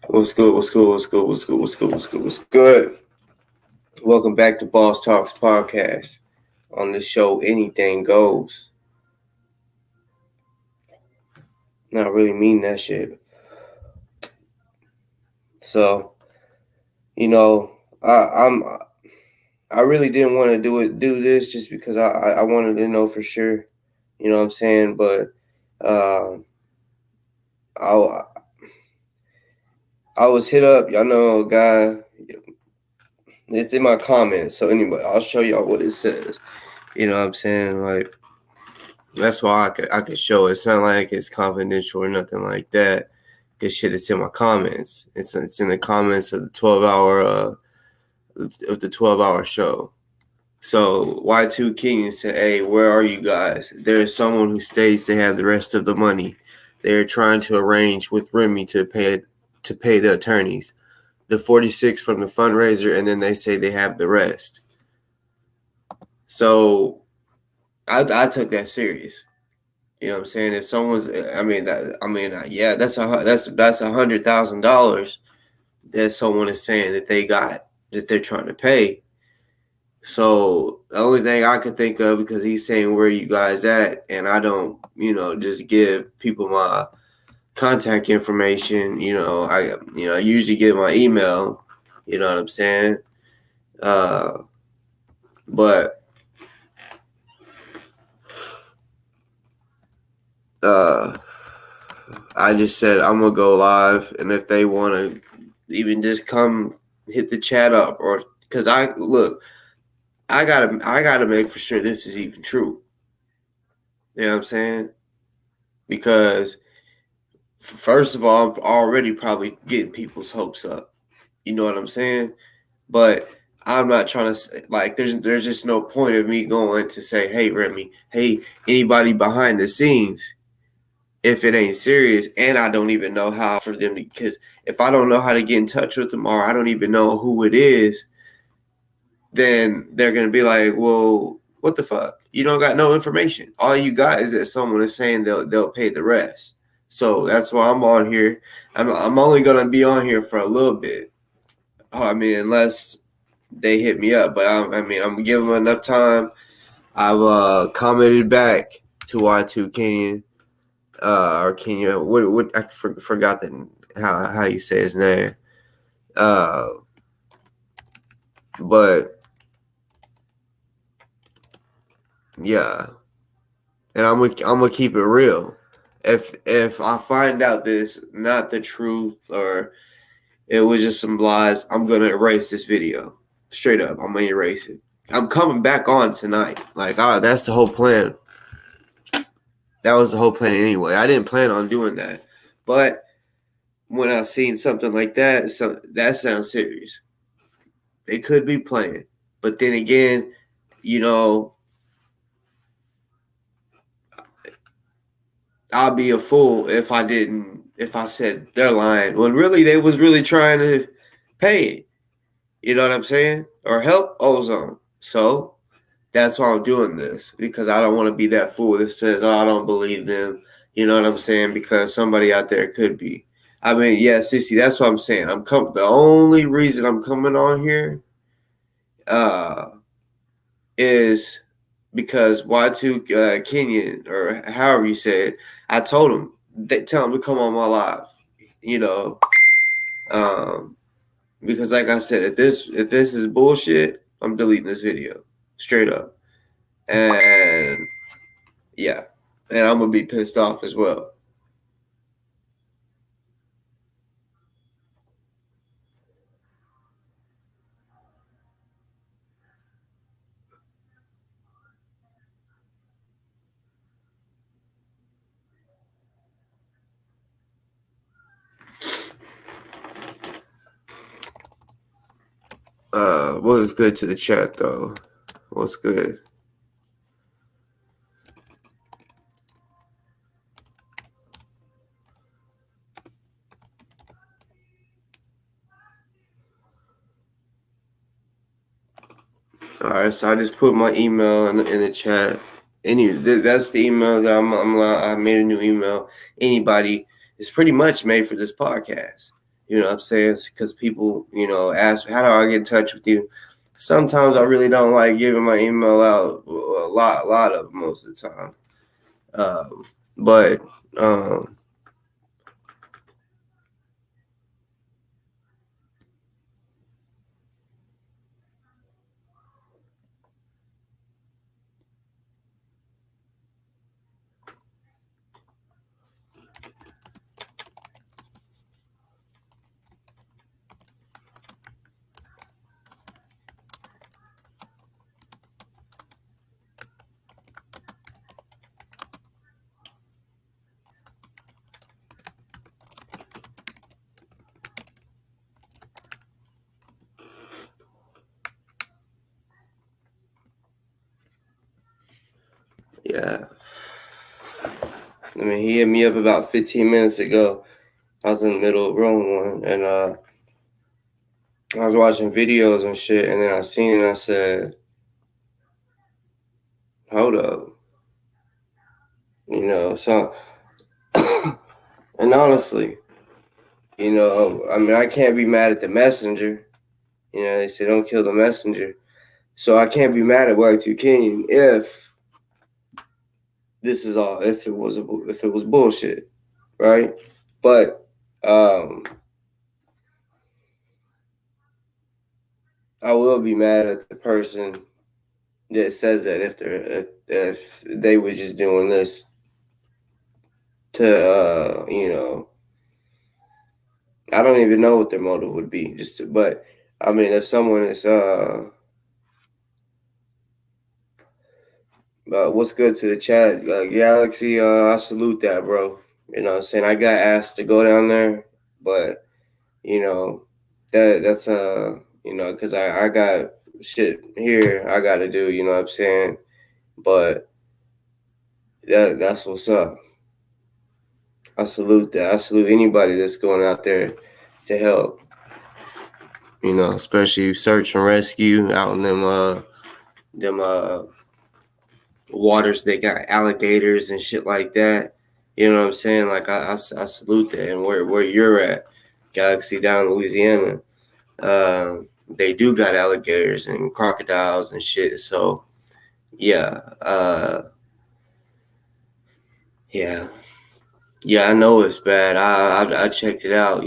What's good? What's good? What's good? What's good? What's good? What's good? What's good? Welcome back to Boss Talks Podcast. On this show, anything goes. Not really mean that shit. So, you know, I really didn't want to do this just because I wanted to know for sure. You know what I'm saying? But um, I I was hit up. Y'all know a guy. It's in my comments. So anyway, I'll show y'all what it says. You know what I'm saying? Like. That's why I could show it. It's not like it's confidential or nothing like that. Cause shit, it's in my comments. It's in the comments of the 12-hour show. So Y2 Kenyon said, "Hey, where are you guys? There is someone who states they have the rest of the money. They are trying to arrange with Remy to pay the attorneys, the 46 from the fundraiser, and then they say they have the rest." So I took that serious. You know what I'm saying? If someone's, yeah, that's $100,000 that someone is saying that they got that they're trying to pay. So the only thing I could think of, because he's saying where you guys at, and I don't, just give people my contact information. I usually give my email. You know what I'm saying? But I just said I'm gonna go live, and if they want to even just come hit the chat up, or because I gotta make for sure this is even true. You know what I'm saying? Because first of all, I'm already probably getting people's hopes up. You know what I'm saying? But I'm not trying to say, like, there's just no point of me going to say, hey Remy, hey anybody behind the scenes, if it ain't serious, and I don't even know how for them to, because if I don't know how to get in touch with them, or I don't even know who it is, then they're going to be like, well, what the fuck? You don't got no information. All you got is that someone is saying they'll pay the rest. So that's why I'm on here. I'm only going to be on here for a little bit. I mean, unless they hit me up, but I'm giving them enough time. I've commented back to Y2 Kenyon. Or Kenya, what I forgot how you say his name. But yeah, and I'm gonna keep it real. If I find out this not the truth, or it was just some lies, I'm gonna erase this video straight up. I'm gonna erase it. I'm coming back on tonight. Like, that's the whole plan. That was the whole plan anyway. I didn't plan on doing that, but when I seen something like that, so that sounds serious. They could be playing, but then again, I'll be a fool if I said they're lying when really they was really trying to pay it. You know what I'm saying? Or help Ozone. So that's why I'm doing this, because I don't want to be that fool that says, "Oh, I don't believe them." You know what I'm saying? Because somebody out there could be. I mean, yeah, Sissy, that's what I'm saying. The only reason I'm coming on here is because Y2 Kenyon, or however you say it, I told him, tell him to come on my live, you know, because like I said, if this is bullshit, I'm deleting this video straight up, and yeah, and I'm gonna be pissed off as well. What's good to the chat though? What's good? All right, so I just put my email in the chat. That's the email that I made a new email. Anybody is pretty much made for this podcast. You know what I'm saying? Because people, ask me, how do I get in touch with you? Sometimes I really don't like giving my email out a lot of most of the time. But yeah, I mean, he hit me up about 15 minutes ago. I was in the middle of rolling one, and I was watching videos and shit, and then I seen it, and I said, hold up. So, and honestly, I mean, I can't be mad at the messenger. They say don't kill the messenger. So I can't be mad at Y2 King if this is all, if it was bullshit, right? But I will be mad at the person that says that if they was just doing this to I don't even know what their motive would be, but I mean, if someone is what's good to the chat, Galaxy, I salute that, bro. You know what I'm saying? I got asked to go down there, but you know that's because I got shit here I got to do. You know what I'm saying? But that's what's up. I salute that. I salute anybody that's going out there to help. Especially search and rescue out in them waters. They got alligators and shit like that. You know what I'm saying? Like I salute that. And where you're at, Galaxy, down in Louisiana, they do got alligators and crocodiles and shit. So yeah, yeah. Yeah, I know it's bad. I checked it out.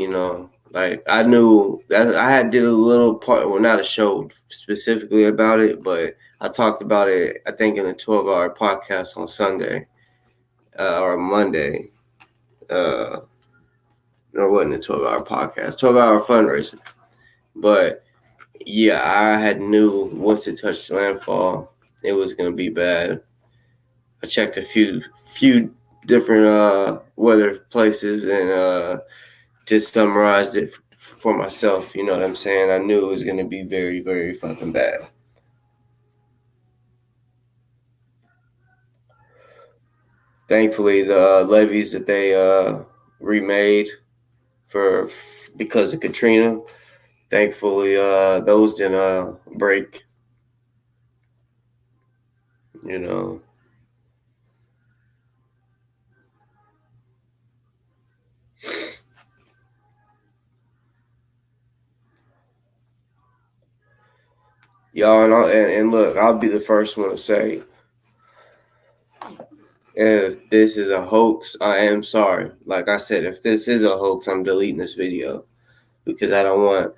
Like I knew that I had did a little part, well, not a show specifically about it, but I talked about it. I think in a 12-hour podcast on Sunday or Monday. Or wasn't a 12-hour podcast, 12-hour fundraiser. But yeah, I had knew once it touched landfall, it was gonna be bad. I checked a few different weather places and just summarized it for myself. You know what I'm saying? I knew it was gonna be very, very fucking bad. Thankfully, the levees that they remade because of Katrina, thankfully, those didn't break. You know. Y'all, and look, I'll be the first one to say, if this is a hoax, I am sorry. Like I said, if this is a hoax, I'm deleting this video because I don't want.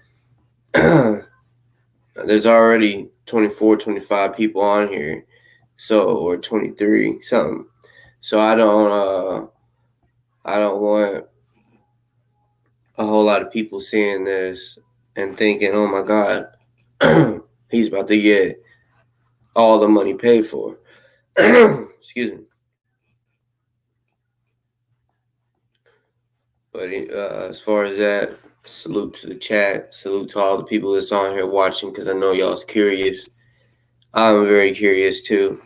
There's already 24, 25 people on here, or 23 something. So I don't want a whole lot of people seeing this and thinking, oh my God, he's about to get all the money paid for. Excuse me. But as far as that, salute to the chat. Salute to all the people that's on here watching, because I know y'all's curious. I'm very curious too.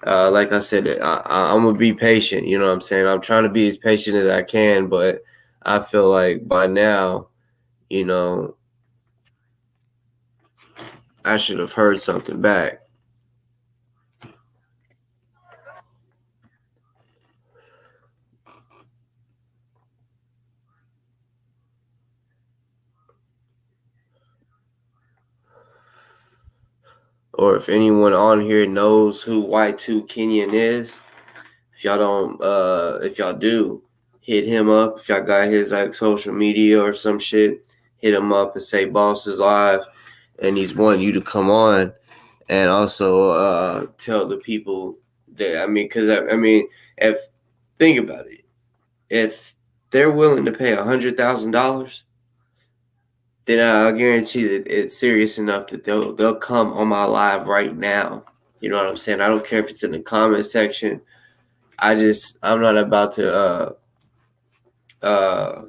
Like I said, I'm going to be patient. You know what I'm saying? I'm trying to be as patient as I can, but I feel like by now, I should have heard something back. or if anyone on here knows who Y2 Kenyon is, if y'all don't, if y'all do, hit him up. If y'all got his like social media or some shit, hit him up and say Boss is live, and he's wanting you to come on, and also tell the people that because if think about it, if they're willing to pay $100,000, then I guarantee that it's serious enough that they'll come on my live right now. You know what I'm saying? I don't care if it's in the comment section. I'm not about to uh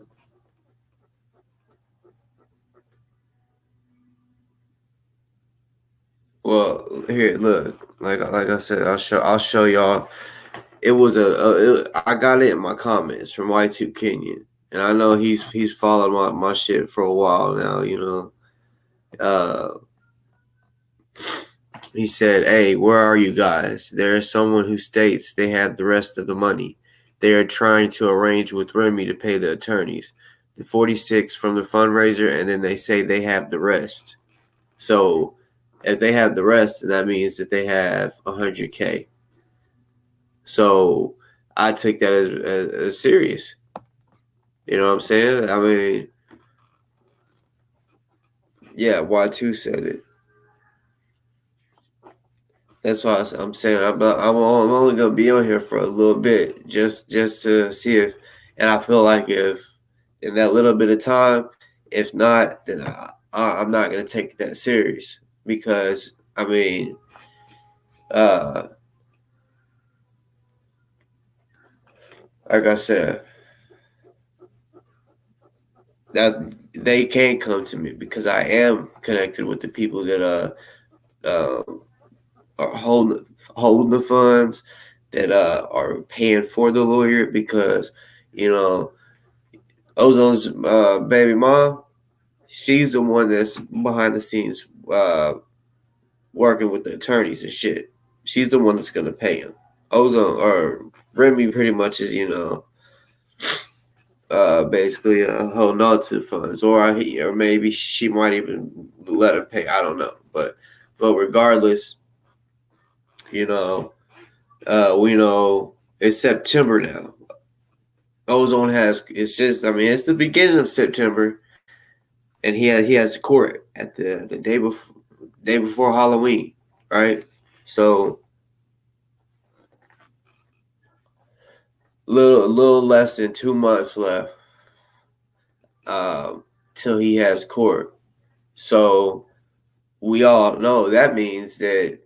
well, here, look, like I said, I'll show y'all. It was I got it in my comments from Y2 Kenyon, and I know he's followed my shit for a while now. He said, "Hey, where are you guys? There is someone who states they have the rest of the money. They are trying to arrange with Remy to pay the attorneys, the 46 from the fundraiser, and then they say they have the rest. So if they have the rest, then that means that they have 100K. So I took that as serious. You know what I'm saying? Yeah, Y2 said it. That's why I'm saying I'm only gonna be on here for a little bit, just to see if, and I feel like if in that little bit of time, if not, then I'm not gonna take that serious because uh, like I said, that they can't come to me because I am connected with the people that uh are holding the funds, that are paying for the lawyer, because you know Ozone's baby mom, she's the one that's behind the scenes working with the attorneys and shit. She's the one that's gonna pay him. Ozone or Remy pretty much is basically holding on to the funds, or maybe she might even let him pay. I don't know, but regardless, you know, we know it's September now. Ozone has it's just it's the beginning of September, and he has court at the day before Halloween, right? So little less than 2 months left till he has court. So we all know that means that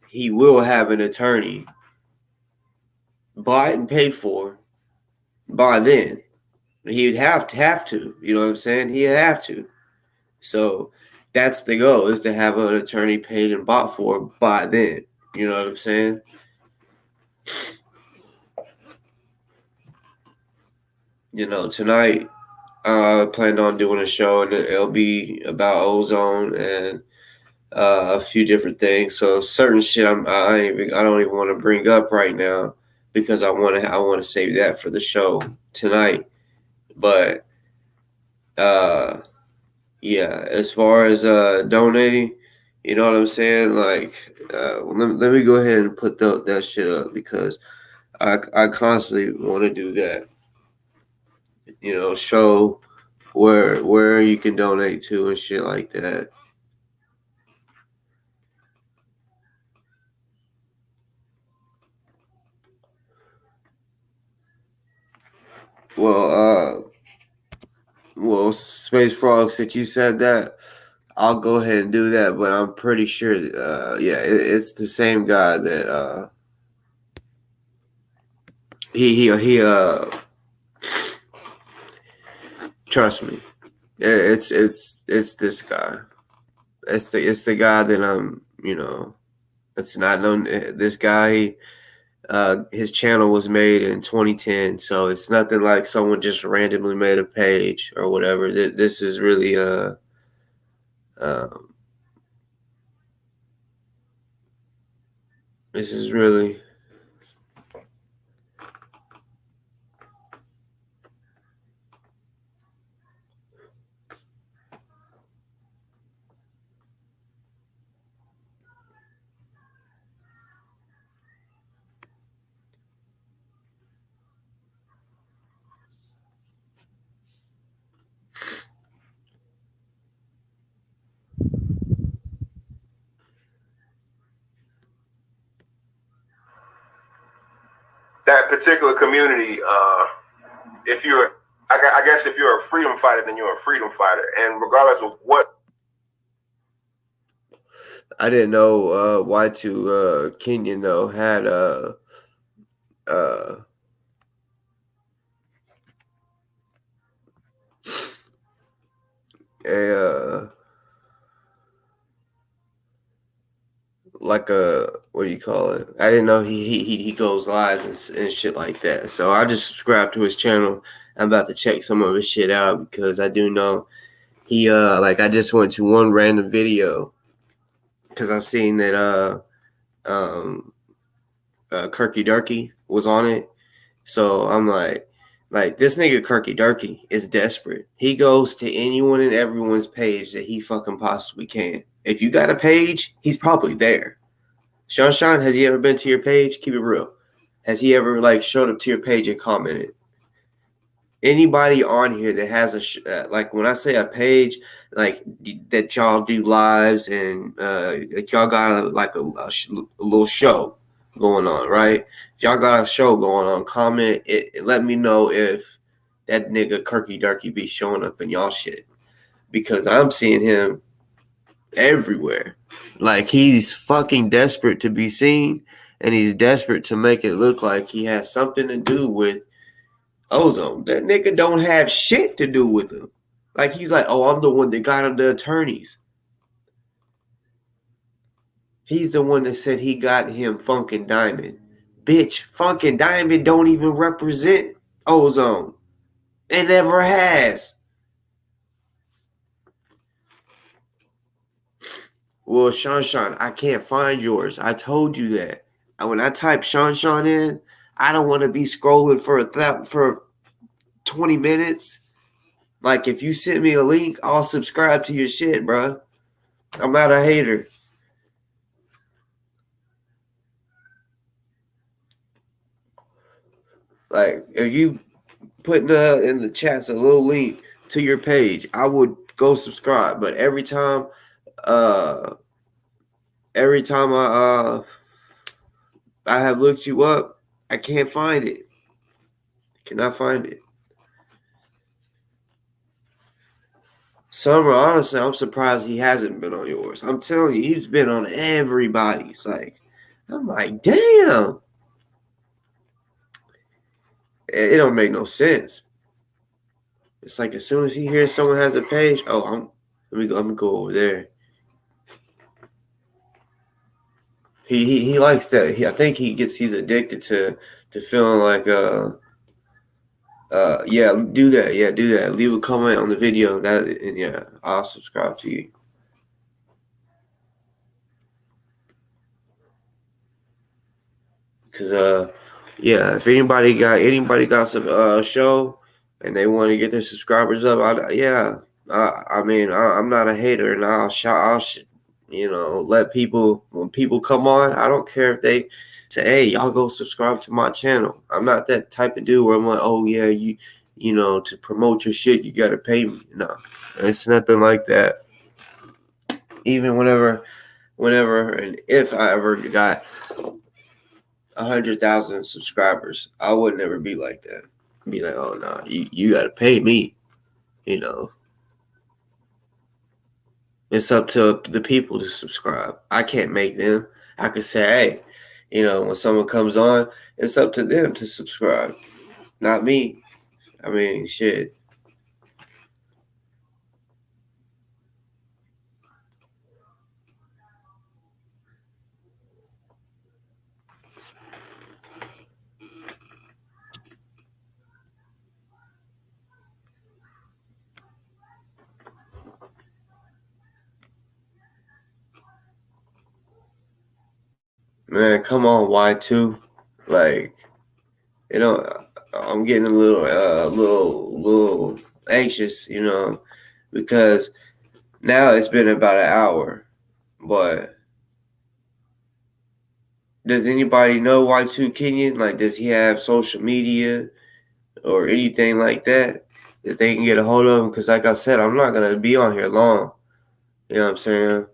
he will have an attorney bought and paid for by then. He'd have to, you know what I'm saying? He'd have to. So that's the goal, is to have an attorney paid and bought for by then. You know what I'm saying? Tonight I planned on doing a show, and it'll be about ozone and a few different things. So certain shit I don't even want to bring up right now because I want to save that for the show tonight. But yeah, as far as donating, you know what I'm saying? Like, let me go ahead and put that shit up because I constantly want to do that. Show where you can donate to and shit like that. Well, Space Frog, since you said that, I'll go ahead and do that. But I'm pretty sure, yeah, it's the same guy that he trust me, it's this guy. It's the guy that It's not known. This guy, his channel was made in 2010, so it's nothing like someone just randomly made a page or whatever. This is really um, this is really that particular community. If you're, I guess, if you're a freedom fighter, then you're a freedom fighter, and regardless of what. I didn't know Y2 Kenyon though had like a, what do you call it? I didn't know he goes live and shit like that. So I just subscribed to his channel. I'm about to check some of his shit out because I do know he like I just went to one random video because I seen that Kirky Durkee was on it. So I'm like this nigga Kirky Durkee is desperate. He goes to anyone and everyone's page that he fucking possibly can. If you got a page, he's probably there. Sean, has he ever been to your page? Keep it real. Has he ever like showed up to your page and commented? Anybody on here that has a like when I say a page, like that y'all do lives and that y'all got a little show going on, right? If y'all got a show going on, comment it, let me know if that nigga Kirky Durkee be showing up in y'all shit, because I'm seeing him everywhere. Like he's fucking desperate to be seen, and he's desperate to make it look like he has something to do with Ozone. That nigga don't have shit to do with him. Like he's like, oh, I'm the one that got him the attorneys. He's the one that said he got him Funkin' Diamond. Bitch, Funkin' Diamond don't even represent Ozone. It never has. Well, Sean, I can't find yours. I told you that. And when I type Sean in, I don't want to be scrolling for 20 minutes. Like, if you send me a link, I'll subscribe to your shit, bro. I'm not a hater. Like, if you put in the chats a little link to your page, I would go subscribe. But every time I have looked you up, I can't find it. Cannot find it. Summer, honestly, I'm surprised he hasn't been on yours. I'm telling you, he's been on everybody's. Like, I'm like, damn. It don't make no sense. It's like as soon as he hears someone has a page, oh, I'm gonna go over there. He likes that. I think he's addicted to feeling like yeah, do that. Yeah, do that. Leave a comment on the video. And yeah, I'll subscribe to you. Cause yeah, if anybody got some show and they want to get their subscribers up, I mean, I'm not a hater, and I'll let people, when people come on, I don't care if they say, hey, y'all go subscribe to my channel. I'm not that type of dude where I'm like, oh yeah, you know, to promote your shit, you gotta pay me. No, it's nothing like that. Even whenever and if I ever got 100,000 subscribers, I would never be like that. Be like, oh no, you gotta pay me. You know, it's up to the people to subscribe. I can't make them. I could say, hey, you know, when someone comes on, it's up to them to subscribe, not me. I mean, shit. Man, come on, Y2. Like, you know, I'm getting a little anxious, you know, because now it's been about an hour, but does anybody know Y2 Kenyon? Like, does he have social media or anything like that they can get a hold of him? Because, like I said, I'm not gonna be on here long. You know what I'm saying?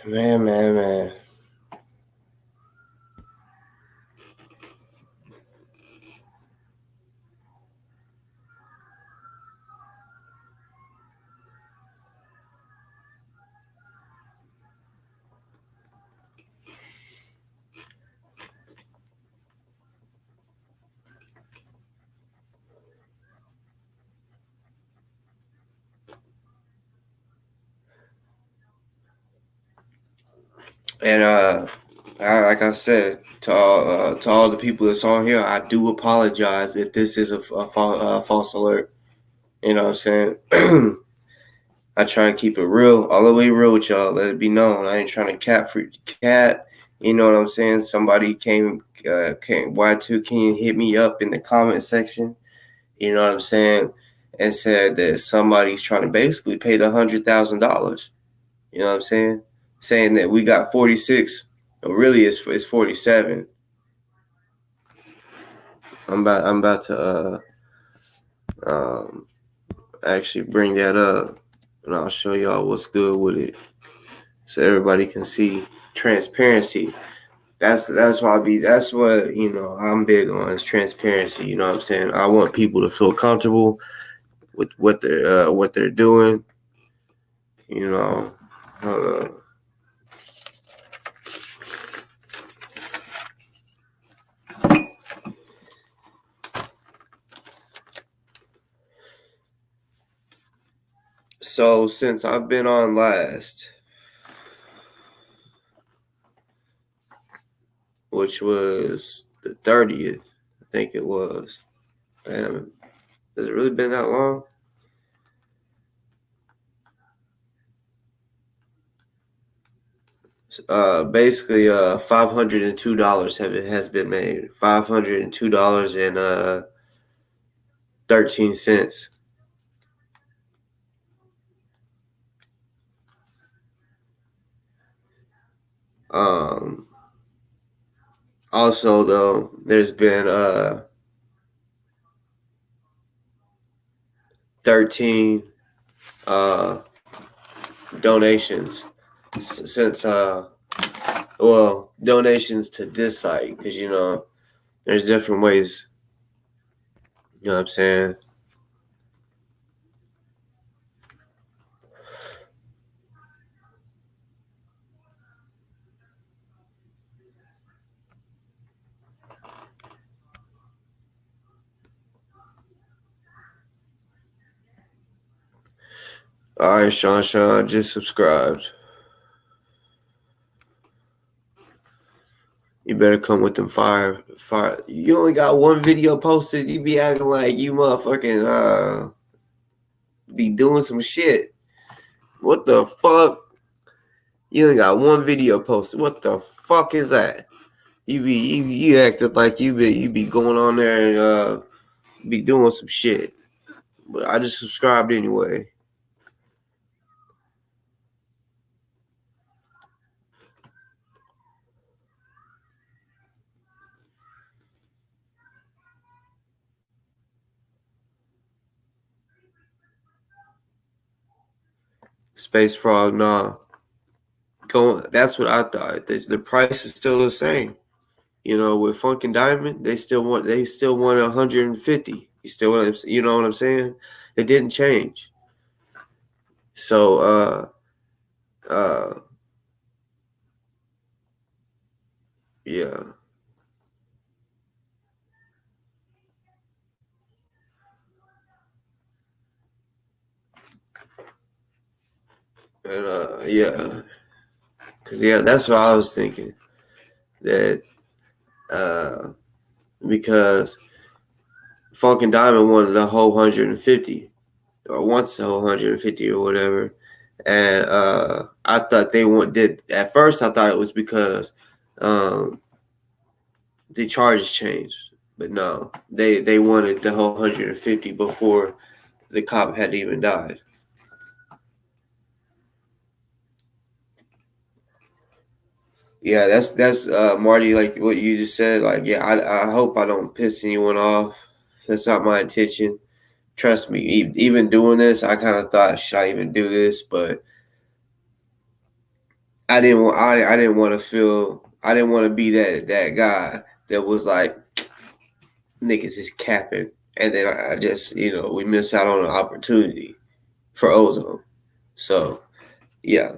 Man. And like I said to all the people that's on here, I do apologize if this is a false alert. You know what I'm saying? I try and keep it real, all the way real with y'all. Let it be known. I ain't trying to cat. You know what I'm saying? Somebody came Y2 King hit me up in the comment section. You know what I'm saying? And said that somebody's trying to basically pay the $100,000. You know what I'm saying? Saying that we got 46. Really, it's 47. I'm about to actually bring that up, and I'll show y'all what's good with it, so everybody can see transparency. That's what I'm big on is transparency. You know what I'm saying? I want people to feel comfortable with what they're doing. You know, hold on. So since I've been on last, which was the 30th, I think it was. Damn, has it really been that long? Basically, $502 has been made. $502.13. Also, though, there's been 13 donations since donations to this site, because there's different ways. You know what I'm saying? All right, Sean, just subscribed. You better come with them fire. You only got one video posted. You be acting like you motherfucking be doing some shit. What the fuck? You only got one video posted. What the fuck is that? You acted like you be going on there and be doing some shit. But I just subscribed anyway. Space Frog, nah. That's what I thought. The price is still the same. With Funkin' Diamond, they still want 150. You know what I'm saying? It didn't change. So yeah. And yeah. Cause that's what I was thinking. That because Funkin' Diamond wanted the whole 150, or wants the whole 150 or whatever. And I thought did at first. I thought it was because the charges changed, but no, they wanted the whole 150 before the cop had even died. Yeah, that's Marty, like what you just said. Like, yeah, I hope I don't piss anyone off. That's not my intention. Trust me, even doing this, I kind of thought, should I even do this? But I didn't want to feel. I didn't want to be that guy that was like niggas is capping, and then I just we miss out on an opportunity for Ozone. So yeah,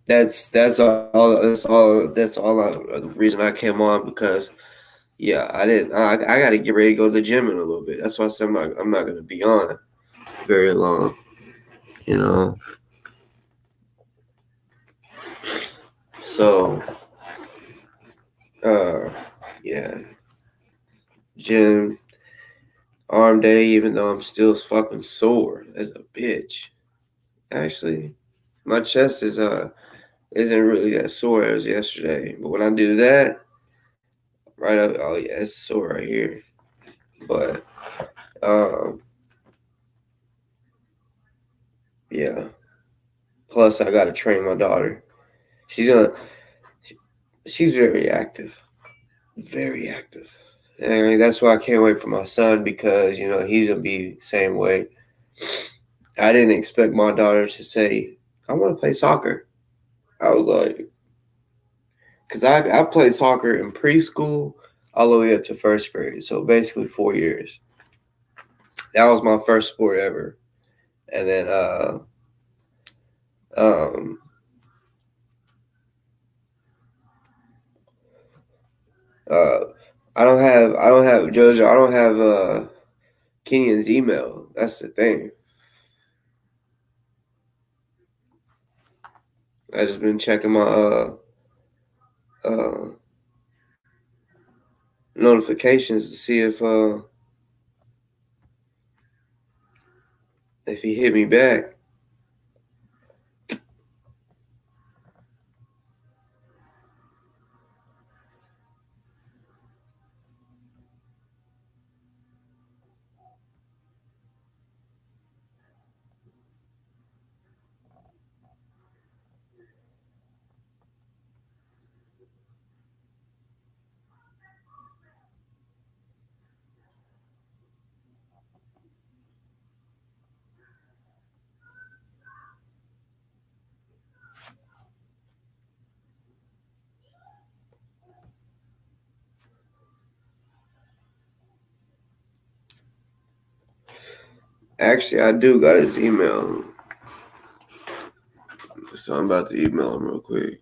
that's all the reason I came on because yeah I didn't I got to get ready to go to the gym in a little bit. That's why I said I'm not gonna be on very long. You know. So uh yeah, gym arm day. Even though I'm still fucking sore as a bitch. Actually, my chest isn't really that sore as yesterday. But when I do that, right up, oh yeah, it's sore right here. But um, yeah. Plus, I gotta train my daughter. She's gonna, she's very active, very active, and that's why I can't wait for my son because he's gonna be the same way. I didn't expect my daughter to say, "I want to play soccer." I was like, because I played soccer in preschool all the way up to first grade, so basically 4 years. That was my first sport ever, and then um uh I don't have Jojo, I don't have Kenyan's email. That's the thing. I just been checking my uh notifications to see if he hit me back. Actually, I do got his email, so I'm about to email him real quick.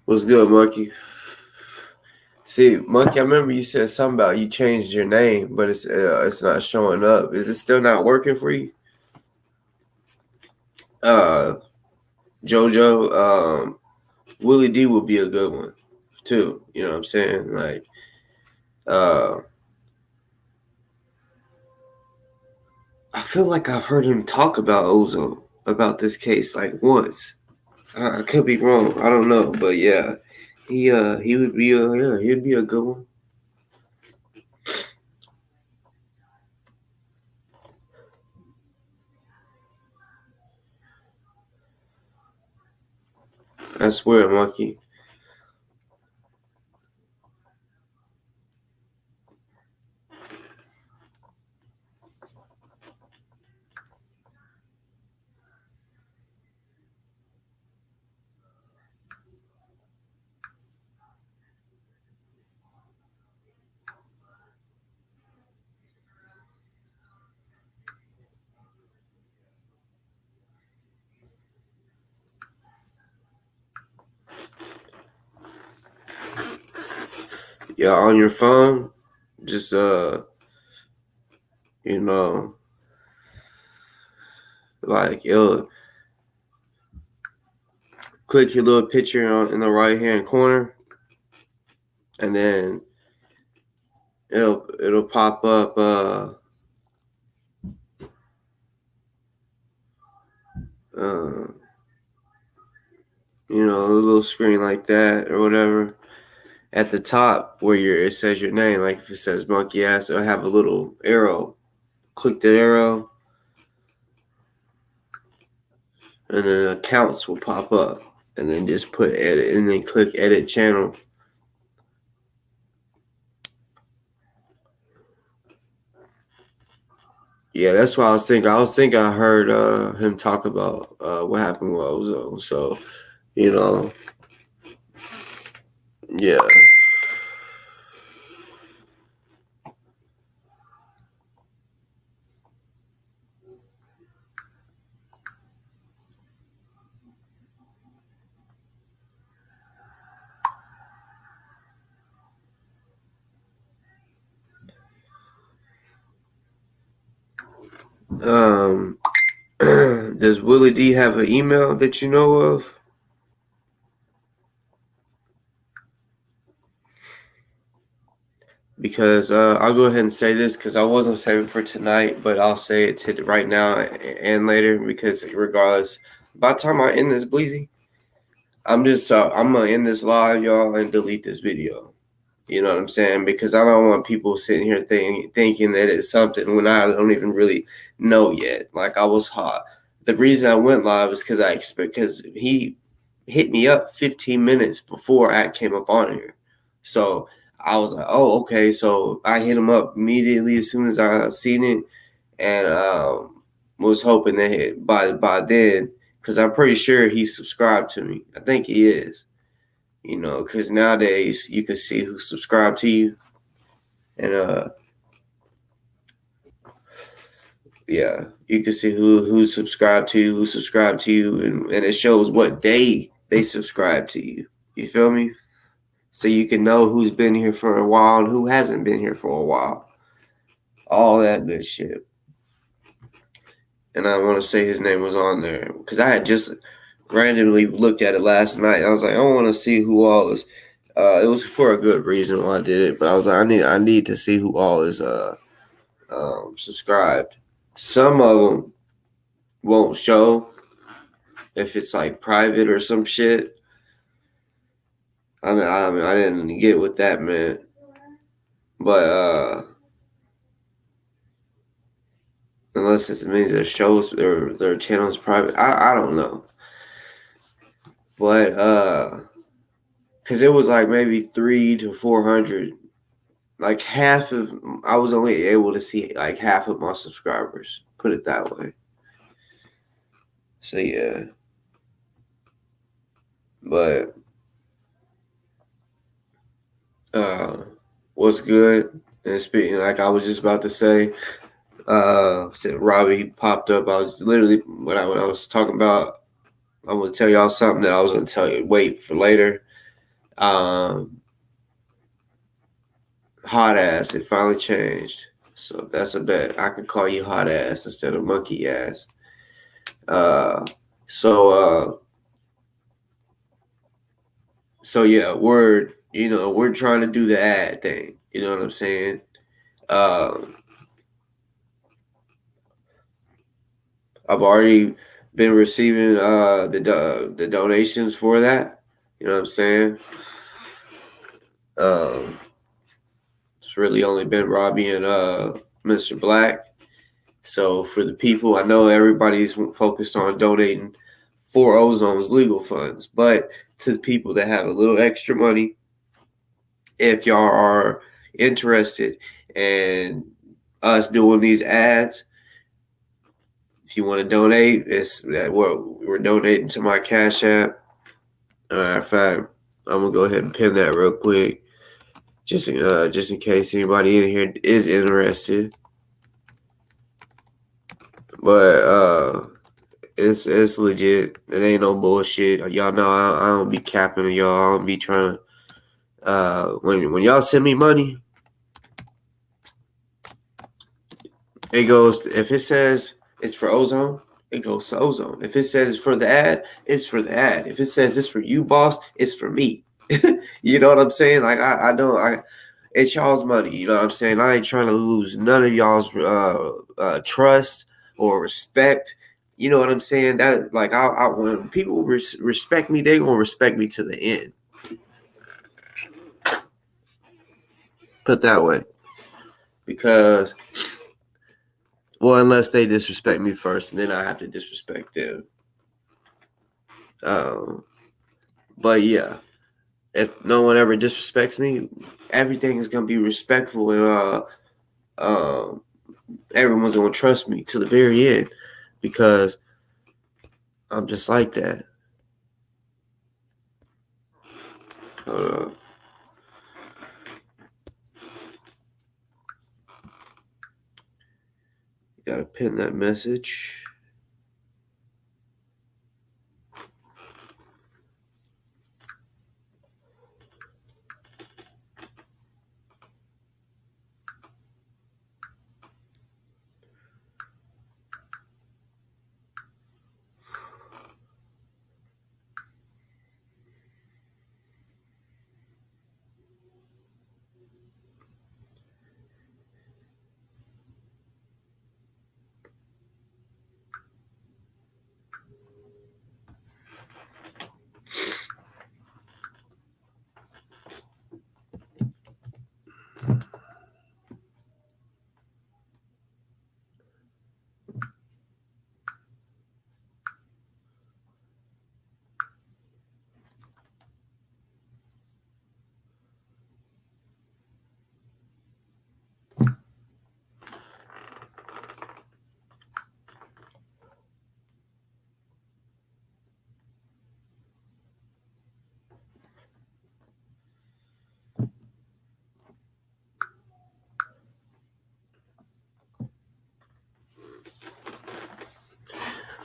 What's good, Monkey? See, Monkey, I remember you said something about you changed your name, but it's not showing up. Is it still not working for you? Uh, JoJo, Willie D would be a good one too. You know what I'm saying? Like, uh, I feel like I've heard him talk about Ozone about this case like once. I could be wrong. I don't know, but yeah, he would be he'd be a good one. I swear, Monkey. Yeah, on your phone, just you know, like it'll click your little picture in the right hand corner, and then it'll pop up uh a little screen like that or whatever. At the top where it says your name, like if it says Monkey Ass, it'll have a little arrow. Click the arrow, and then accounts will pop up, and then just put edit, and then click edit channel. Yeah, that's what I was thinking. I heard him talk about what happened with Ozone. So, yeah. Does Willie D have an email that you know of? Because I'll go ahead and say this because I wasn't saving for tonight, but I'll say it to right now and later because regardless, by the time I end this Bleezy, I'm gonna end this live, y'all, and delete this video. You know what I'm saying? Because I don't want people sitting here thinking that it's something when I don't even really know yet. Like I was hot. The reason I went live is because he hit me up 15 minutes before I came up on here. So I was like, oh, okay. So I hit him up immediately as soon as I seen it, and was hoping that by then, because I'm pretty sure he subscribed to me. I think he is. Because nowadays you can see who subscribed to you, and yeah, you can see who subscribed to you, and it shows what day they subscribe to you. You feel me? So you can know who's been here for a while and who hasn't been here for a while. All that good shit. And I want to say his name was on there because I had just randomly looked at it last night. I was like, I want to see who all is. It was for a good reason why I did it, but I was like, I need to see who all is subscribed. Some of them won't show if it's like private or some shit. I mean, I didn't get what that meant, but unless it means their shows or their channel is private, I don't know. But because it was like maybe 300 to 400, like I was only able to see like half of my subscribers. Put it that way. So yeah, but what's good? And speaking, like I was just about to say, said Robbie popped up. I was literally when I was talking about. I'm gonna tell y'all something that I was gonna tell you. Wait for later. Hot ass. It finally changed. So that's a bet. I can call you hot ass instead of monkey ass. Uh, so so yeah, we're trying to do the ad thing. You know what I'm saying? I've already been receiving the donations for that. You know what I'm saying? It's really only been Robbie and Mr. Black. So for the people, I know everybody's focused on donating for Ozone's legal funds, but to the people that have a little extra money, if y'all are interested in us doing these ads, if you want to donate, it's that we're donating to my Cash App. In fact, I'm gonna go ahead and pin that real quick, just in case anybody in here is interested. But it's legit. It ain't no bullshit. Y'all know I don't be capping y'all. I don't be trying to. When y'all send me money, it goes. If it says it's for Ozone, it goes to Ozone. If it says it's for the ad, it's for the ad. If it says it's for you, boss, it's for me. You know what I'm saying? Like I don't. It's y'all's money. You know what I'm saying? I ain't trying to lose none of y'all's trust or respect. You know what I'm saying? That like when people respect me, they gonna respect me to the end. Put that way, because well, unless they disrespect me first, and then I have to disrespect them. But yeah, if no one ever disrespects me, everything is gonna be respectful, and everyone's gonna trust me to the very end, because I'm just like that. Hold on. Gotta pin that message.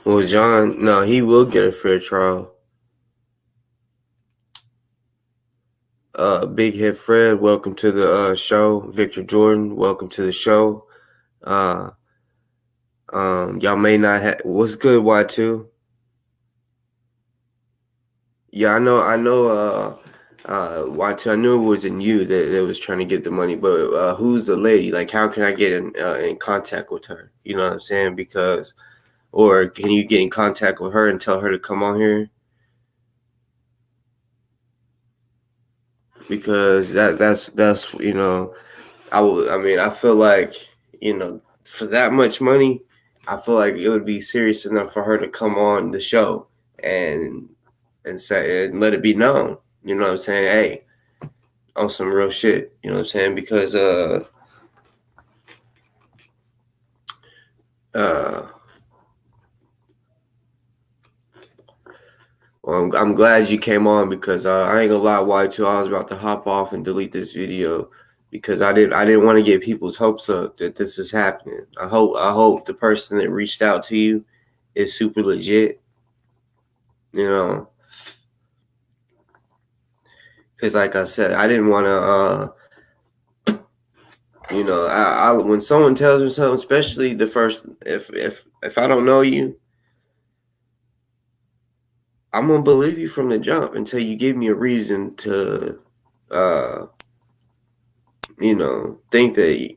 Well, John, no, he will get a fair trial. Big Head Fred, welcome to the show. Victor Jordan, welcome to the show. Y'all may not have. What's good, Y2? Yeah, I know. Y2. I knew it wasn't you that was trying to get the money, but who's the lady? Like, how can I get in contact with her? You know what I'm saying? Because, or can you get in contact with her and tell her to come on here? Because that's you know, I feel like, you know, for that much money, I feel like it would be serious enough for her to come on the show and say and let it be known. You know what I'm saying? Hey, on some real shit. You know what I'm saying? Because well, I'm glad you came on, because I ain't gonna lie, Y2, I was about to hop off and delete this video because I didn't want to get people's hopes up that this is happening. I hope the person that reached out to you is super legit. You know, Because like I said, I didn't want to. I when someone tells me something, especially the first, if I don't know you, I'm gonna believe you from the jump until you give me a reason to, uh, think that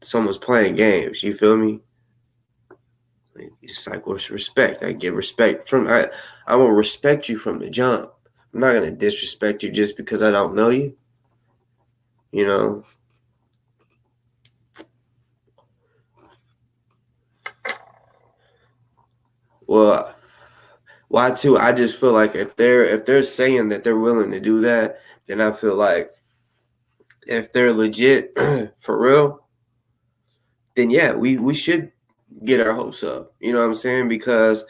someone's playing games. You feel me? It's like what's respect? I give respect from I will respect you from the jump. I'm not gonna disrespect you just because I don't know you. You know. Well, why too? I just feel like if they're saying that they're willing to do that, then I feel like if they're legit for real, then yeah, we should get our hopes up. You know what I'm saying? Because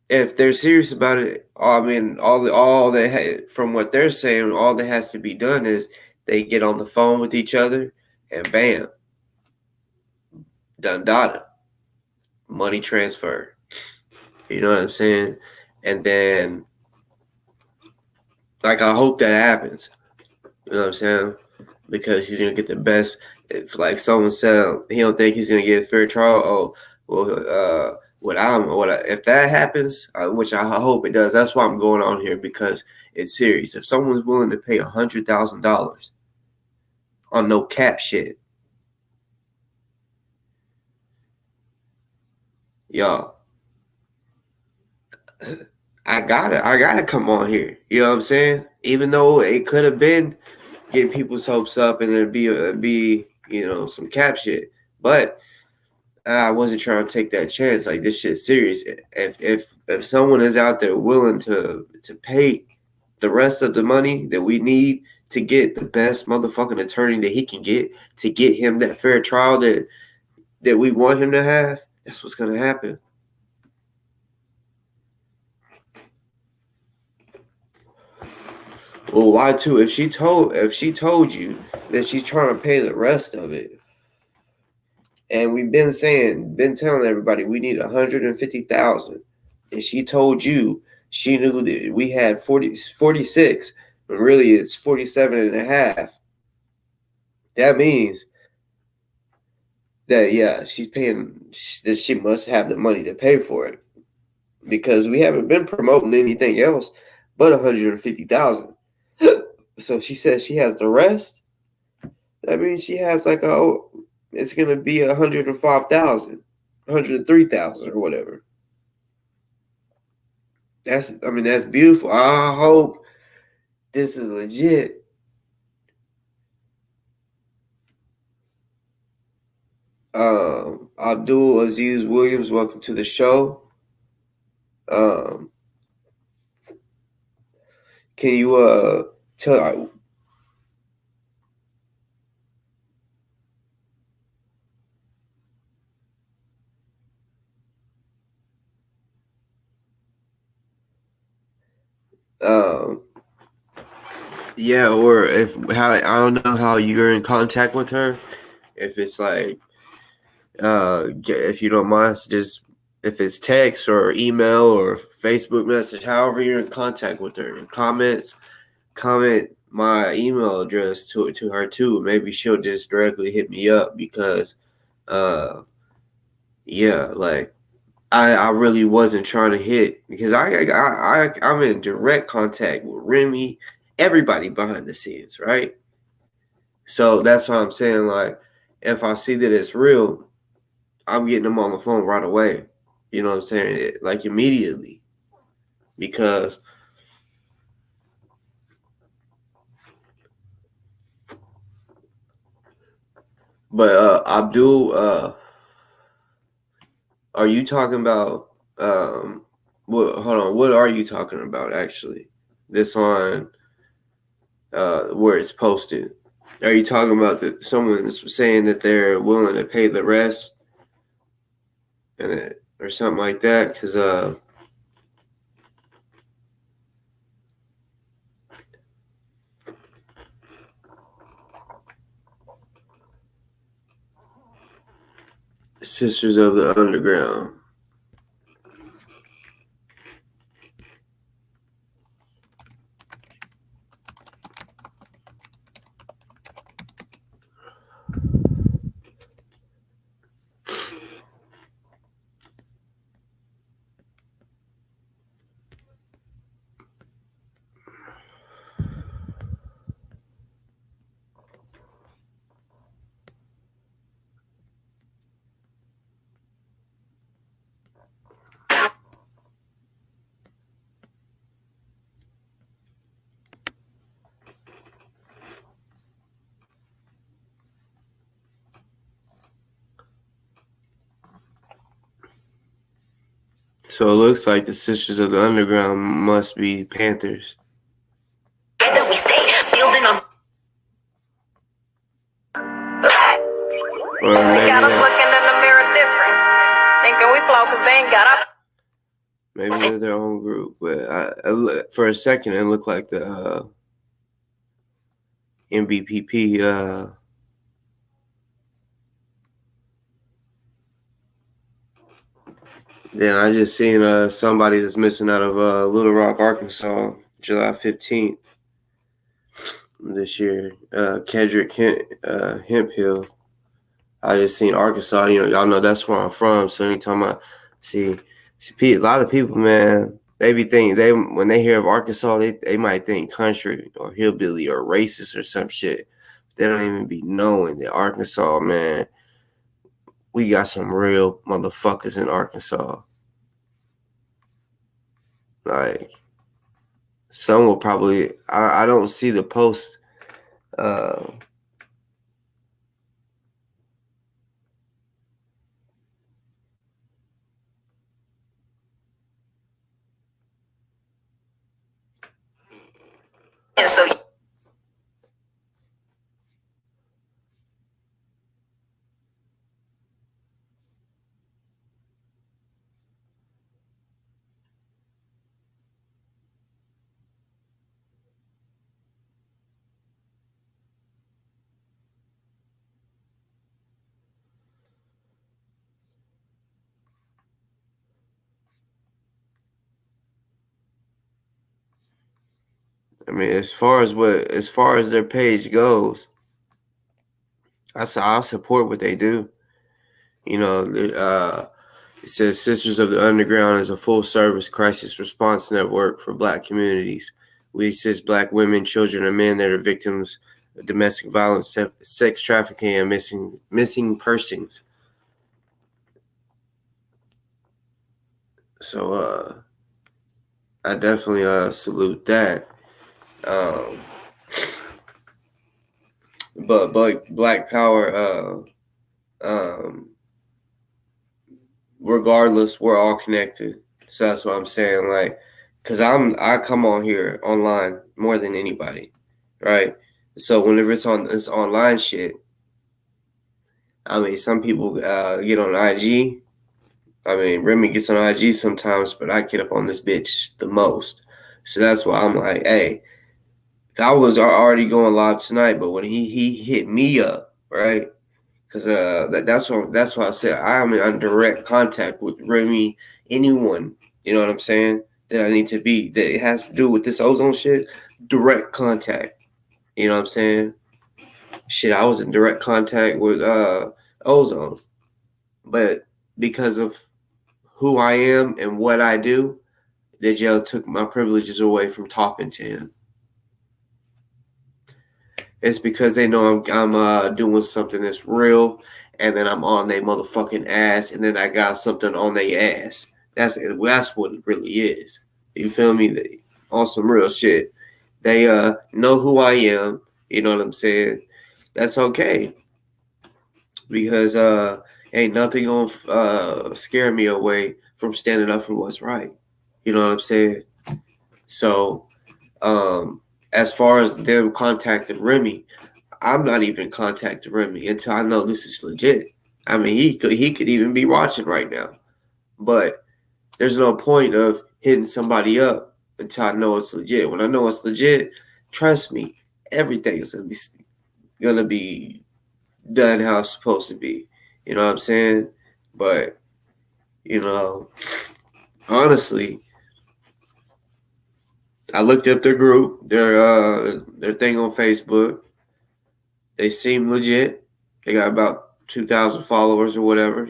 if they're serious about it, I mean, all they from what they're saying, all that has to be done is they get on the phone with each other, and bam, done data, money transfer. You know what I'm saying? And then, like, I hope that happens. You know what I'm saying? Because he's gonna get the best. If like someone said he don't think he's gonna get a fair trial, oh well, if that happens, which I hope it does. That's why I'm going on here because it's serious. If someone's willing to pay $100,000 on no cap shit, y'all, I gotta come on here. You know what I'm saying? Even though it could have been getting people's hopes up and it'd be some cap shit, but I wasn't trying to take that chance. Like this shit's serious. If someone is out there willing to pay the rest of the money that we need to get the best motherfucking attorney that he can get to get him that fair trial that we want him to have, that's what's gonna happen. Well, why too? If she told you that she's trying to pay the rest of it, and we've been telling everybody we need 150,000, and she told you she knew that we had 46, but really it's 47 and a half. That means that yeah, she's paying. That she must have the money to pay for it because we haven't been promoting anything else but 150,000. So she says she has the rest. That means she has it's gonna be 105,000, 103,000 or whatever. That's beautiful. I hope this is legit. Abdul Aziz Williams, welcome to the show. Um, can you tell? Um, yeah, or how I don't know how you're in contact with her. If it's like, if you don't mind, just if it's text or email or Facebook message, however you're in contact with her, comment my email address to her too. Maybe she'll just directly hit me up because, yeah, like I really wasn't trying to hit because I'm in direct contact with Remy, everybody behind the scenes, right? So that's why I'm saying, like, if I see that it's real, I'm getting them on the phone right away. You know what I'm saying? Like immediately. Because Abdul, are you talking about hold on, what are you talking about actually? This on where it's posted. Are you talking about that someone's saying that they're willing to pay the rest or something like that? Because Sisters of the Underground. So it looks like the Sisters of the Underground must be Panthers. We stay building on. They got us looking in the mirror different, thinking we flow because they ain't got up. Maybe they're their own group, but for a second it looked like the MBPP. Then I just seen somebody that's missing out of Little Rock, Arkansas, July 15th this year. Kedrick Hemphill. I just seen Arkansas. Y'all know that's where I'm from. So anytime I see a lot of people, man, they be thinking when they hear of Arkansas, they might think country or hillbilly or racist or some shit. They don't even be knowing that Arkansas, man, we got some real motherfuckers in Arkansas. Like, some will probably, I don't see the post. And so. I mean, as far as their page goes, I support what they do. It says Sisters of the Underground is a full-service crisis response network for Black communities. We assist Black women, children, and men that are victims of domestic violence, sex trafficking, and missing persons. So I definitely salute that. But Black Power, regardless, we're all connected. So that's what I'm saying. Like, cause I come on here online more than anybody, right? So whenever it's online shit, I mean, some people get on IG. I mean, Remy gets on IG sometimes, but I get up on this bitch the most. So that's why I'm like, hey, I was already going live tonight, but when he hit me up, right? Because that's why I said I'm in direct contact with Remy, anyone, you know what I'm saying, that I need to be, that it has to do with this ozone shit, direct contact, you know what I'm saying? Shit, I was in direct contact with ozone, but because of who I am and what I do, the jail took my privileges away from talking to him. It's because they know I'm doing something that's real, and then I'm on their motherfucking ass, and then I got something on their ass. That's what it really is. You feel me? On some real shit. They know who I am. You know what I'm saying? That's okay. Because ain't nothing gonna scare me away from standing up for what's right. You know what I'm saying? So as far as them contacting Remy, I'm not even contacting Remy until I know this is legit. I mean, he could even be watching right now, but there's no point of hitting somebody up until I know it's legit. When I know it's legit, trust me, everything's gonna be done how it's supposed to be. You know what I'm saying? But honestly, I looked up their group, their thing on Facebook. They seem legit. They got about 2,000 followers or whatever,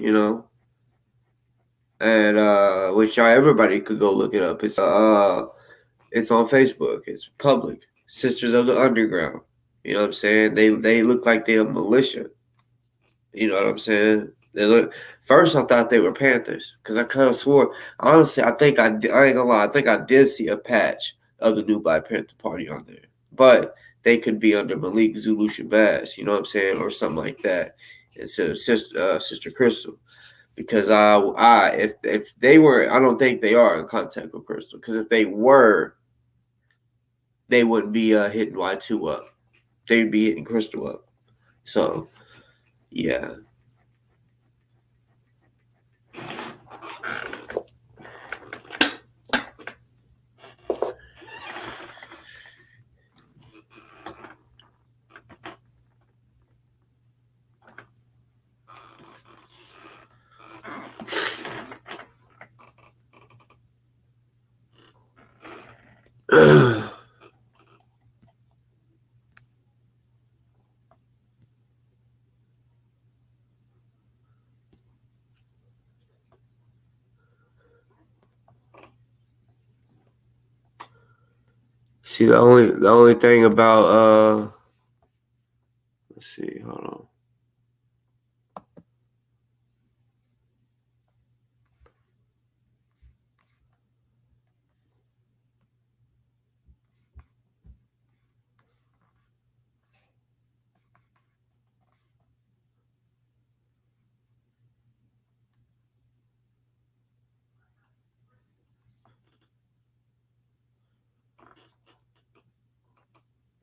and which everybody could go look it up. It's on Facebook. It's public. Sisters of the Underground. You know what I'm saying? They look like they're a militia. You know what I'm saying? They look. First, I thought they were Panthers because I kind of swore. Honestly, I ain't gonna lie. I think I did see a patch of the new Black Panther Party on there, but they could be under Malik Zulu Shabazz, you know what I'm saying, or something like that. Instead of Sister Crystal. because if they were, I don't think they are in contact with Crystal. Because if they were, they wouldn't be hitting Y2 up. They'd be hitting Crystal up. So, yeah. See, the only thing about let's see, hold on.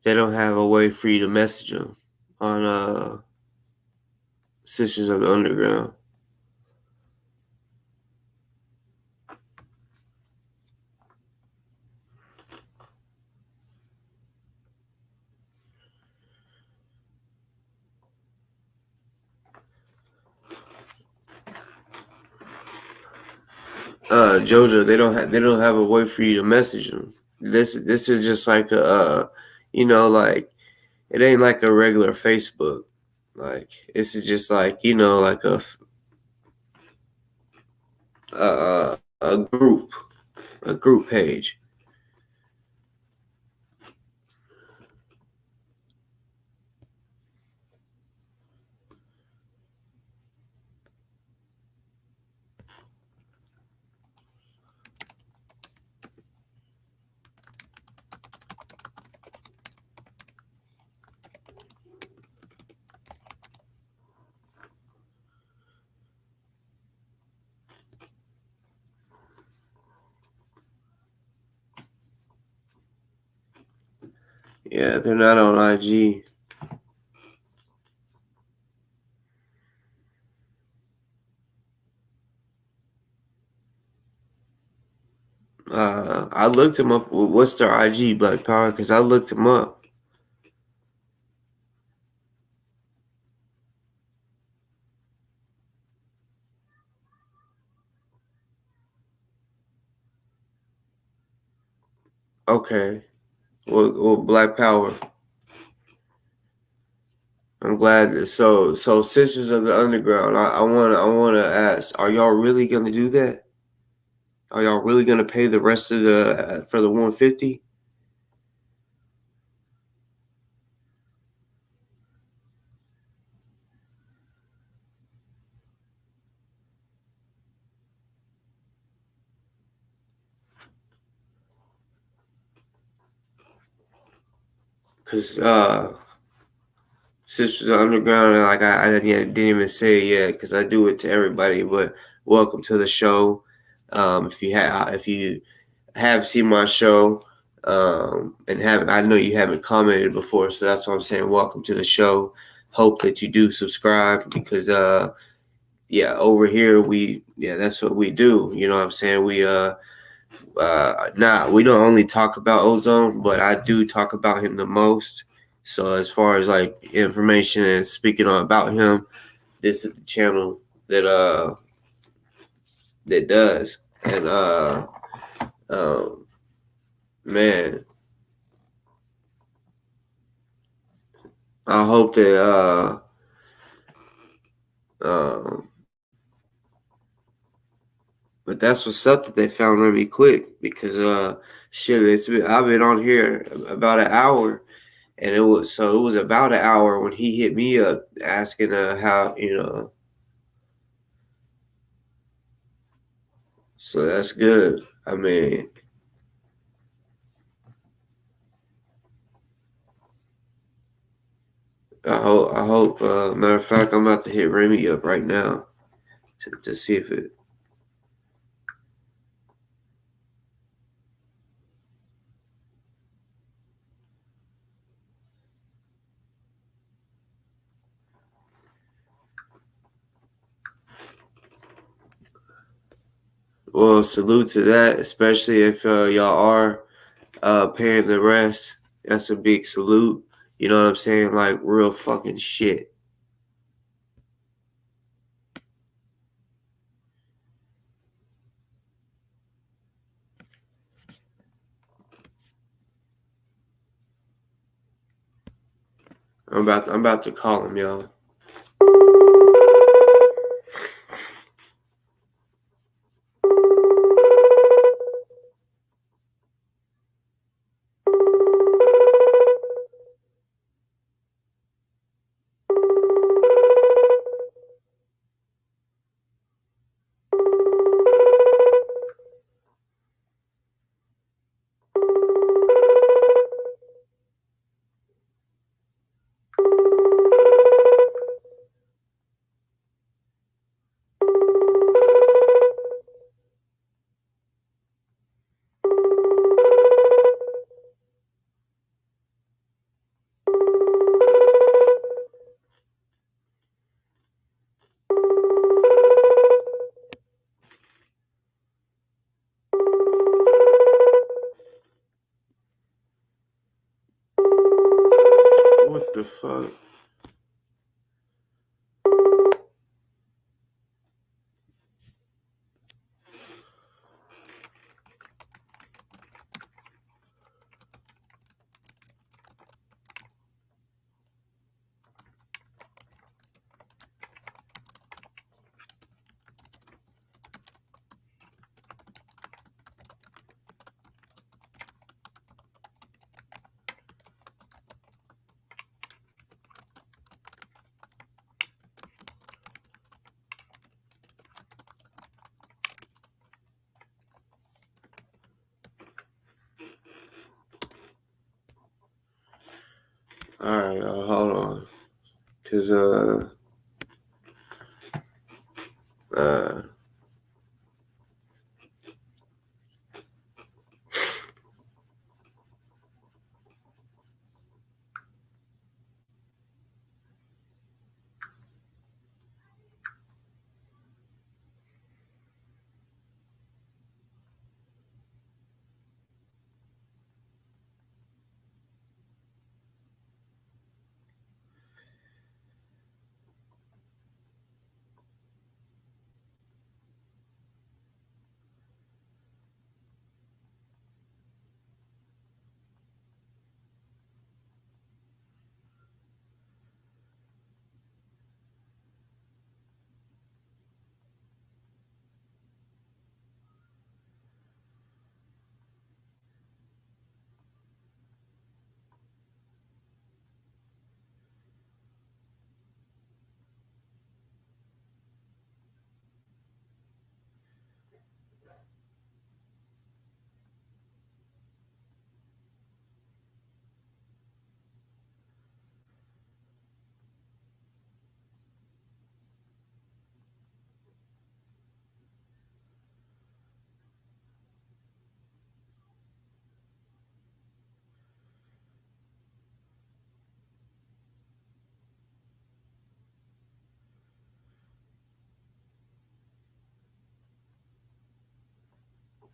They don't have a way for you to message them on Sisters of the Underground. Jojo, they don't have a way for you to message them. This is just like like it ain't like a regular Facebook. Like this is just like like a group page. Yeah, they're not on IG. I looked him up. What's their IG, Black Power? Because I looked him up. Okay. Well, Black Power. I'm glad that so Sisters of the Underground. I wanna ask, are y'all really gonna do that? Are y'all really gonna pay the rest of the for the 150? Cause Sisters of the Underground, like I didn't even say it yet, cause I do it to everybody. But welcome to the show. If you have seen my show, and haven't, I know you haven't commented before, so that's why I'm saying welcome to the show. Hope that you do subscribe because over here that's what we do. You know what I'm saying? We we don't only talk about Ozone, but I do talk about him the most. So as far as like information and speaking on about him, this is the channel that does. And man, I hope that but that's what's up that they found really quick because I've been on here about an hour, and it was about an hour when he hit me up asking how so that's good. I mean, I hope matter of fact I'm about to hit Remy up right now. to see if it. Well, salute to that, especially if y'all are paying the rest. That's a big salute. You know what I'm saying? Like real fucking shit. I'm about to call him, y'all. What the fuck? All right, hold on, cause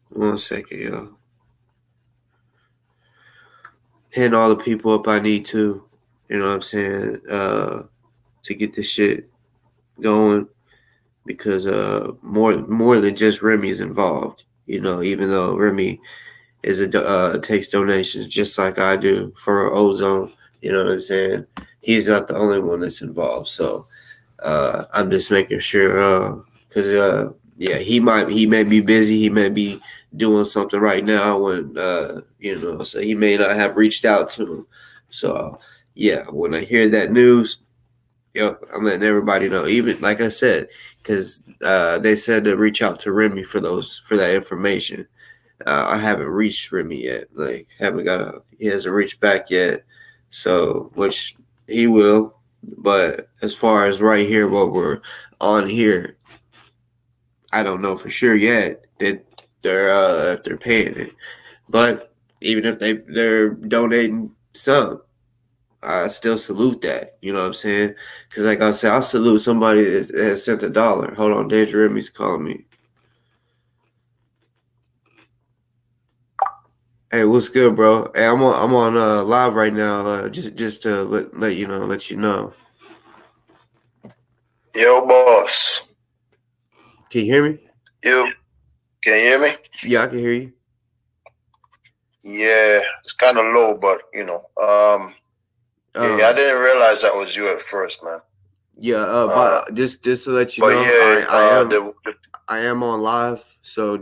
one second, yo. Hitting all the people up I need to. You know what I'm saying? To get this shit going, because more than just Remy is involved. You know, even though Remy takes donations just like I do for Ozone. You know what I'm saying? He's not the only one that's involved. So I'm just making sure, because yeah, he may be busy. He may be doing something right now when so he may not have reached out to him. So yeah, when I hear that news, yep, I'm letting everybody know. Even like I said, because they said to reach out to Remy for that information. I haven't reached Remy yet. Like, he hasn't reached back yet. So, which he will. But as far as right here, what we're on here, I don't know for sure yet that if they're paying it, but even if they're donating some, I still salute that. You know what I'm saying? Because like I said, I salute somebody that has sent $1. Hold on, Danger Remy's calling me. Hey, what's good, bro? Hey, I'm on live right now. Just to let you know. Yo, boss. Can you hear me? You can you hear me? Yeah, I can hear you. Yeah, it's kind of low, but yeah, I didn't realize that was you at first, man. Yeah, but just to let you but know, yeah, I am on live. So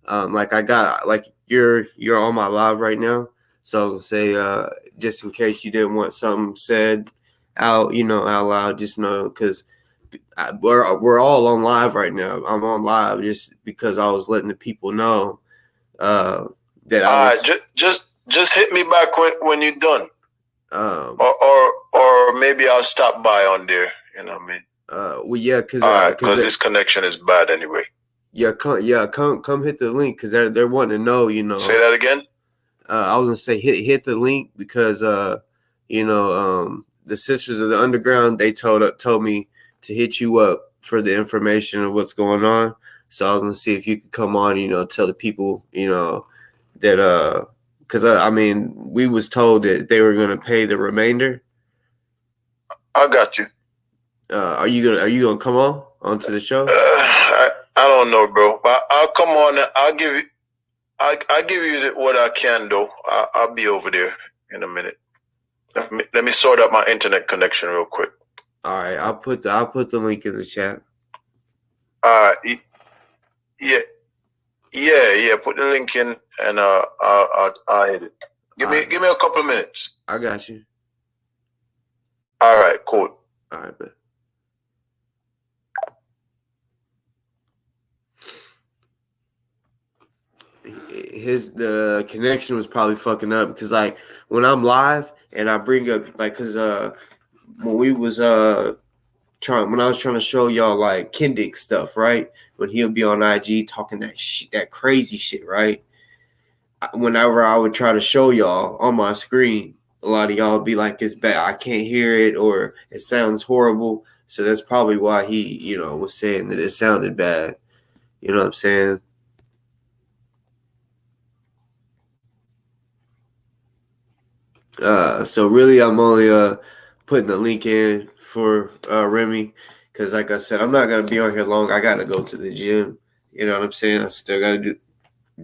like I got like you're on my live right now. So I'll say just in case you didn't want something said out loud, just know because we're all on live right now. I'm on live just because I was letting the people know that I was. Just hit me back when you're done, Um, or maybe I'll stop by on there. You know what I mean? well, yeah, Because this connection is bad anyway. Yeah, come hit the link because they're wanting to know. Say that again. I was gonna say hit the link because the Sisters of the Underground, they told me to hit you up for the information of what's going on. So I was gonna see if you could come on, tell the people, that because I mean we was told that they were gonna pay the remainder. I got you. Are you gonna come on onto the show? I don't know, bro, but I'll come on. I'll give you. I give you what I can do. I'll be over there in a minute. Let me sort out my internet connection real quick. All right, I'll put the link in the chat. Yeah. Put the link in, and I'll hit it. Give me a couple of minutes. I got you. All right, cool. All right, man. The connection was probably fucking up because like when I'm live and I bring up like because when we was when I was trying to show y'all like Kendick stuff, right? When he'll be on IG talking that crazy shit, right? Whenever I would try to show y'all on my screen, a lot of y'all be like, "It's bad. I can't hear it," or "It sounds horrible." So that's probably why he, was saying that it sounded bad. You know what I'm saying? So really, I'm only putting the link in for Remy because, like I said, I'm not gonna be on here long. I gotta go to the gym. You know what I'm saying? I still gotta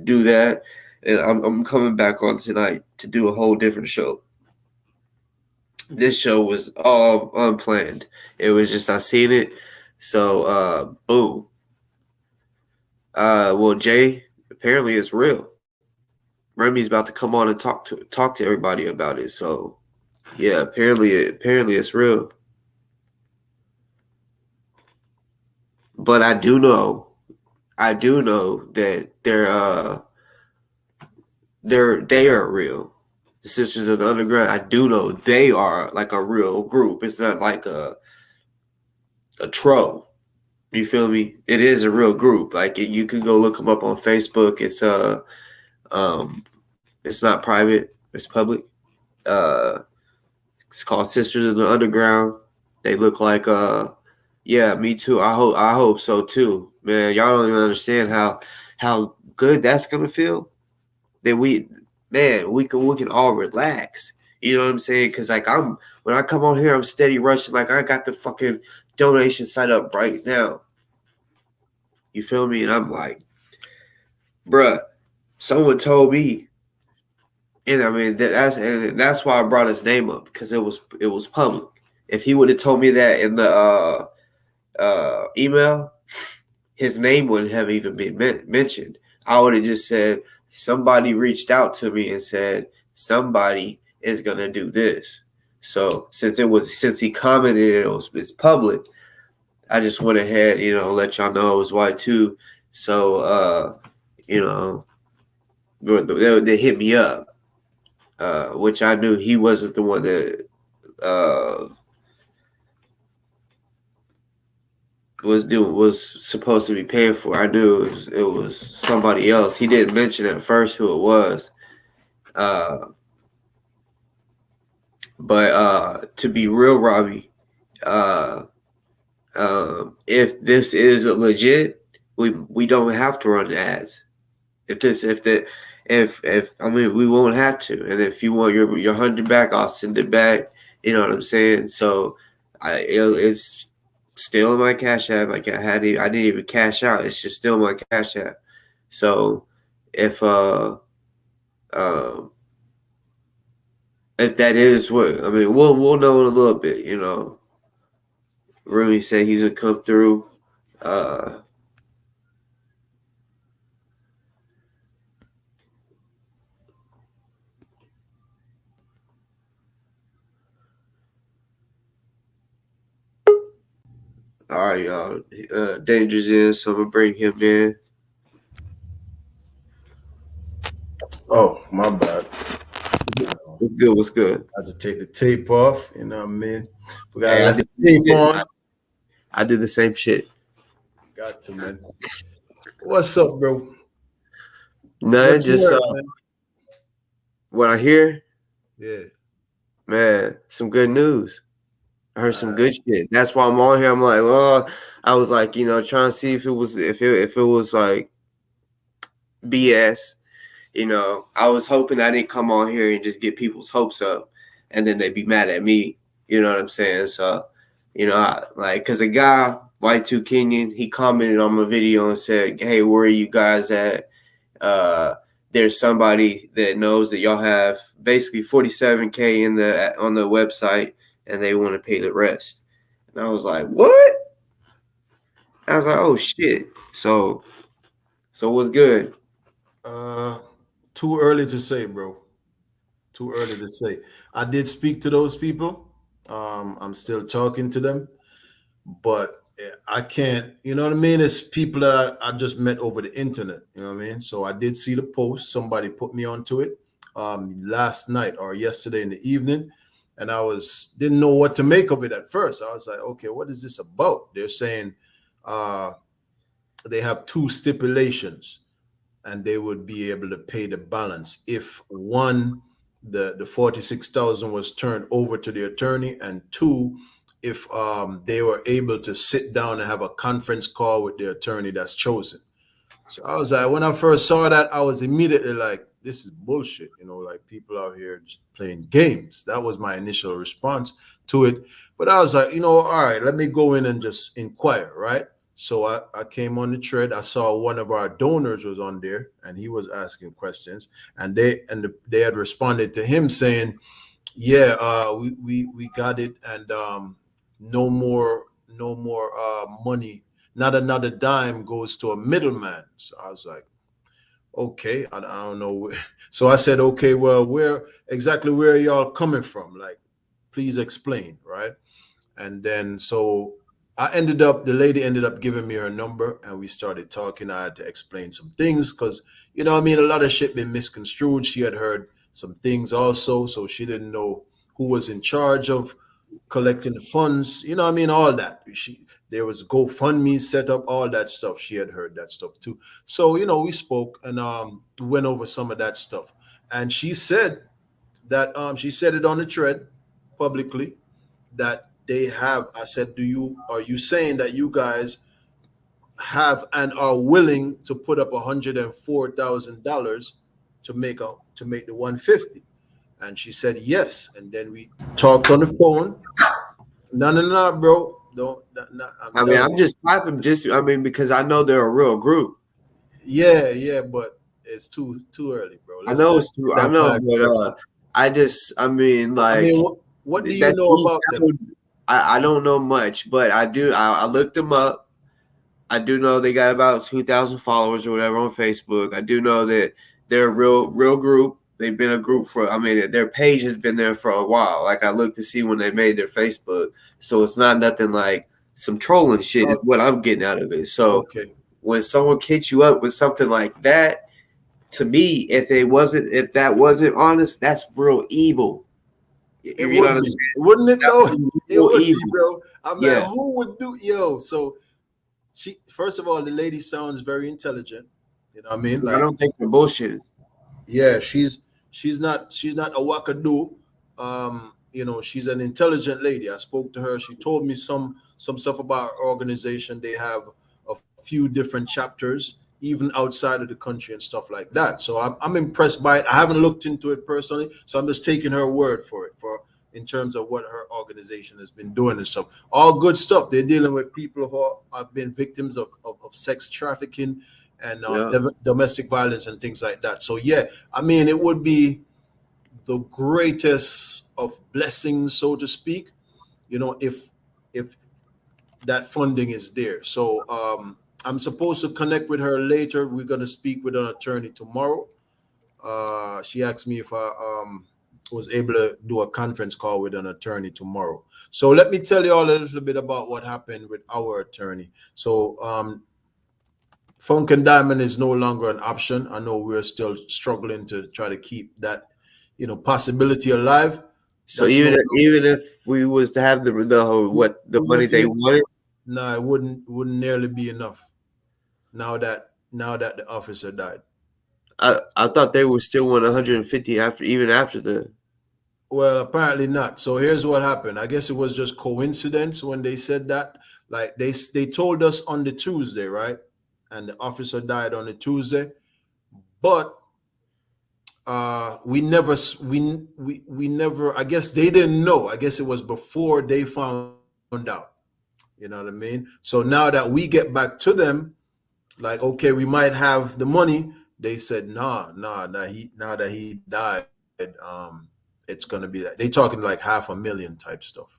do that, and I'm coming back on tonight to do a whole different show. This show was all unplanned. It was just I seen it, so boom. Well, Jay, apparently it's real. Remy's about to come on and talk to everybody about it. So yeah, apparently it's real. But I do know that they are real. The Sisters of the Underground, I do know they are like a real group. It's not like a troll. You feel me? It is a real group. Like you can go look them up on Facebook. It's not private. It's public. It's called Sisters of the Underground. They look like yeah, me too. I hope so too. Man, y'all don't even understand how good that's gonna feel. That we can all relax. You know what I'm saying? Because like when I come on here, I'm steady rushing. Like I got the fucking donation set up right now. You feel me? And I'm like, bruh, someone told me, and I mean that's why I brought his name up because it was public. If he would have told me that in the email, his name wouldn't have even been mentioned. I would have just said somebody reached out to me and said somebody is gonna do this. So since he commented it's public, I just went ahead, let y'all know it was white too. So they hit me up, which I knew he wasn't the one that was supposed to be paying for. I knew it was somebody else. He didn't mention at first who it was. But to be real, Robbie, if this is legit, we don't have to run ads. If I mean, we won't have to. And if you want your $100 back, I'll send it back. You know what I'm saying? So it's still in my Cash App. Like I didn't even cash out. It's just still my Cash App. So if if that is what I mean, we'll know in a little bit. You know, Remy said he's gonna come through. All right, y'all. Danger's in, so I'm gonna bring him in. Oh, my bad. What's good? What's good? I had to take the tape off. You know what I mean? We got Hey, to the tape on. I did the same shit. Got to, man. What's up, bro? Nothing, just what I hear. Yeah, Man, some good news. I heard some good shit. That's why I'm on here. I'm like, well, I was like, you know, trying to see if it was like BS. You know, I was hoping I didn't come on here and just get people's hopes up, and then they'd be mad at me. You know what I'm saying? So, you know, because a guy, Y2 Kenyon, he commented on my video and said, "Hey, where are you guys at? There's somebody that knows that y'all have basically 47K on the website, and they want to pay the rest." And I was like, "What?" I was like, "Oh shit!" So what's good? Too early to say, bro. Too early to say. I did speak to those people. I'm still talking to them, but I can't. You know what I mean? It's people that I just met over the internet. You know what I mean? So I did see the post. Somebody put me onto it last night or yesterday in the evening, and I didn't know what to make of it at first. I was like, okay, what is this about? They're saying they have two stipulations, and they would be able to pay the balance if one, the 46,000 was turned over to the attorney, and two, if they were able to sit down and have a conference call with the attorney that's chosen. So I was like, when I first saw that, I was immediately like, this is bullshit. You know, like people out here just playing games. That was my initial response to it. But I was like, you know, all right, let me go in and just inquire, right? So I came on the thread. I saw one of our donors was on there, and he was asking questions, and they had responded to him saying, "Yeah, we got it, and no more money. Not another dime goes to a middleman." So I was like, "Okay, I don't know." So I said, "Okay, well, where are y'all coming from? Like, please explain, right?" And then so the lady ended up giving me her number, and we started talking. I had to explain some things because, you know, I mean, a lot of shit been misconstrued. She had heard some things also, so she didn't know who was in charge of collecting the funds. You know, I mean, all that. There was GoFundMe set up, all that stuff. She had heard that stuff too. So, you know, we spoke and went over some of that stuff. And she said that she said it on the thread publicly that they have. I said, are you saying that you guys have and are willing to put up $104,000 to make the 150? And she said yes. And then we talked on the phone. No, bro. Don't. I'm just typing because I know they're a real group. Yeah, but it's too early, bro. I know it's true. I know, but what do you know about them? I don't know much, but I do. I looked them up. I do know they got about 2,000 followers or whatever on Facebook. I do know that they're a real group. They've been a group their page has been there for a while. Like I looked to see when they made their Facebook. So it's not nothing like some trolling shit is what I'm getting out of it. So when someone hits you up with something like that, to me, if that wasn't honest, that's real evil. Wouldn't it though? It would be, bro. I'm like, who would do so she first of all, the lady sounds very intelligent. You know what I mean? I Like, don't think they're bullshit. yeah, she's not a wackadoo. You know, she's an intelligent lady. I spoke to her. She told me some stuff about our organization. They have a few different chapters, even outside of the country and stuff like that. So I'm impressed by it. I haven't looked into it personally, so I'm just taking her word for it for in terms of what her organization has been doing and stuff. All good stuff. They're dealing with people who have been victims of sex trafficking and Yeah. domestic violence and things like that. So yeah, I mean, it would be the greatest of blessings, so to speak, you know, if that funding is there. So I'm supposed to connect with her later. We're gonna speak with an attorney tomorrow. She asked me if I was able to do a conference call with an attorney tomorrow. So let me tell you all a little bit about what happened with our attorney. So Funk and Diamond is no longer an option. I know we're still struggling to try to keep that, you know, possibility alive. So That's no even if we was to have the what the even money if they you wanted, no, it wouldn't nearly be enough now that the officer died. I thought they would still want 150 after even after the. Well, apparently not. So here's what happened. I guess it was just coincidence when they said that. Like they told us on the Tuesday, right? And the officer died on the Tuesday, but we never. I guess they didn't know. I guess it was before they found out. You know what I mean? So now that we get back to them, like, okay, we might have the money. They said, now that he died, it's gonna be that. They talking like 500,000 type stuff.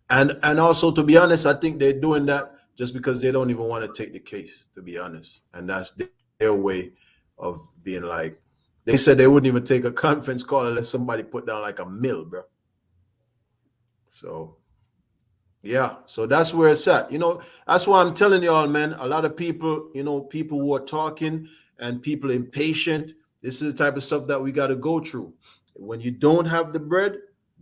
And also, to be honest, I think they're doing that just because they don't even want to take the case, to be honest. And that's their way of being like, they said they wouldn't even take a conference call unless somebody put down like $1 million, bro. So yeah, so that's where it's at. You know, that's why I'm telling y'all, man. A lot of people, you know, people who are talking and people impatient. This is the type of stuff that we got to go through. When you don't have the bread,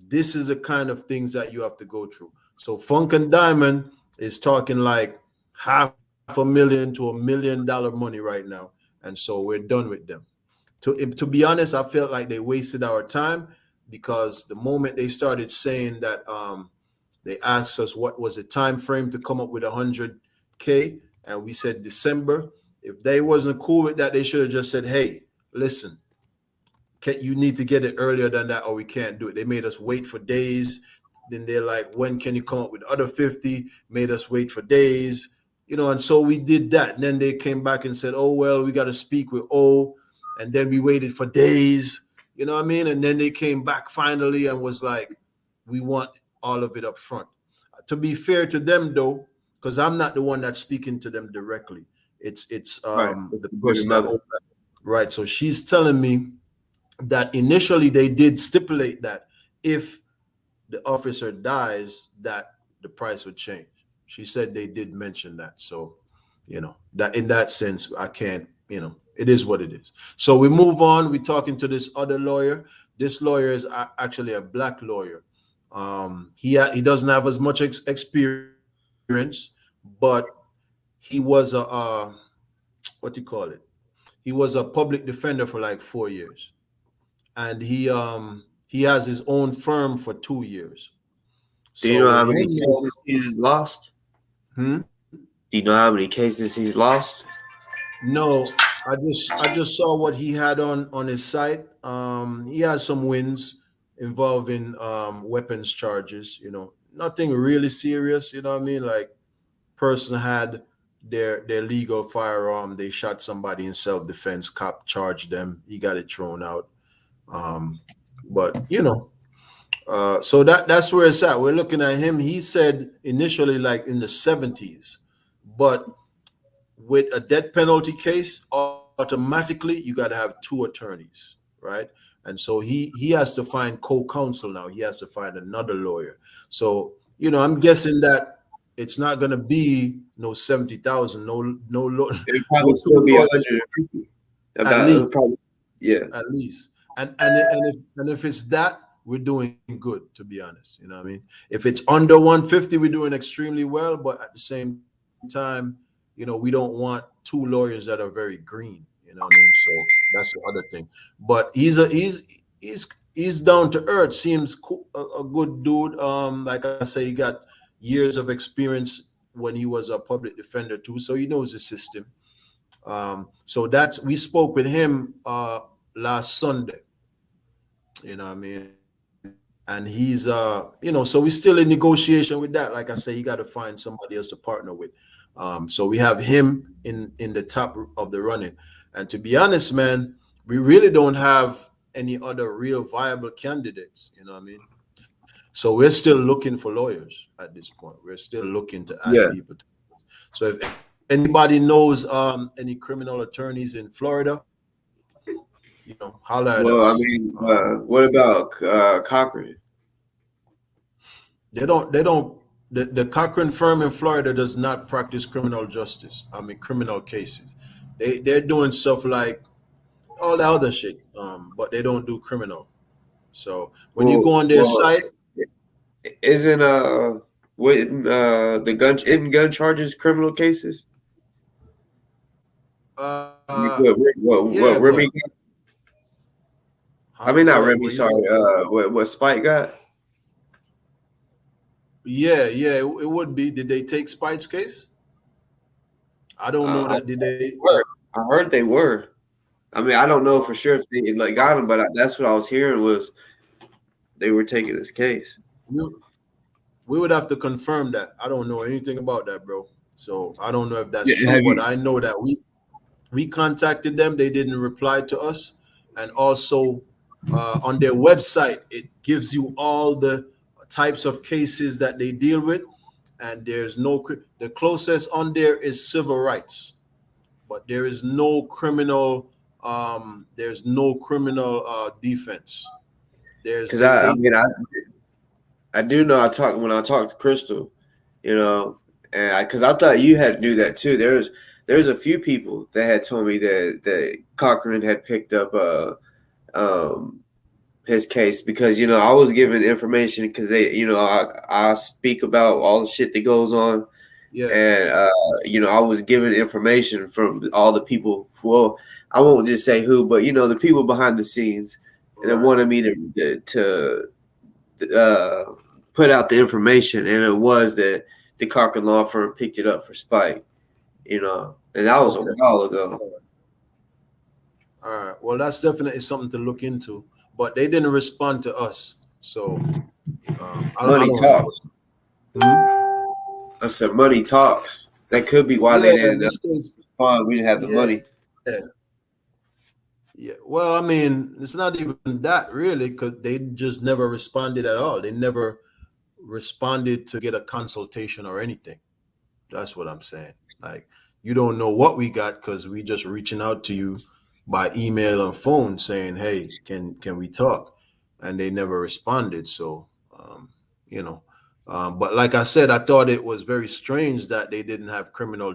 this is the kind of things that you have to go through. So Funk and Diamond is talking like $500,000 to $1 million money right now, and so we're done with them. To be honest, I felt like they wasted our time because the moment they started saying that they asked us what was the time frame to come up with 100K, and we said December. If they wasn't cool with that, they should have just said, "Hey, listen, you need to get it earlier than that, or we can't do it." They made us wait for days. Then they're like, "When can you come up with other 50?" Made us wait for days, you know. And so we did that. And then they came back and said, "Oh well, we got to speak with O," and then we waited for days. You know what I mean? And then they came back finally and was like, "We want all of it up front." To be fair to them, though, because I'm not the one that's speaking to them directly. It's Right. the Baby person mother. that right. So she's telling me that initially they did stipulate that if the officer dies, that the price would change. She said they did mention that. So, you know, that in that sense, I can't, you know, it is what it is. So we move on. We're talking to this other lawyer. This lawyer is actually a black lawyer. He doesn't have as much experience, but he was what do you call it? He was a public defender for like 4 years, and he has his own firm for 2 years. Do you So know with how him many now, cases he's lost? hmm? Do you know how many cases he's lost? No, I just saw what he had on his site. He has some wins involving weapons charges. You know, nothing really serious. You know what I mean? Like, person had their legal firearm. They shot somebody in self defense. Cop charged them. He got it thrown out. Um, but you know, so that's where it's at. We're looking at him. He said initially like in the 70s, but with a death penalty case, automatically you got to have two attorneys, right? And so he has to find co-counsel now. He has to find another lawyer. So you know, I'm guessing that it's not going to be no 70,000, It'd no probably still two be lawyers 150. at About least, probably, yeah. at least. And if it's that, we're doing good, to be honest. You know what I mean? If it's under 150, we're doing extremely well. But at the same time, time, we don't want two lawyers that are very green. You know what I mean? So that's the other thing. But he's down to earth. Seems cool, a good dude. Like I say, he got years of experience when he was a public defender too, so he knows the system. So we spoke with him last Sunday. You know what I mean? And he's so we're still in negotiation with that. Like I say, you got to find somebody else to partner with. So we have him in the top of the running. And to be honest, man, we really don't have any other real viable candidates. You know what I mean? So we're still looking for lawyers at this point. We're still looking to add people. So if anybody knows any criminal attorneys in Florida, holler at us. Well, I mean, what about Cochran? They don't. The Cochran firm in Florida does not practice criminal justice. I mean, criminal cases. They're doing stuff like all the other shit, but they don't do criminal. So when you go on their site, isn't the gun charges criminal cases? What Remy got? I mean, not Remy. Sorry. What Spike got? Yeah, it would be. Did they take Spike's case? I don't know that. Did they? I heard they were. I mean, I don't know for sure if they got him, but that's what I was hearing was they were taking his case. We would have to confirm that. I don't know anything about that, bro. So I don't know if that's true, but I know that we contacted them. They didn't reply to us, and also on their website it gives you all the types of cases that they deal with, and the closest on there is civil rights, but there is no criminal. There's no criminal defense. Because I do know when I talked to Crystal, and because I thought you had knew that too. There's a few people that had told me that Cochran had picked up his case because I was given information because I speak about all the shit that goes on. Yeah. And I was given information from all the people. Well, I won't just say who, but the people behind the scenes that wanted me to put out the information, and it was that the Cochran law firm picked it up for Spike. And that was a while ago. All right. Well, that's definitely something to look into. But they didn't respond to us, so money talks. I said money talks. That could be why they didn't respond. We didn't have the money. Yeah. Well, I mean, it's not even that really, because they just never responded at all. They never responded to get a consultation or anything. That's what I'm saying. Like, you don't know what we got because we just reaching out to you by email and phone saying, hey, can we talk? And they never responded. So, but like I said, I thought it was very strange that they didn't have criminal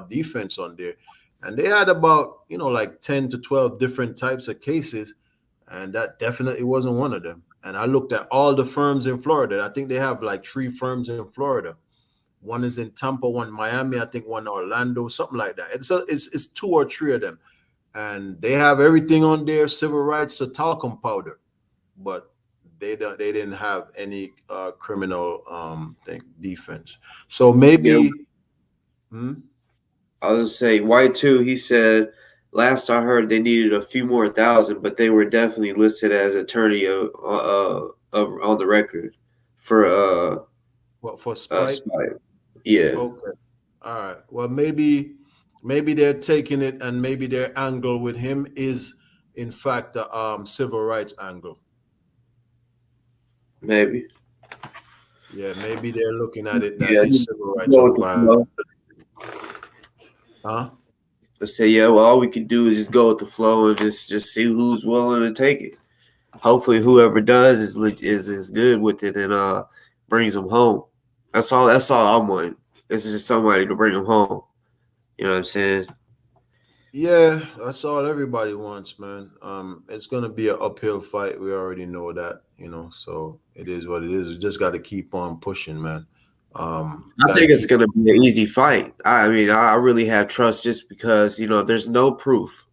defense on there. And they had about, like 10 to 12 different types of cases. And that definitely wasn't one of them. And I looked at all the firms in Florida. I think they have like 3 firms in Florida. One is in Tampa, one in Miami, I think one in Orlando, something like that. It's 2 or 3 of them. And they have everything on their civil rights to talcum powder, but they didn't have any criminal defense. So maybe I'll just say White too. He said last I heard they needed a few more thousand, but they were definitely listed as attorney on the record for for Spike? Yeah. Okay. All right. Well, maybe they're taking it, and maybe their angle with him is, in fact, the civil rights angle. Maybe. Yeah, maybe they're looking at it that it's civil rights. Huh? I say, well, all we can do is just go with the flow and just see who's willing to take it. Hopefully, whoever does is good with it and brings them home. That's all I'm wanting. This is just somebody to bring them home. You know what I'm saying? Yeah, that's all everybody wants, man. It's gonna be an uphill fight. We already know that, so it is what it is. We just got to keep on pushing, man. I think it's going to be an easy fight. I mean, I really have trust just because, there's no proof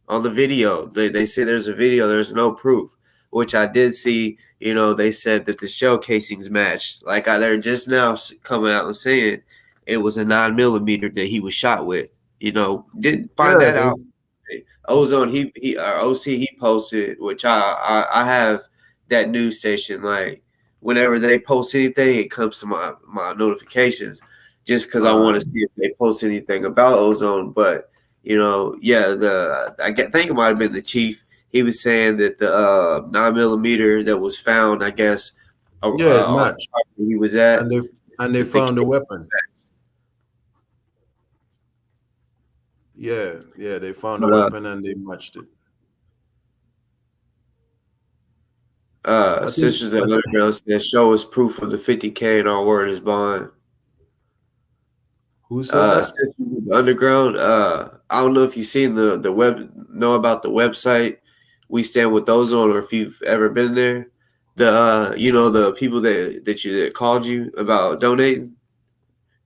on the video. They say there's a video, there's no proof, which I did see. They said that the shell casings matched. Like they're just now coming out and saying it was a 9mm that he was shot with. Didn't find that out. Ozone, OC, he posted, which I have that news station. Like whenever they post anything, it comes to my notifications, just because I want to see if they post anything about Ozone. But I think it might have been the chief. He was saying that the 9mm that was found, I guess, he was at, and they found a weapon. Yeah, they found a weapon and they matched it. Sisters at Underground said, "Show us proof of the 50K and our word is bond." Who said that? Sisters of Underground. I don't know if you've seen the know about the website We Stand With Ozone, or if you've ever been there. The people that called you about donating.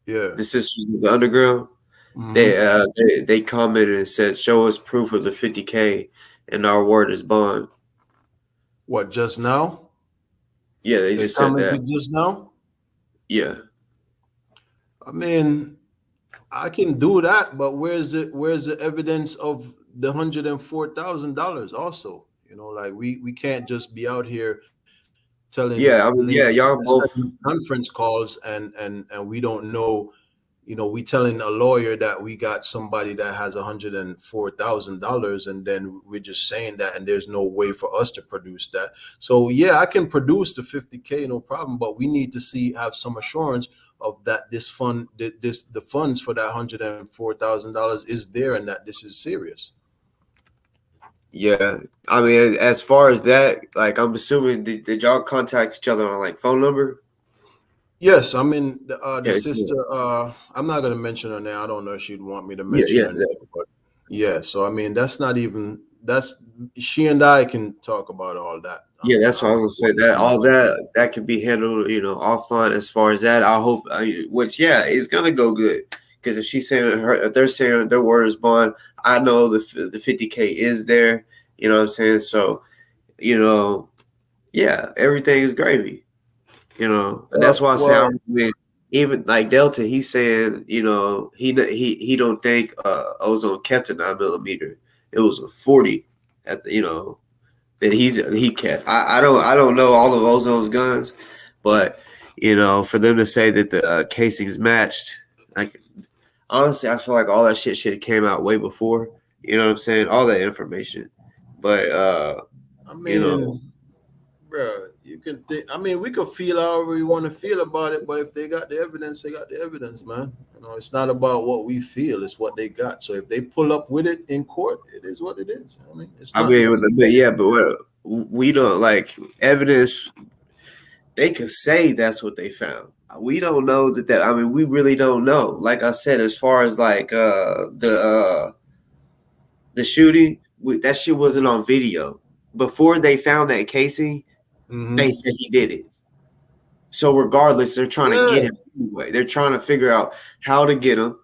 Yeah, the Sisters of the Underground. Mm-hmm. They commented and said, "Show us proof of the 50K and our word is bond." What, just now? Yeah, they just said that just now. Yeah, I mean, I can do that, but where's the evidence of the $104,000? Also, like we can't just be out here telling y'all both conference calls and we don't know. We telling a lawyer that we got somebody that has $104,000, and then we're just saying that, and there's no way for us to produce that. So yeah, I can produce the 50K, no problem, but we need to have some assurance of that the funds for that $104,000 is there, and that this is serious. Yeah, I mean, as far as that, like, I'm assuming did y'all contact each other on like phone number? Yes, I mean the sister. I'm not gonna mention her name. I don't know if she'd want me to mention her name, but yeah. So I mean, that's she and I can talk about all that. Yeah, that's what I was gonna say. That all that can be handled, offline. As far as that, I hope. It's gonna go good, because if she's saying if they're saying their word is bond, I know the 50K is there. You know what I'm saying? So, everything is gravy. That's why I say, even like Delta, he's saying, he don't think Ozone kept a 9mm. It was a 40 at the, that he kept. I don't know all of Ozone's guns, but for them to say that the casings matched, like, honestly, I feel like all that shit should have came out way before. You know what I'm saying? All that information, but I mean, bro, you can think. I mean, we could feel however we want to feel about it, but if they got the evidence, they got the evidence, man. It's not about what we feel; it's what they got. So if they pull up with it in court, it is what it is. I mean, it's not. But we don't like evidence. They could say that's what they found. We don't know that. I mean, we really don't know. Like I said, as far as like the shooting, that shit wasn't on video. Before they found that casing, they said he did it. So regardless, they're trying to get him anyway. They're trying to figure out how to get him,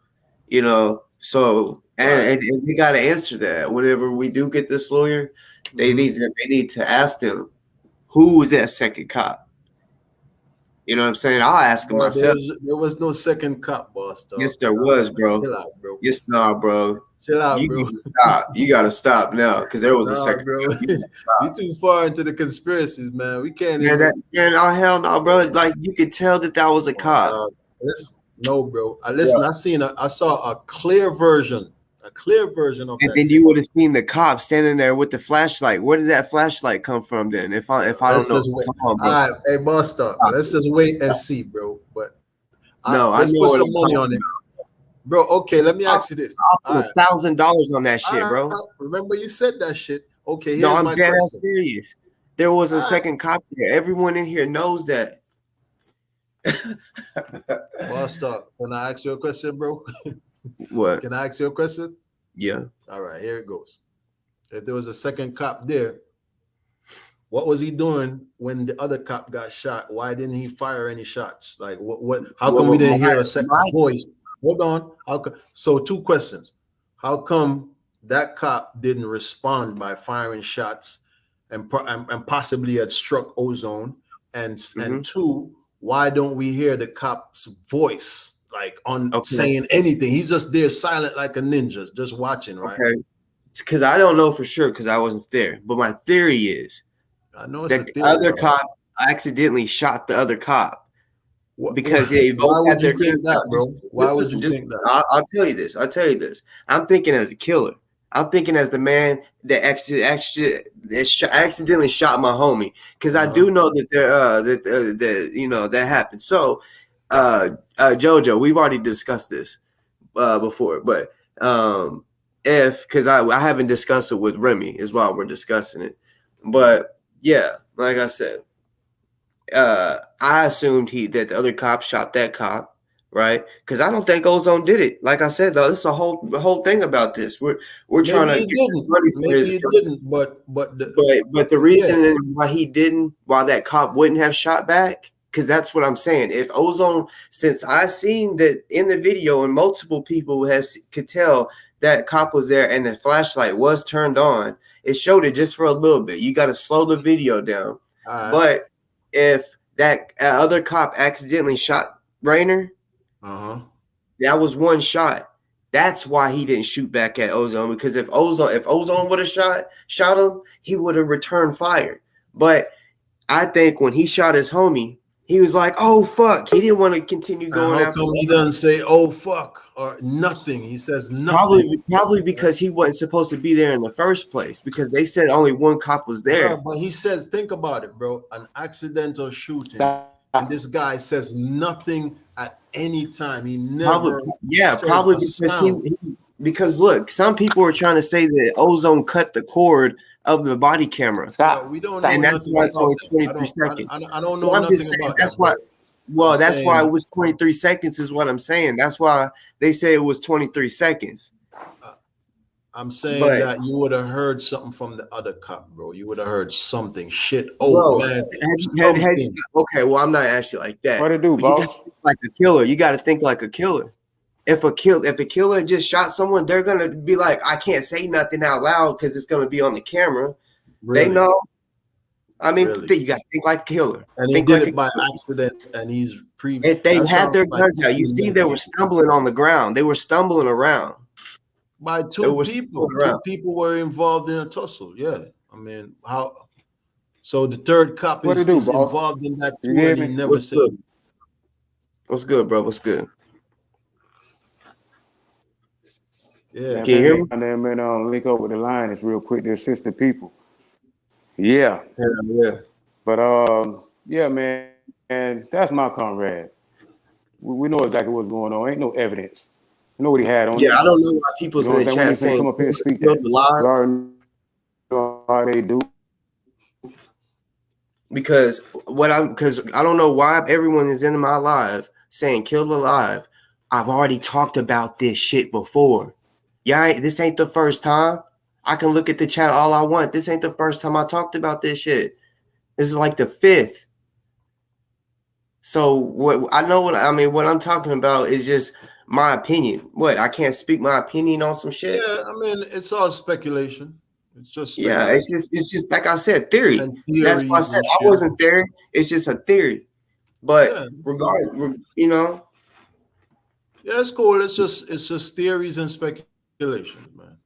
So and we got to answer that. Whenever we do get this lawyer, they need to ask them, who was that second cop? You know what I'm saying? I'll ask him myself. There was no second cop, boss. Yes, there was, bro. Chill out, bro. Yes, bro. Chill out, you bro. Gotta stop. You gotta stop now, because there was a second. Bro. You're too far into the conspiracies, man. We can't. Oh hell no, bro! Like, you could tell that was a cop. No, bro. Listen, I saw a clear version of that. And then you would have seen the cop standing there with the flashlight. Where did that flashlight come from? Then, if I don't know, all right, hey, boss, talk. Let's just wait and see, bro. But let's put some money on it. Bro, okay, let me ask you this. I'll put $1,000 on that shit, bro. Remember you said that shit. Okay, no, I'm dead serious. There was a second cop there. Everyone in here knows that. Boss talk. Can I ask you a question, bro? What? Can I ask you a question? Yeah. All right, here it goes. If there was a second cop there, What was he doing when the other cop got shot? Why didn't he fire any shots? Like what how come we didn't hear a second voice? Hold on. So 2 questions. How come that cop didn't respond by firing shots and possibly had struck Ozone? And 2, why don't we hear the cop's voice like on saying anything? He's just there silent like a ninja, just watching, right? Okay. It's because I don't know for sure because I wasn't there. But my theory is I know that the other cop accidentally shot the other cop because they both had their guns out, bro. Why would you think that? I'll tell you this. I'm thinking as a killer. I'm thinking as the man that accidentally shot my homie because I do know that that happened. So, Jojo, we've already discussed this before, but because I haven't discussed it with Remy is why we're discussing it, but. Yeah, like I said, I assumed that the other cop shot that cop, right? Because I don't think Ozone did it. Like I said, though, it's a whole thing about this. We're trying to get money for Maybe he didn't, but the reason why he didn't, why that cop wouldn't have shot back, because that's what I'm saying. If Ozone, since I seen that in the video and multiple people could tell that cop was there and the flashlight was turned on. It showed it just for a little bit. You got to slow the video down. But if that other cop accidentally shot Rainer, that was one shot. That's why he didn't shoot back at Ozone, because if Ozone would have shot him, he would have returned fire. But I think when he shot his homie, he was like, "Oh fuck!" He didn't want to continue going. How come he doesn't say "Oh fuck" or nothing? He says nothing. Probably because he wasn't supposed to be there in the first place. Because they said only one cop was there. Yeah, but he says, "Think about it, bro. An accidental shooting, and this guy says nothing at any time. He never." Probably because look, some people are trying to say that Ozone cut the cord of the body camera. We don't know, and that's why it's only 23 seconds. I don't know nothing about that's that. Why. Well, that's why it was 23 seconds. Is what I'm saying. That's why they say it was 23 seconds. I'm saying that you would have heard something from the other cop, bro. You would have heard something. Shit. Oh, man. Okay, well, I'm not asking like that. What to do, boss? Like a killer. You got to think like a killer. If a killer just shot someone, they're gonna be like, I can't say nothing out loud because it's gonna be on the camera. Really? They know. I mean, you got to think like a killer. And he did it by accident, and he's If they had their guns out, you see, they were stumbling on the ground. They were stumbling around. By two people. 2 people were involved in a tussle. Yeah, I mean, how? So the third cop is involved in that too, and he never said. What's good, bro? What's good? Yeah, can you hear me? And then link up with the line. It's real quick to assist the people. Yeah. But yeah, man, and that's my comrade. We know exactly what's going on. Ain't no evidence. You know what he had on. Yeah, I don't know why people's in the chat saying come up here and speak that. How they do. Because I don't know why everyone is in my live saying kill alive. I've already talked about this shit before. Yeah, this ain't the first time. I can look at the chat all I want. This ain't the first time I talked about this shit. This is like the 5th. So what I'm talking about is just my opinion. What, I can't speak my opinion on some shit? Yeah, I mean, it's all speculation. It's just it's just like I said, theory. That's why I said I wasn't there. It's just a theory. But regardless, you know. Yeah, it's cool. It's just theories and speculations, man.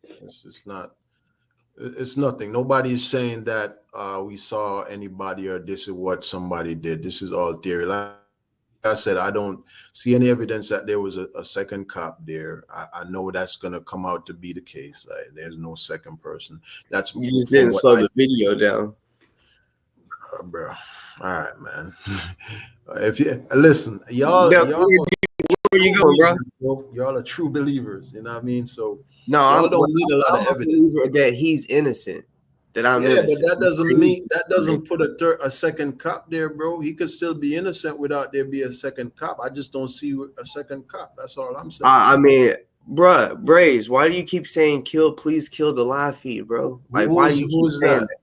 It's nothing. Nobody's saying that we saw anybody or this is what somebody did. This is all theory. Like I said, I don't see any evidence that there was a second cop there. I know that's gonna come out to be the case. Like, there's no second person. That's you just didn't slow the video down, bro. All right, man. If you listen, y'all where you going, bro? Y'all are true believers. You know what I mean? So no, don't need a lot of evidence that he's innocent. That I'm innocent. But that doesn't mean put a second cop there, bro. He could still be innocent without there be a second cop. I just don't see a second cop. That's all I'm saying. I mean, bruh, Braze, why do you keep saying please kill the live feed, bro? Like, why do you keep saying that?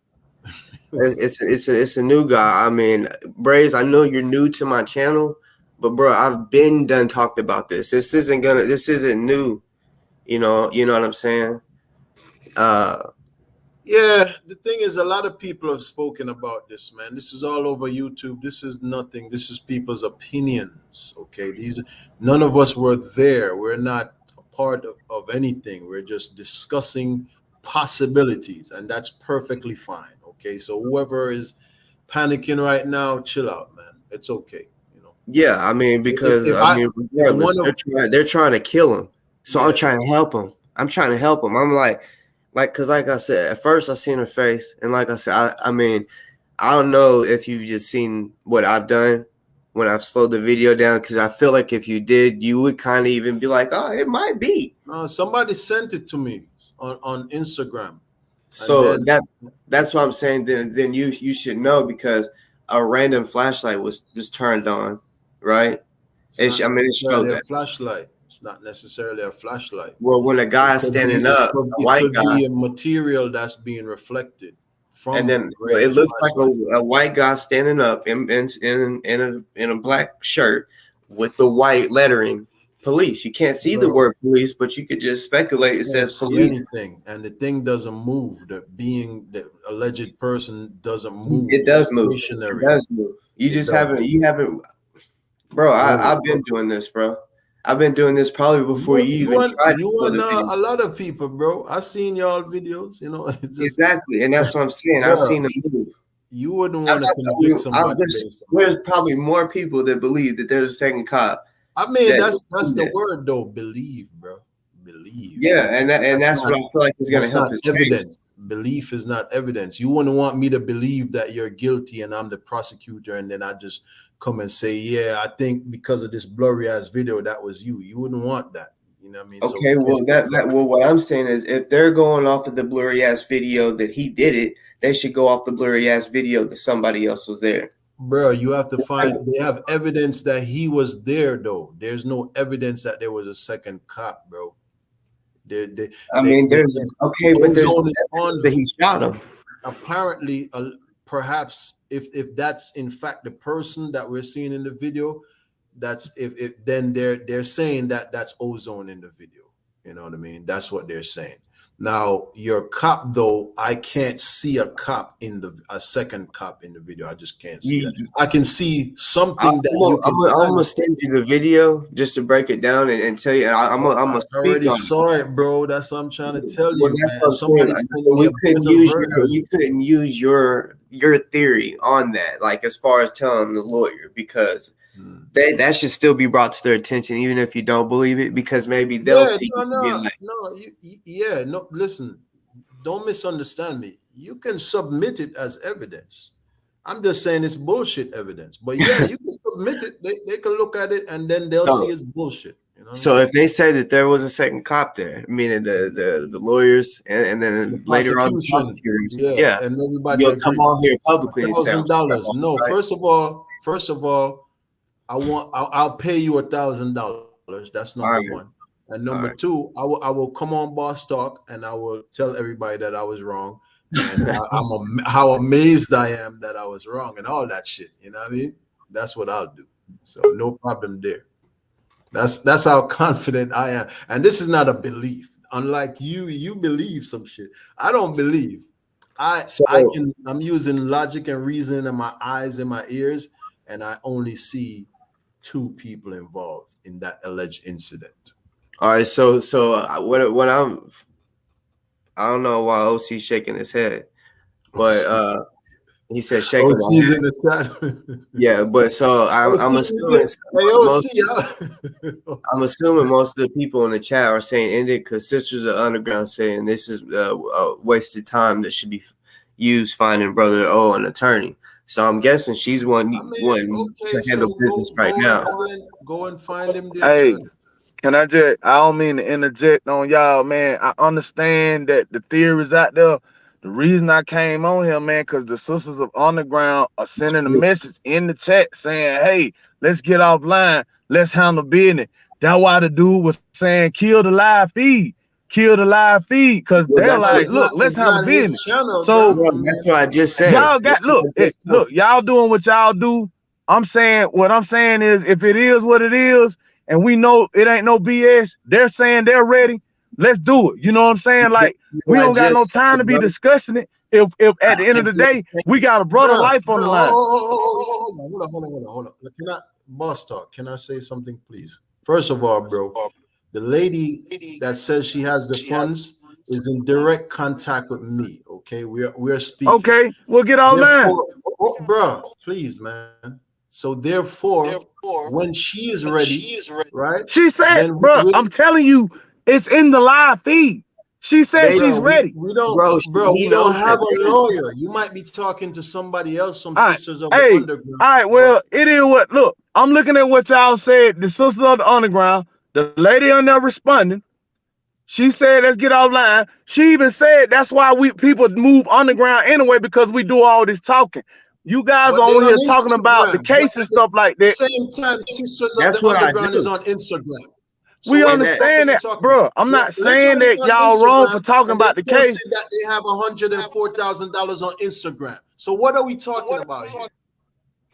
It's a new guy. I mean, Braze, I know you're new to my channel, but bro, I've been done talked about this. This isn't new. You know what I'm saying? Yeah, the thing is, a lot of people have spoken about this, man. This is all over YouTube. This is nothing. This is people's opinions. Okay, none of us were there. We're not a part of anything. We're just discussing possibilities, and that's perfectly fine. Okay, so whoever is panicking right now, chill out, man. It's okay. Yeah, I mean, because If I mean, if regardless, one of they're trying to kill him. So I'm yeah, trying to help him. I'm like, cause like I said, at first I seen her face, and like I said, I mean, I don't know if you've just seen what I've done when I've slowed the video down, because I feel like if you did, you would kind of even be like, oh, it might be. somebody sent it to me on Instagram, and So then that's what I'm saying. Then you should know, because a random flashlight was turned on, right? it's not I mean, it showed necessarily a that. flashlight. It's not necessarily a flashlight. Well, when a guy's standing up, a It white could guy, be a material that's being reflected and from then it Ray's looks like flashlight. a white guy standing up in a black shirt with the white lettering, police. You can't see the Bro, word police, but you could just speculate it you can't says see police. anything, and the thing doesn't move. The alleged person doesn't move. It It's does move. It stationary. does move. It does. You haven't, bro. Bro, I've been doing this, bro. I've been doing this probably before you even tried to slow and the video. a lot of people, bro. I've seen y'all videos. It's just, Exactly, and that's what I'm saying. I've bro. seen the move. You wouldn't I'm want to not telling convict you. somebody based on that. There's probably more people that believe that there's a second cop. I mean, That that's the that. word though. Believe, bro. Believe. Yeah, and That's that's not what I feel like is going to that's help not his case. evidence. Belief is not evidence. You wouldn't want me to believe that you're guilty and I'm the prosecutor, and then I just come and say, yeah, I think because of this blurry ass video that was you. You wouldn't want that. You know what I mean? So we Okay, well can't. what I'm saying is, if they're going off of the blurry ass video that he did it, they should go off the blurry ass video that somebody else was there. Bro, you have to find. They have evidence that he was there, though. There's no evidence that there was a second cop, bro. I mean, there's okay, but there's Ozone is evidence on. that he shot him. Apparently, perhaps if that's in fact the person that we're seeing in the video, that's if then they're saying that that's Ozone in the video. You know what I mean? That's what they're saying. Now, your cop, though, I can't see a second cop in the video. I just can't see that. I can see something I'm gonna send you the video just to break it down and tell you. I'm gonna speak already on saw it, bro. That's what I'm trying to tell well, you, that's man. what I'm Somebody saying. sent me We couldn't use your theory on that, like as far as telling the lawyer, because that should still be brought to their attention, even if you don't believe it, because maybe they'll see. No. Listen, don't misunderstand me. You can submit it as evidence. I'm just saying it's bullshit evidence. But yeah, you can submit it. They can look at it and then they'll see it's bullshit. You know so if they say that there was a second cop there, meaning the lawyers and then later on the prosecutors, yeah, and everybody you'll come on here publicly and say $1,000. No, right? first of all, I'll pay you $1,000. That's number one. And number two, I will come on Boss Talk and I will tell everybody that I was wrong, and how amazed I am that I was wrong and all that shit. You know what I mean? That's what I'll do. So no problem there. That's how confident I am. And this is not a belief. Unlike you believe some shit. I don't believe. I'm using logic and reason in my eyes and my ears, and I only see two people involved in that alleged incident. All right, so what I don't know why OC shaking his head, but he said shaking my head. In the chat. Yeah, but so I'm assuming most of the people in the chat are saying end it, because Sisters of Underground saying this is a wasted time that should be used finding Brother O an attorney. So I'm guessing she's one to handle business right now. Go and find him. Hey, I don't mean to interject on y'all, man. I understand that the theories out there. The reason I came on here, man, because the Sisters of Underground are sending a message in the chat saying, hey, let's get offline. Let's handle business. That's why the dude was saying, kill the live feed. kill the live feed because Well, they're that's like, what, look, let's It's handle not his business. channel, So bro. that's what I just said. y'all got look, y'all doing what y'all do. I'm saying what I'm saying is if it is what it is, and we know it ain't no BS, they're saying they're ready. Let's do it. You know what I'm saying? Like we don't got no time to be discussing it. If at the end of the day we got a brother life on the line. Hold on. Can I, boss talk? Can I say something, please? First of all, bro, the lady that says she has the funds is in direct contact with me. Okay, we're speaking. Okay, we'll get offline. Bro, please, man. So therefore, when she is ready, right? She said, bro, I'm telling you, it's in the live feed. She said she's ready. We don't, bro, we don't have a lawyer. You might be talking to somebody else, some sisters of the underground. All right, well, it is what, look, I'm looking at what y'all said, the sisters of the underground, the lady on there responding. She said, let's get offline. She even said that's why people move underground anyway, because we do all this talking. You guys are on here talking about the case and stuff like that. Same time, sisters of the underground is on Instagram. So we understand that, bro. I'm not saying that y'all wrong for talking about the case. That they have $104,000 on Instagram. So what are we talking about here?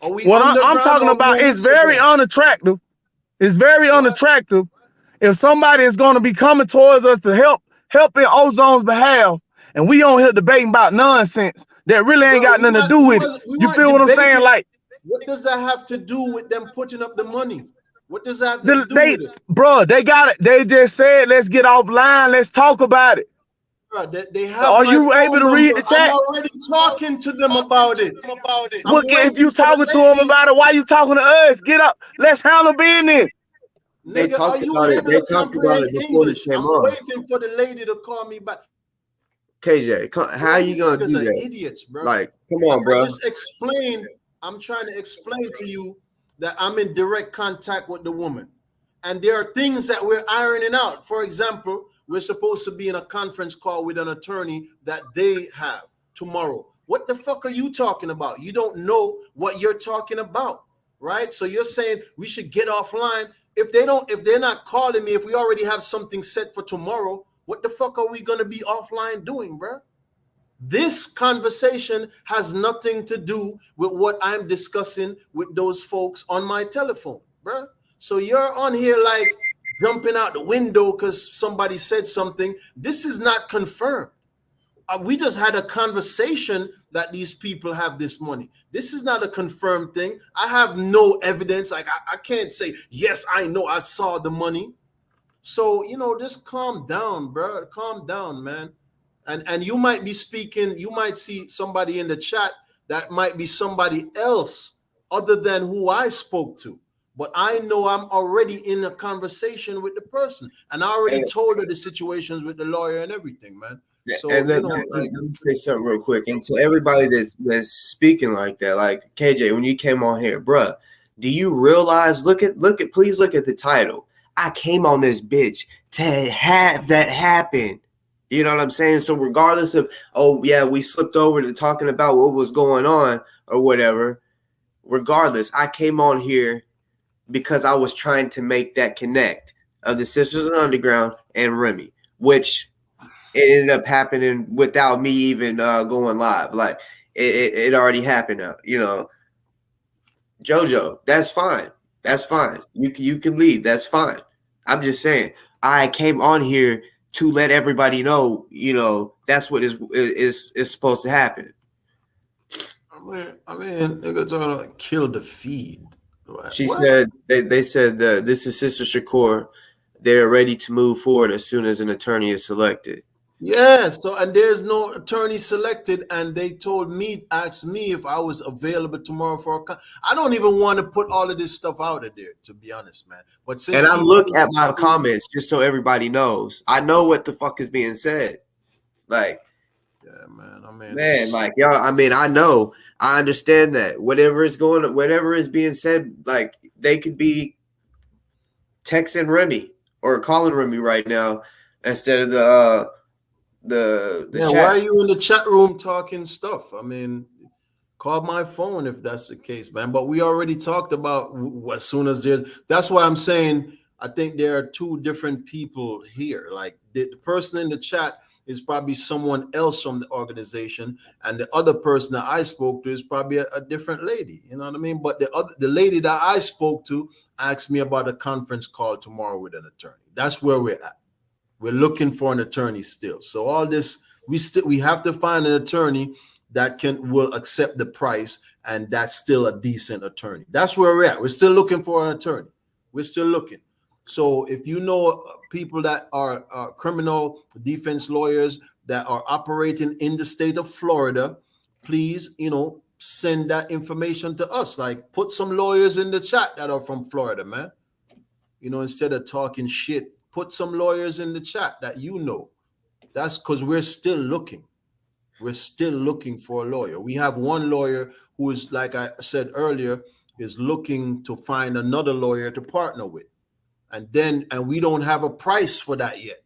Are we I'm talking about it's very unattractive. It's very unattractive. If somebody is going to be coming towards us to help in Ozone's behalf, and we on here debating about nonsense that really ain't got nothing to do with it. You feel what I'm saying? Like, what does that have to do with them putting up the money? What does that have to do with it? Bro, they got it. They just said, let's get offline. Let's talk about it. Bro, they have Are you able to read the chat? I'm already talking to them about it. Well, if you talking to them about it, why you talking to us? Get up. Let's handle business. They talked about it. They talked about it before they came on. I'm waiting for the lady to call me back. KJ, how are you gonna do that? Idiots, bro. Like, come on, bro. I'm trying to explain to you that I'm in direct contact with the woman, and there are things that we're ironing out. For example, we're supposed to be in a conference call with an attorney that they have tomorrow. What the fuck are you talking about? You don't know what you're talking about, right? So you're saying we should get offline. If they're not calling me, if we already have something set for tomorrow, what the fuck are we going to be offline doing, bro? This conversation has nothing to do with what I'm discussing with those folks on my telephone, bro. So you're on here like jumping out the window because somebody said something. This is not confirmed. We just had a conversation that these people have this money. This is not a confirmed thing. I have no evidence. Like I can't say, yes, I know I saw the money. So, just calm down, bro. Calm down, man. And you might be speaking, you might see somebody in the chat that might be somebody else other than who I spoke to. But I know I'm already in a conversation with the person. And I already told her the situations with the lawyer and everything, man. So, and then let me say something real quick. And to everybody that's speaking like that, like KJ, when you came on here, bruh, do you realize, please look at the title. I came on this bitch to have that happen. You know what I'm saying? So regardless of, we slipped over to talking about what was going on or whatever, regardless, I came on here because I was trying to make that connect of the Sisters of the Underground and Remy, which it ended up happening without me even going live. Like it already happened. JoJo, that's fine. That's fine. You can leave. That's fine. I'm just saying I came on here to let everybody know, that's what is supposed to happen. I mean, nigga talking about kill the feed. She said they said this is Sister Shakur. They're ready to move forward as soon as an attorney is selected. Yeah, so and there's no attorney selected, and they asked me if I was available tomorrow for I don't even want to put all of this stuff out of there, to be honest, man. But since I look at my comments just so everybody knows. I know what the fuck is being said. Like, yeah, man. I know. I understand that. Whatever is being said, like they could be texting Remy or calling Remy right now instead of the chat. Why are you in the chat room talking stuff? I mean, call my phone if that's the case, man. But we already talked about as soon as that's why I'm saying I think there are two different people here. Like the person in the chat is probably someone else from the organization, and the other person that I spoke to is probably a different lady. You know what I mean? But the lady that I spoke to asked me about a conference call tomorrow with an attorney. That's where we're at. We're looking for an attorney still. So all this, we have to find an attorney that will accept the price, and that's still a decent attorney. That's where we're at. We're still looking for an attorney. We're still looking. So if you know people that are criminal defense lawyers that are operating in the state of Florida, please, send that information to us. Like, put some lawyers in the chat that are from Florida, man. Instead of talking shit, put some lawyers in the chat that That's because we're still looking. We're still looking for a lawyer. We have one lawyer who is, like I said earlier, is looking to find another lawyer to partner with. And we don't have a price for that yet.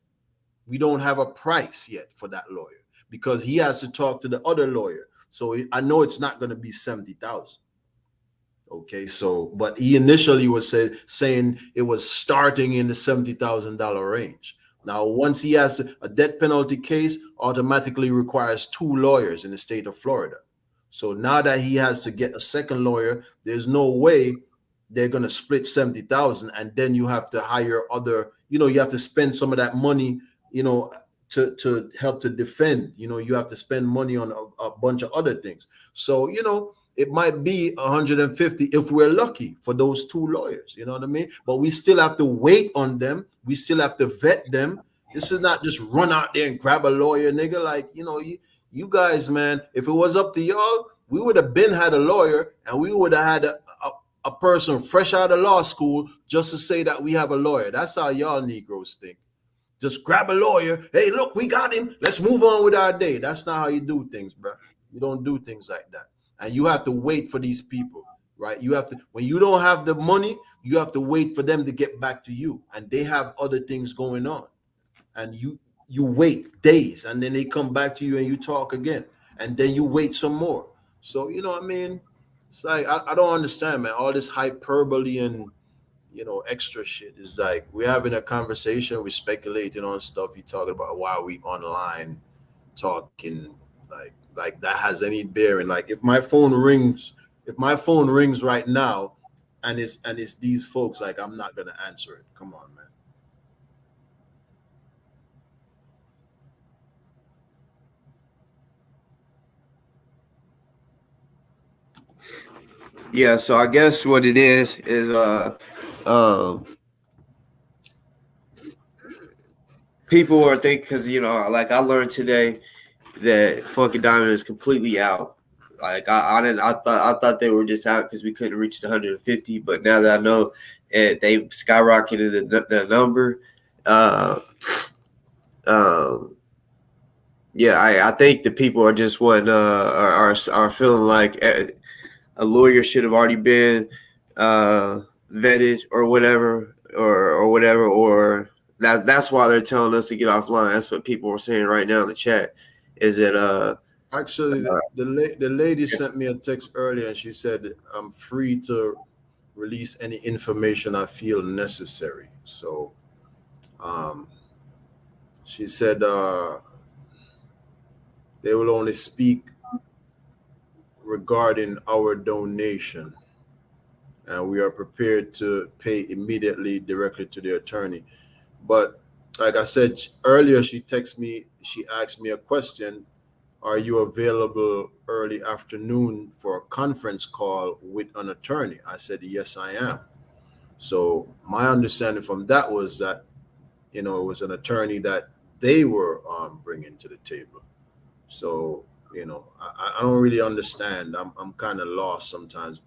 We don't have a price yet for that lawyer because he has to talk to the other lawyer. So I know it's not going to be 70,000. Okay, so but he initially was saying it was starting in the $70,000 range. Now, once he has a death penalty case, automatically requires 2 lawyers in the state of Florida. So now that he has to get a second lawyer, there's no way they're going to split 70,000, and then you have to hire other, you have to spend some of that money, to help to defend. You have to spend money on a bunch of other things. So, it might be 150 if we're lucky for those 2 lawyers. You know what I mean? But we still have to wait on them. We still have to vet them. This is not just run out there and grab a lawyer, nigga. Like, you guys, man, if it was up to y'all, we would have had a lawyer, and we would have had a person fresh out of law school just to say that we have a lawyer. That's how y'all Negroes think. Just grab a lawyer. Hey, look, we got him. Let's move on with our day. That's not how you do things, bro. You don't do things like that. And you have to wait for these people, right? You have to, when you don't have the money, you have to wait for them to get back to you. And they have other things going on. And you wait days, and then they come back to you and you talk again. And then you wait some more. So, what I mean? It's like, I don't understand, man. All this hyperbole and, extra shit is like, we're having a conversation, we're speculating on stuff. You're talking about why we online talking, like that has any bearing. Like, if my phone rings right now and it's these folks, like, I'm not gonna answer it. Come on, man. Yeah, so I guess what it is people are thinking, because like I learned today that Funky Diamond is completely out. Like I thought they were just out because we couldn't reach the 150, but now that I know they skyrocketed the number, yeah, I think the people are just are feeling like a lawyer should have already been vetted or whatever, or that's why they're telling us to get offline. That's what people are saying right now in the chat. Is it actually the lady sent me a text earlier, and she said I'm free to release any information I feel necessary. So she said they will only speak regarding our donation, and we are prepared to pay immediately directly to the attorney. But like I said earlier, she asked me a question: are you available early afternoon for a conference call with an attorney? I said, yes, I am. So my understanding from that was that, it was an attorney that they were bringing to the table. So, I don't really understand. I'm kind of lost sometimes,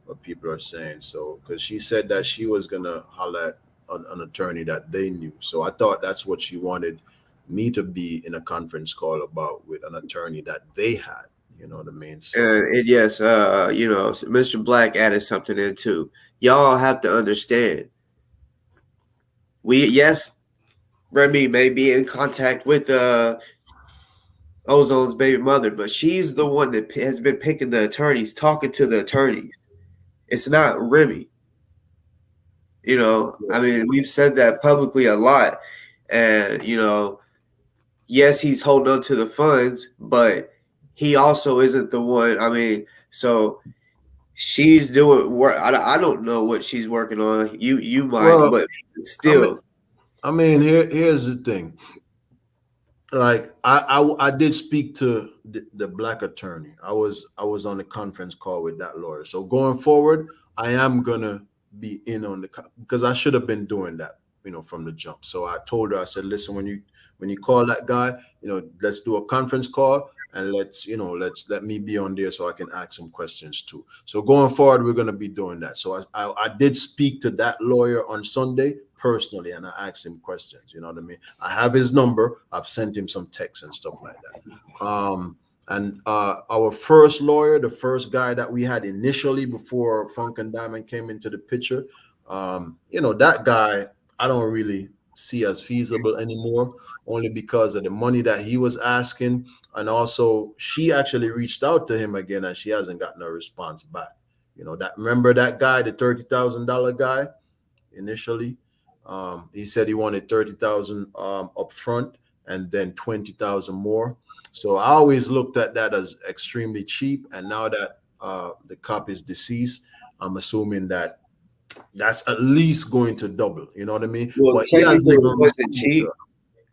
what people are saying. So, because she said that she was going to holler at an attorney that they knew. So I thought that's what she wanted me to be in a conference call about, with an attorney that they had. You know what I mean? So, and yes, Mr. Black added something in too. Y'all have to understand. Remy may be in contact with Ozone's baby mother, but she's the one that has been picking the attorneys, talking to the attorneys. It's not Remy. You know, I mean, we've said that publicly a lot, and you know, yes, he's holding on to the funds, but he also isn't the one. I mean, so she's doing work. I don't know what she's working on. You might, Well, but I mean, still, here's the thing. Like I did speak to the black attorney. I was on the conference call with that lawyer. So going forward, I am gonna be in on because I should have been doing that, from the jump. So I told her, I said, listen, when you call that guy, let's do a conference call and let me be on there so I can ask some questions too. So going forward, we're gonna be doing that. So I did speak to that lawyer on Sunday personally, and I asked him questions. You know what I mean? I have his number. I've sent him some texts and stuff like that. And our first lawyer, the first guy that we had initially before Funk and Diamond came into the picture, that guy I don't really see as feasible anymore, only because of the money that he was asking, and also she actually reached out to him again, and she hasn't gotten a response back. Remember that guy, the $30,000 guy initially. He said he wanted 30,000 up front and then 20,000 more. So I always looked at that as extremely cheap. And now that the cop is deceased, I'm assuming that that's at least going to double. You know what I mean? well, But he hasn't technically it even wasn't responded to cheap. her.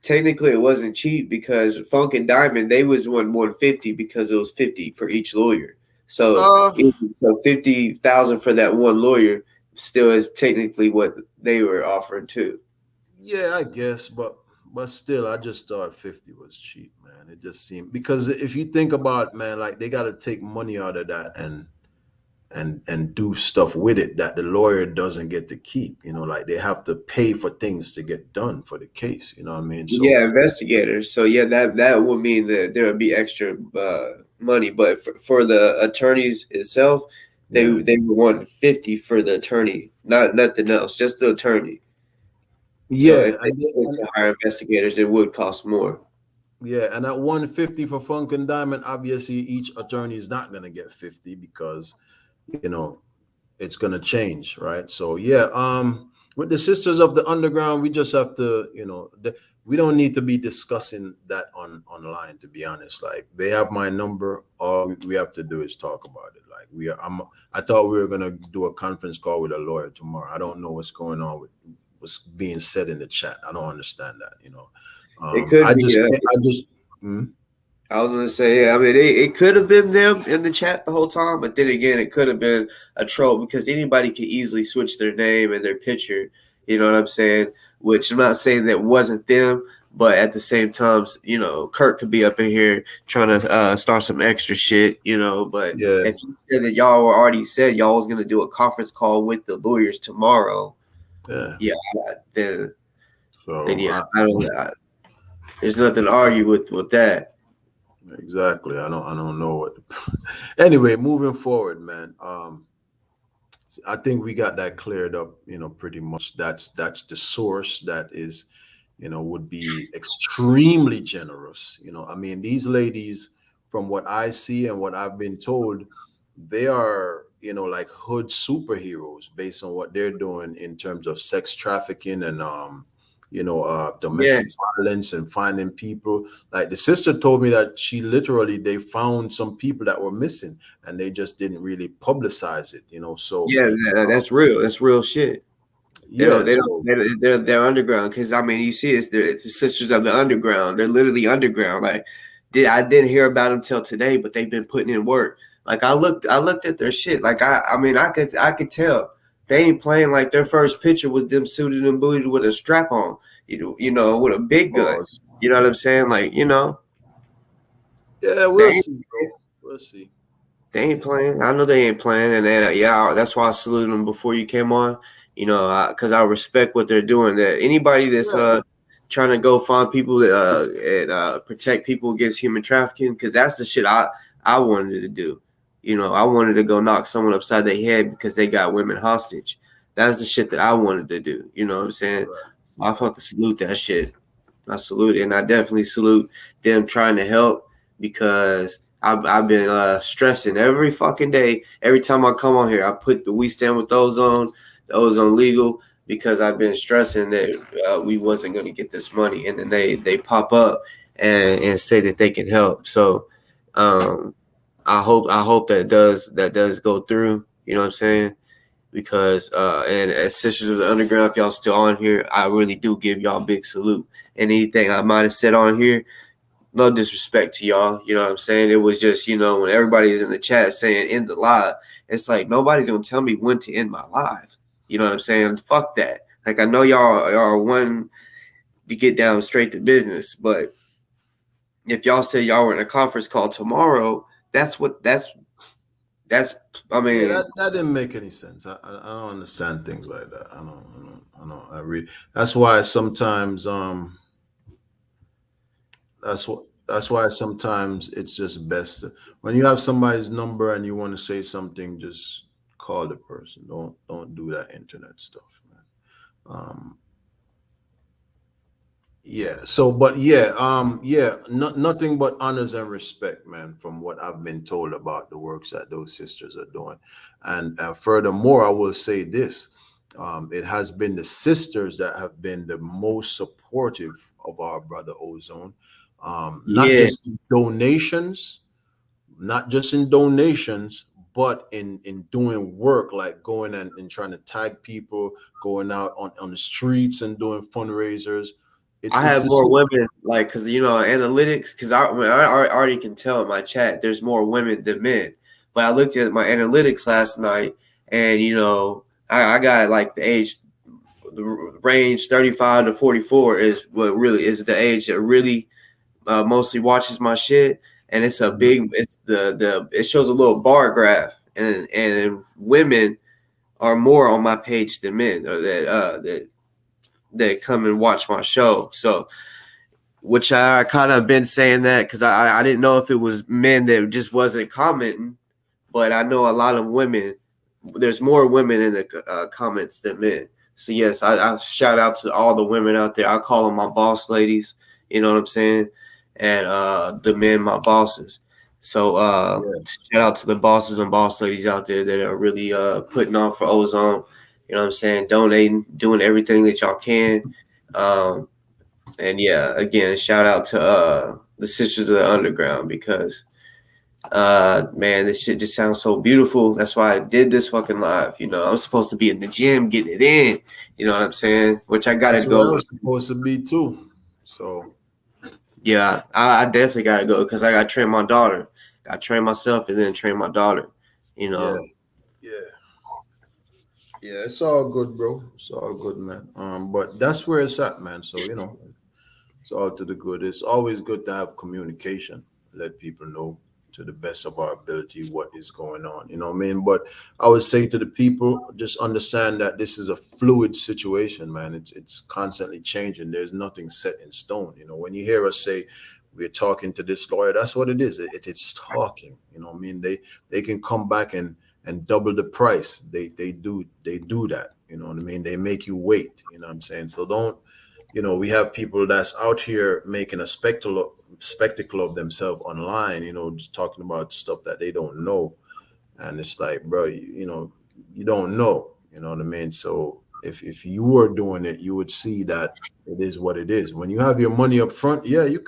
Technically, it wasn't cheap because Funk and Diamond they was 150 because it was 50 for each lawyer. So, Uh, so 50,000 for that one lawyer still is technically what they were offering too. yeah, I guess, but still, I just thought 50 was cheap, man. It just seemed, because if you think about, man, like they got to take money out of that and do stuff with it that the lawyer doesn't get to keep. Like they have to pay for things to get done for the case. You know what I mean? So Yeah, investigators. So yeah, that would mean that there would be extra money, but for the attorneys itself, yeah, they would want 50 for the attorney, not nothing else, just the attorney. So yeah, if they went to hire investigators, it would cost more. yeah, and at 150 for Funk and Diamond, obviously each attorney is not gonna get 50 because it's gonna change, right? So yeah, with the Sisters of the Underground, we just have to, we don't need to be discussing that online, to be honest. Like they have my number. All we have to do is talk about it. Like I thought we were gonna do a conference call with a lawyer tomorrow. I don't know what's going on with what's being said in the chat. I don't understand that. It could I be. just, I just. I was gonna say, yeah, I mean, it could have been them in the chat the whole time, but then again, it could have been a troll because anybody could easily switch their name and their picture. You know what I'm saying? Which I'm not saying that wasn't them, but at the same time, Kurt could be up in here trying to start some extra shit. But Yeah, if you said that y'all were already said y'all was gonna do a conference call with the lawyers tomorrow, yeah. then So yeah, I don't. There's nothing to argue with that. exactly. I don't know what. Anyway, moving forward, man. I think we got that cleared up. Pretty much. That's the source that is, would be extremely generous. I mean, these ladies, from what I see and what I've been told, they are, like hood superheroes based on what they're doing in terms of sex trafficking and domestic Yes. violence and finding people. Like the sister told me that they found some people that were missing and they just didn't really publicize it. So Yeah, that's real. That's real shit. yeah, They so don't. They're underground because I mean, you see, it's the Sisters of the Underground. They're literally underground. Like, I didn't hear about them till today, but they've been putting in work. Like, I looked at their shit. Like, I mean, I could tell they ain't playing. Like, their first picture was them suited and booted with a strap on. With a big gun. You know what I'm saying? Like, yeah, they we'll ain't, see, bro. We'll see. they ain't playing. I know they ain't playing, and then yeah, that's why I saluted them before you came on. Because I respect what they're doing. That anybody that's Yeah. trying to go find people and protect people against human trafficking, because that's the shit I wanted to do. I wanted to go knock someone upside their head because they got women hostage. That's the shit that I wanted to do. You know what I'm saying? Right. So I fucking salute that shit. I salute it, and I definitely salute them trying to help because I've been stressing every fucking day. Every time I come on here, I put the We Stand with Ozone, the Ozone Legal. because I've been stressing that we wasn't going to get this money, and then they pop up and say that they can help. So um, I hope that does go through. You know what I'm saying? Because and as Sisters of the Underground, if y'all still on here, I really do give y'all big salute. And anything I might have said on here, no disrespect to y'all. You know what I'm saying? It was just, when everybody's in the chat saying end the live, it's like nobody's gonna tell me when to end my live. You know what I'm saying? Fuck that. Like, I know y'all are one to get down straight to business, but if y'all say y'all were in a conference call tomorrow, that's I Yeah, mean, that didn't make any sense. I don't understand things like that. I read. That's why sometimes that's why sometimes it's just best when you have somebody's number and you want to say something, just call the person. Don't do that internet stuff, man. Um, Yeah. So, but yeah, nothing but honors and respect, man, from what I've been told about the works that those sisters are doing, and furthermore, I will say this: it has been the sisters that have been the most supportive of our brother Ozone, not yeah, just in donations, not just in donations, but in doing work like going and trying to tag people, going out on the streets and doing fundraisers. I It's have the more women, like, because analytics. Because I already can tell in my chat there's more women than men. But I looked at my analytics last night, and I got like the range 35 to 44 is what really is the age that really mostly watches my shit, and it's a big. It's the it shows a little bar graph, and women are more on my page than men, or that come and watch my show. So, which I kind of been saying that because I didn't know if it was men that just wasn't commenting, but I know a lot of women. There's more women in the comments than men. So yes, I shout out to all the women out there. I call them my boss ladies. You know what I'm saying? And the men, my bosses. So Yeah. shout out to the bosses and boss ladies out there that are really putting on for Ozone. You know what I'm saying? Donating, doing everything that y'all can. Um, and yeah, again, shout out to the Sisters of the Underground, because man, this shit just sounds so beautiful. That's why I did this fucking live. I'm supposed to be in the gym getting it in. You know what I'm saying? Which I gotta That's where I go. was supposed to be too. So Yeah, I definitely gotta go because I gotta train my daughter. Gotta train myself and then train my daughter. You yeah, know. yeah, yeah. It's all good, bro. It's all good, man. But that's where it's at, man. So it's all to the good. It's always good to have communication. Let people know to the best of our ability what is going on. You know what I mean? But I would say to the people, just understand that this is a fluid situation, man. It's constantly changing. There's nothing set in stone. When you hear us say we're talking to this lawyer, that's what it is. It's talking. You know what I mean? They can come back and double the price. They do that. You know what I mean? They make you wait. You know what I'm saying? So don't. We have people that's out here making a spectacle of themselves online, just talking about stuff that they don't know. And it's like, bro, you don't know, you know what I mean? So if you were doing it, you would see that it is what it is. When you have your money up front, yeah, you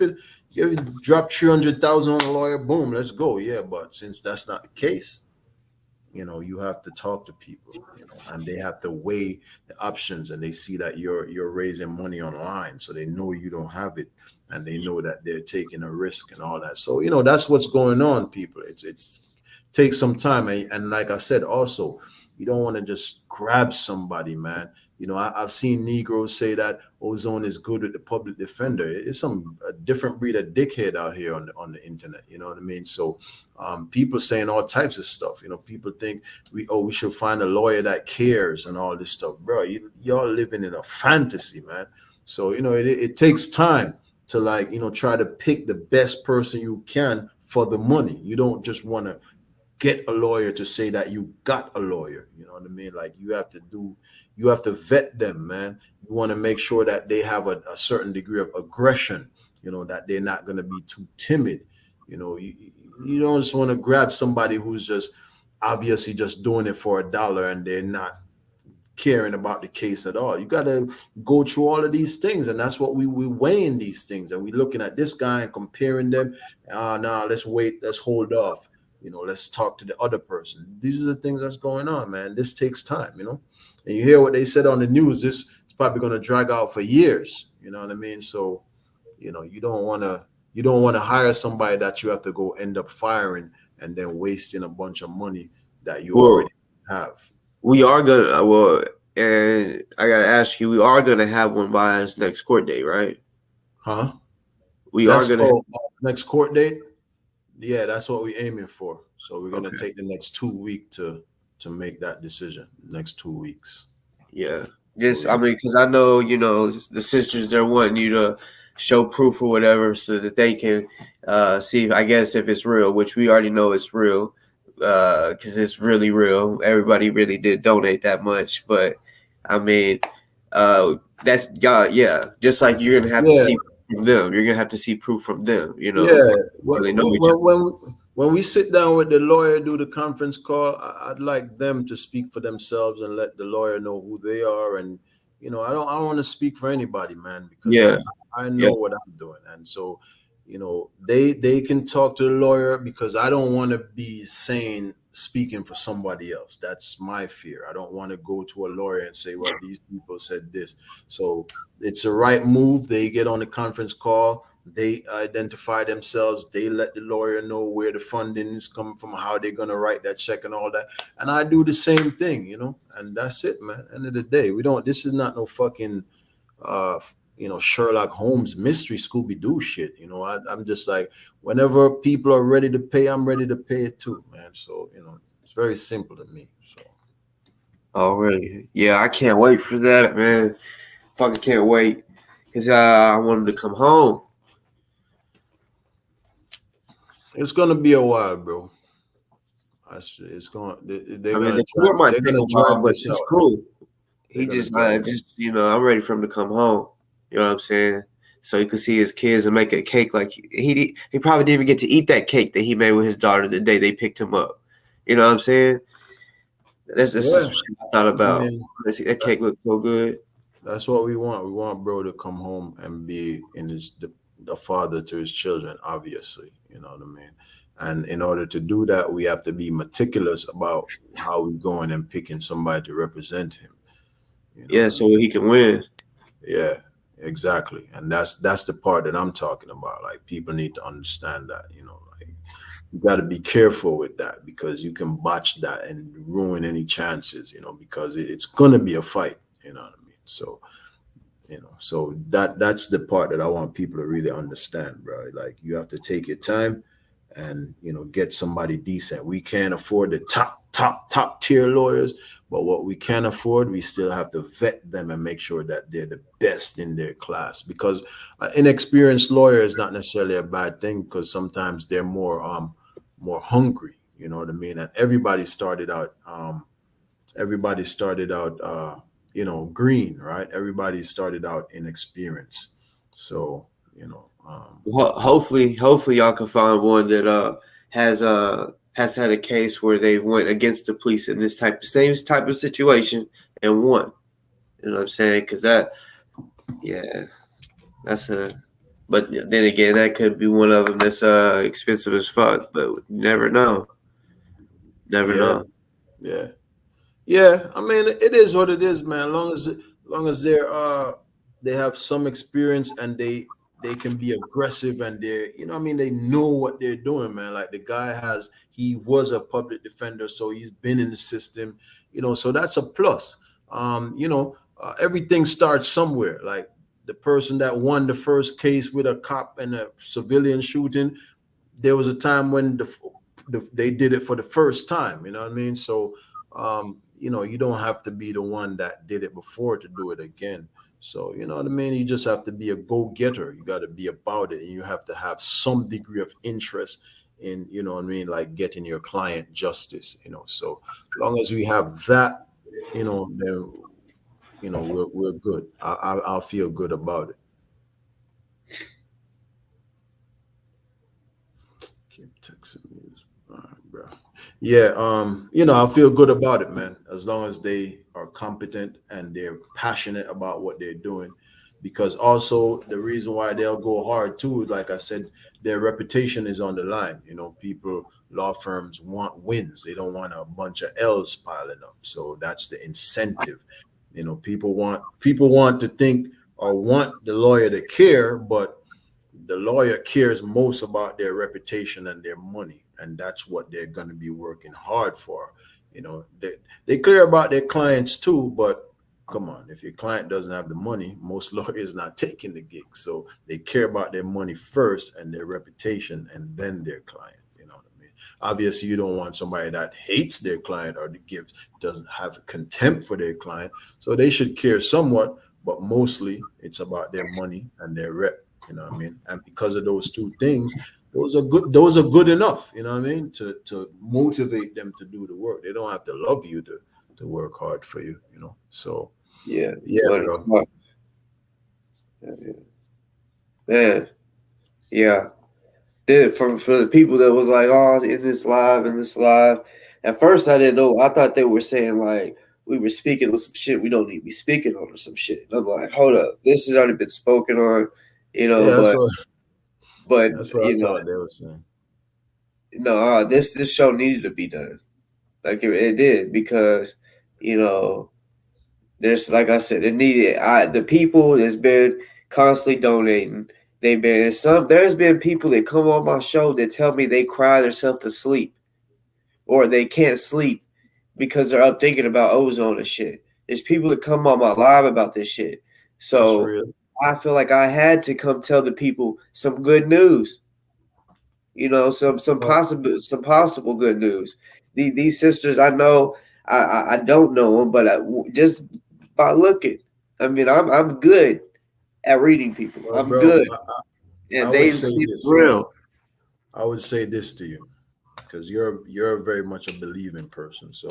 drop 300,000 on a lawyer, boom, let's go. Yeah, but since that's not the case, you have to talk to people, and they have to weigh the options, and they see that you're raising money online, so they know you don't have it, and they know that they're taking a risk and all that. So that's what's going on, people. It's takes some time, and like I said, also, you don't want to just grab somebody, man. I've seen Negroes say that Ozone is good with the public defender. It's some a different breed of dickhead out here on the internet. You know what I mean? So people saying all types of stuff. People think we should find a lawyer that cares and all this stuff, bro. Y'all living in a fantasy, man. So it takes time to try to pick the best person you can for the money. You don't just want to get a lawyer to say that you got a lawyer. You know what I mean? Like you have to vet them, man. You want to make sure that they have a certain degree of aggression, that they're not going to be too timid. You don't just want to grab somebody who's just obviously just doing it for $1 and they're not caring about the case at all. You got to go through all of these things, and that's what we weighing these things, and we looking at this guy and comparing them. Nah, let's wait, let's hold off. Let's talk to the other person. These are the things that's going on, man. This takes time, And you hear what they said on the news. This is probably going to drag out for years. You know what I mean? So, you don't want to hire somebody that you have to go end up firing and then wasting a bunch of money that you already have. We are gonna and I gotta ask you, we are gonna have one by his next court date, right? Huh? Are gonna next court date. Yeah, that's what we're aiming for. So we're gonna take the next 2 weeks to make that decision. Next 2 weeks. Yeah, because I know the sisters, they're wanting you to show proof or whatever so that they can see, I guess, if it's real, which we already know it's real. Because it's really real. Everybody really did donate that much, but I mean, that's just like you're gonna have to see from them. You're gonna have to see proof from them. Yeah. When we sit down with the lawyer, do the conference call, I'd like them to speak for themselves and let the lawyer know who they are. And I don't want to speak for anybody, man, because I know what I'm doing, and so. They can talk to the lawyer, because I don't want to be speaking for somebody else. That's my fear. I don't want to go to a lawyer and say, well, these people said this. So it's a right move. They get on the conference call. They identify themselves. They let the lawyer know where the funding is coming from, how they're going to write that check and all that. And I do the same thing, and that's it, man. End of the day, this is not no fucking, Sherlock Holmes mystery Scooby-Doo shit. I'm just like, whenever people are ready to pay, I'm ready to pay it too, man. So, it's very simple to me. So. Already. Yeah, I can't wait for that, man. Fucking can't wait. Because I want him to come home. It's going to be a while, bro. It's going. They're going to drag, but it's cool. He just I'm ready for him to come home. You know what I'm saying? So he could see his kids and make a cake. Like he probably didn't even get to eat that cake that he made with his daughter the day they picked him up. You know what I'm saying? That's just some shit I thought about. That cake looked so good. That's what we want. We want bro to come home and be the father to his children, obviously. You know what I mean? And in order to do that, we have to be meticulous about how we going and picking somebody to represent him. So he can win. Yeah, exactly. And that's the part that I'm talking about. Like, people need to understand that, like, you got to be careful with that, because you can botch that and ruin any chances, because it's going to be a fight, you know what I mean? So, so that's the part that I want people to really understand, bro. Like, you have to take your time and, get somebody decent. We can't afford the top tier lawyers, but what we can afford, we still have to vet them and make sure that they're the best in their class, because inexperienced lawyer is not necessarily a bad thing, because sometimes they're more hungry, you know what I mean? And everybody started out green, right? Everybody started out inexperienced. So, hopefully y'all can find one that has had a case where they went against the police in this same type of situation and won. You know what I'm saying? Because but then again, that could be one of them that's expensive as fuck, but you never know. Never know. Yeah. I mean, it is what it is, man. As long as they have some experience and they can be aggressive and they know what they're doing, man. Like, the guy he was a public defender, so he's been in the system, so that's a plus. Everything starts somewhere. Like, the person that won the first case with a cop and a civilian shooting, there was a time when they did it for the first time, you know what I mean? So, you don't have to be the one that did it before to do it again. So, you know what I mean? You just have to be a go-getter. You got to be about it, and you have to have some degree of interest in, you know what I mean, like getting your client justice, So as long as we have that, then, we're good. I'll feel good about it. Keep texting me, bro. Yeah, I feel good about it, man. As long as they are competent and they're passionate about what they're doing. Because also the reason why they'll go hard too, like I said, their reputation is on the line. You know, people, law firms want wins. They don't want a bunch of L's piling up. So that's the incentive. You know, people want to think or want the lawyer to care, but the lawyer cares most about their reputation and their money, and that's what they're going to be working hard for. You know, they care about their clients too, but come on, if your client doesn't have the money, most lawyers not taking the gig. So they care about their money first and their reputation, and then their client. You know what I mean? Obviously, you don't want somebody that hates their client or doesn't have contempt for their client. So they should care somewhat, but mostly it's about their money and their rep. You know what I mean? And because of those two things, those are good. Those are good enough. You know what I mean? To motivate them to do the work. They don't have to love you to work hard for you. You know. So Yeah, yeah, money bro. talk. Man, yeah. For the people that was like, oh, in this live. At first, I didn't know. I thought they were saying like we were speaking on some shit we don't need to be speaking on or some shit. And I'm like, hold up, this has already been spoken on, you know. Yeah, But that's what I you know, thought they were saying. no, this show needed to be done. Like it did because you know there's like I said, it needed. The people that's been constantly donating. They've been some. There's been people that come on my show that tell me they cry themselves to sleep or they can't sleep because they're up thinking about ozone and shit. There's people that come on my live about this shit. That's So real. I feel like I had to come tell the people some good news. You know, some Well, possible good news. These sisters, I know, I don't know them, but just by looking, I mean, I'm good at reading people. well, I'm bro, good, I and would they say see the this. real. I would say this to you because you're very much a believing person. So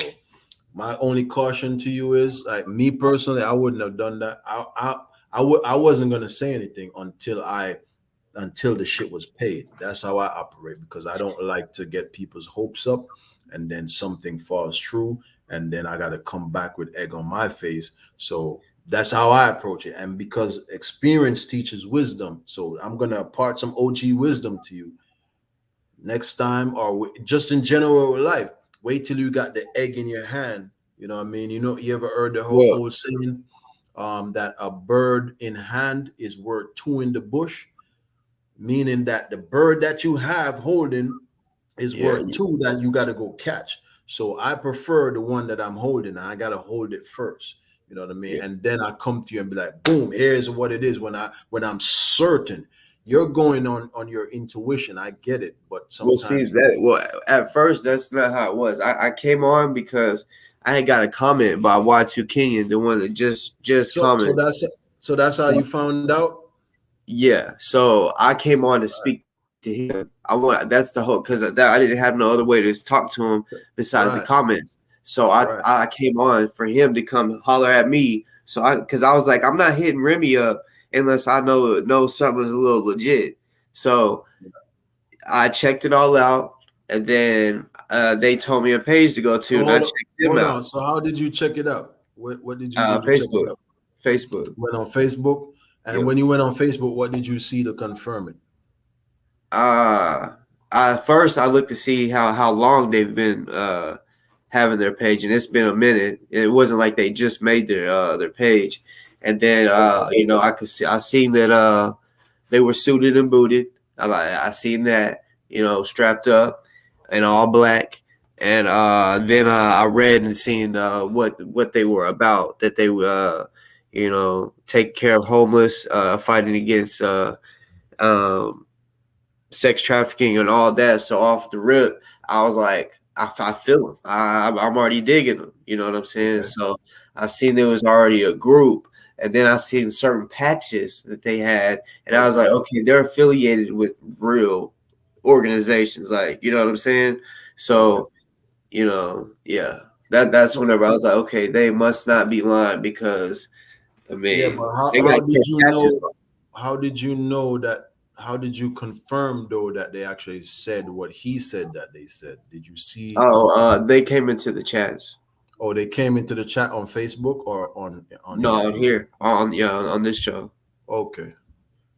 my only caution to you is like me personally, I wouldn't have done that. I wasn't gonna say anything until the shit was paid. That's how I operate because I don't like to get people's hopes up and then something falls true and then I gotta come back with egg on my face. So that's how I approach it. And because experience teaches wisdom, so I'm gonna impart some OG wisdom to you next time or just in general with life. Wait till you got the egg in your hand. You know what I mean? You know, you ever heard the whole Well, old saying that a bird in hand is worth two in the bush, meaning that the bird that you have holding is yeah, worth two that you got to go catch. So I prefer the one that I'm holding. I got to hold it first. You know what I mean? yeah. And then I come to you and be like, boom, here's what it is when I'm certain. You're going on your intuition. I get it, but We'll see sometimes that. Well, at first, that's not how it was. I came on because I had got a comment by Y2 Kenyon, the one that just so commented. that's how So you found out. yeah, so I came on to speak to him. I want that's the whole because I didn't have no other way to talk to him besides the Right, comments. So right. I came on for him to come holler at me. So because I was like I'm not hitting Remy up unless I know something's a little legit. So I checked it all out, and then they told me a page to go to, So and I checked them hold out. on. So how did you check it out? What did you check it Facebook, out? Facebook. Went on Facebook, and Yep. when you went on Facebook, what did you see to confirm it? Uh, first I looked to see how long they've been having their page, and it's been a minute. It wasn't like they just made their page, and then Okay. I seen that they were suited and booted. I seen that strapped up and all black, and then I read and seen what they were about. That they take care of homeless, fighting against um, sex trafficking and all that. So off the rip, I was like, I feel them. I'm already digging them. You know what I'm saying? Okay. So I seen there was already a group, and then I seen certain patches that they had, and I was like, Okay. okay, they're affiliated with real organizations, like you know what I'm saying? Okay. So yeah, that's So whenever I was like, okay, they must not be lying because I yeah, mean but how they got how did you patches. know? How did you know that? How did you confirm though that they actually said what he said that they said? Did you see? Oh, they came into the chats. Oh, they came into the chat on Facebook or on No, here? on here on this show. Okay.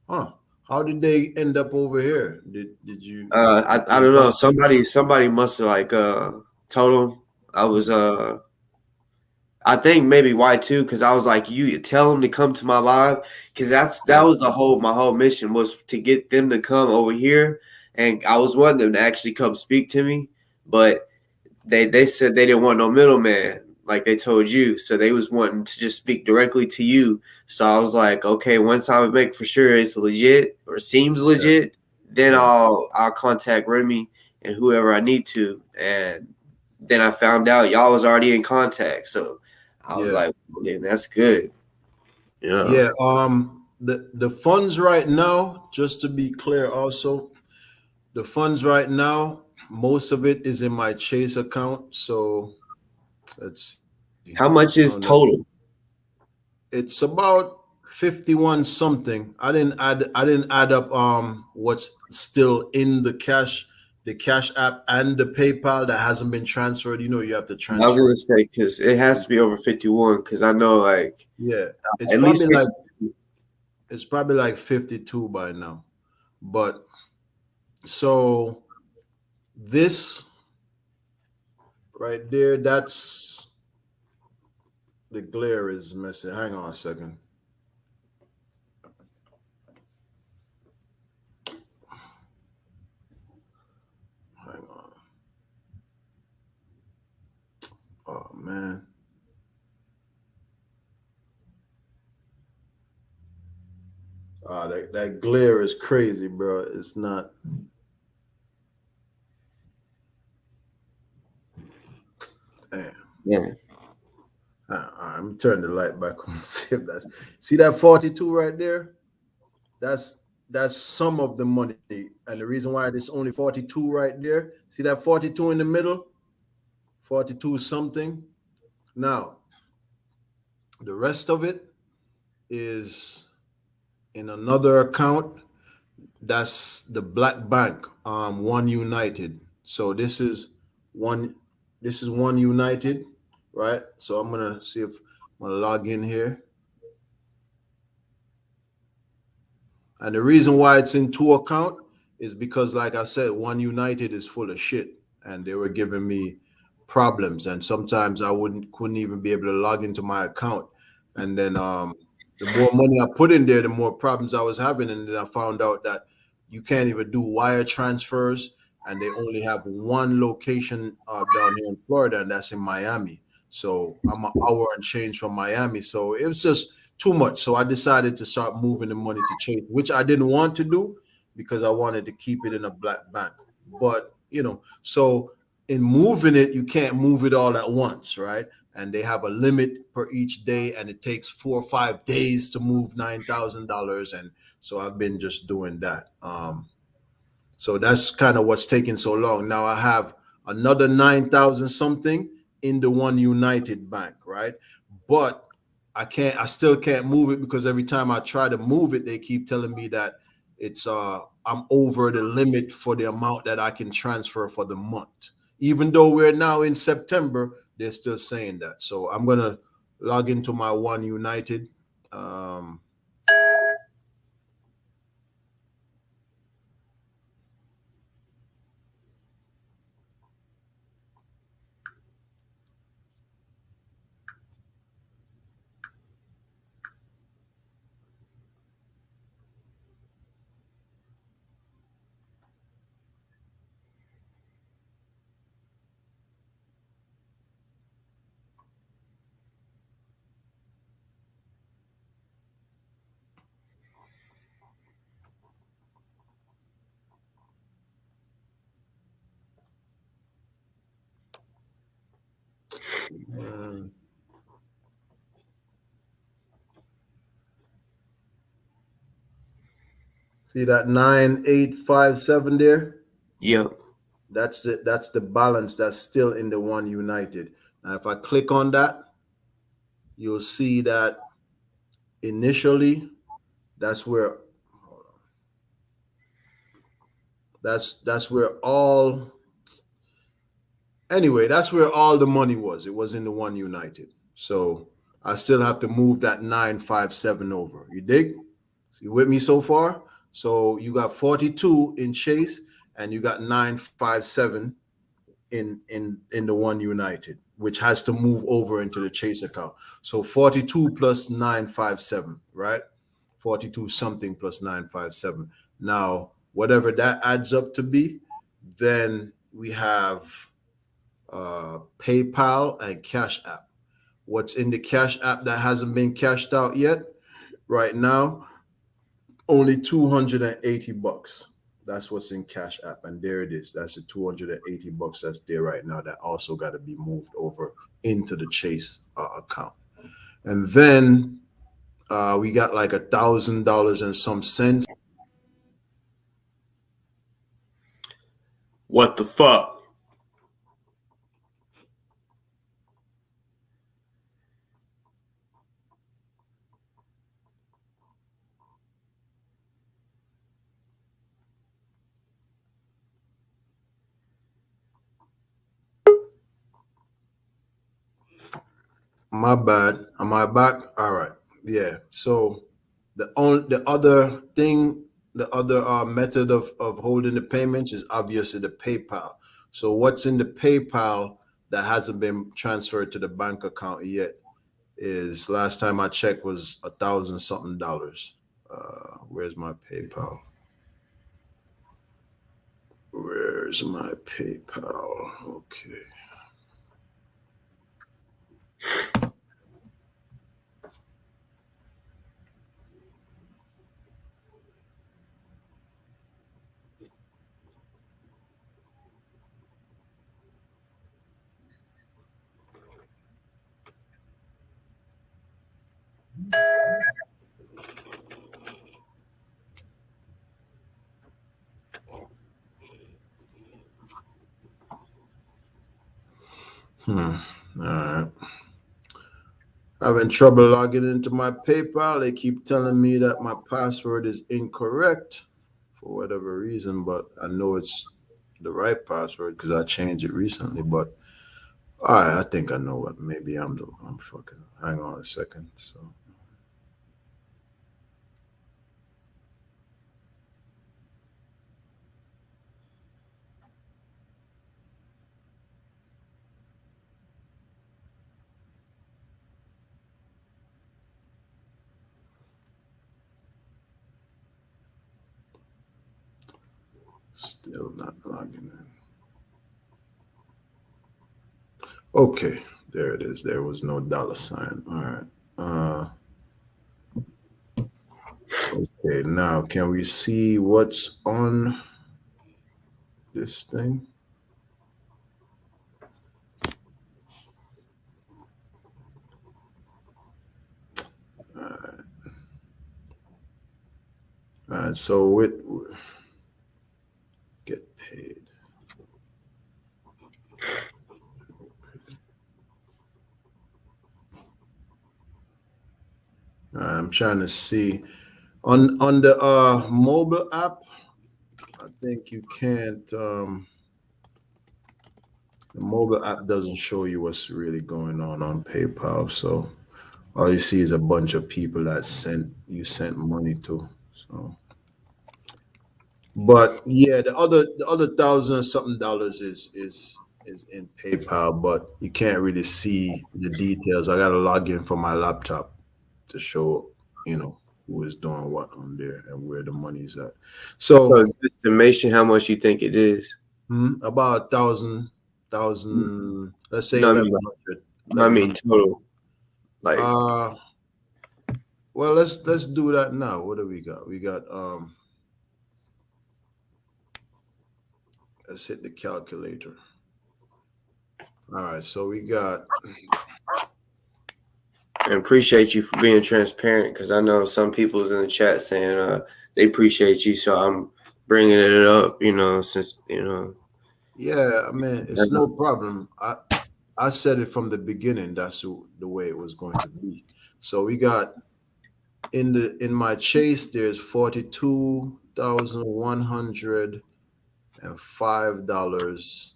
Huh. How did they end up over here? Did you I don't know. Somebody must have like told them I was I think maybe why too, because I was like, you tell them to come to my live, because that was my whole mission was to get them to come over here, and I was wanting them to actually come speak to me, but they said they didn't want no middleman, like they told you, so they was wanting to just speak directly to you. So I was like, okay, once I make for sure it's legit or seems legit, then I'll contact Remy and whoever I need to, and then I found out y'all was already in contact, so I was like, well, then that's good. Yeah. Yeah. The funds right now, just to be clear, also, the funds right now, most of it is in my Chase account. So let's see. How much is total? It's about 51 something. I didn't add up what's still in the Cash App and the PayPal that hasn't been transferred. You have to transfer. I was gonna say because it has to be over 51. Because I know like it's at probably least like it's probably like 52 by now. But so this right there, that's the glare is messing. Hang on a second. Hang on. Oh man. That glare is crazy, bro. It's not. Damn. Yeah. Let me turn the light back on. See that 42 right there? That's some of the money. And the reason why there's only 42 right there, see that 42 in the middle? 42 something. Now, the rest of it is in another account. That's the Black Bank, One United. So this is One United, right? So I'm gonna see if I'm gonna log in here. And the reason why it's in two account is because, like I said, One United is full of shit, and they were giving me problems, and sometimes I couldn't even be able to log into my account. And then the more money I put in there, the more problems I was having, and then I found out that you can't even do wire transfers, and they only have one location down here in Florida, and that's in Miami. So I'm an hour and change from Miami, so it was just too much. So I decided to start moving the money to Chase, which I didn't want to do because I wanted to keep it in a Black Bank. But so in moving it, you can't move it all at once, right? And they have a limit per each day, and it takes 4 or 5 days to move $9,000. And so I've been just doing that. So that's kind of what's taking so long. Now I have another 9,000 something in the One United Bank, right? But I still can't move it because every time I try to move it, they keep telling me that it's I'm over the limit for the amount that I can transfer for the month. Even though we're now in September, they're still saying that. So I'm gonna log into my One United. See that 9857 there? Yep. That's the balance that's still in the One United. Now, if I click on that, you'll see that initially that's where that's where all Anyway, that's where all the money was. It was in the One United. So I still have to move that 957 over. You dig? So you with me so far? So you got 42 in Chase and you got 957 in the One United, which has to move over into the Chase account. So 42 plus 957, right? 42 something plus 957. Now, whatever that adds up to be, then we have PayPal and Cash App. What's in the Cash App that hasn't been cashed out yet? Right now, only $280. That's what's in Cash App, and there it is. That's the $280 that's there right now. That also got to be moved over into the Chase account, and then we got like $1,000 and some cents. What the fuck? My bad. Am I back? All right. Yeah. So the other thing, the other method of holding the payments is obviously the PayPal. So what's in the PayPal that hasn't been transferred to the bank account yet is last time I checked was $1,000 something dollars. Where's my PayPal? Where's my PayPal? Okay. All right. Having trouble logging into my PayPal. They keep telling me that my password is incorrect for whatever reason, but I know it's the right password because I changed it recently. But all right, I think I know what. Maybe I'm fucking. Hang on a second. So. Still not logging in. Okay, there it is. There was no $sign. All right. Okay, now can we see what's on this thing? All right. All right. So it get paid. I'm trying to see on the mobile app. I think you can't. The mobile app doesn't show you what's really going on PayPal. So all you see is a bunch of people that sent money to. So, but yeah, the other $1,000 something dollars is in PayPal, but you can't really see the details. I gotta log in from my laptop to show who is doing what on there and where the money's at. So estimation, how much you think it is? About 1,000, let's say No, 1,100. I mean total. Like well, let's do that now. What do we got? We got let's hit the calculator. All right, so we got. And appreciate you for being transparent because I know some people's in the chat saying they appreciate you, so I'm bringing it up. Since. Yeah, I mean it's no problem. I said it from the beginning. That's the way it was going to be. So we got in my Chase. There's $42,105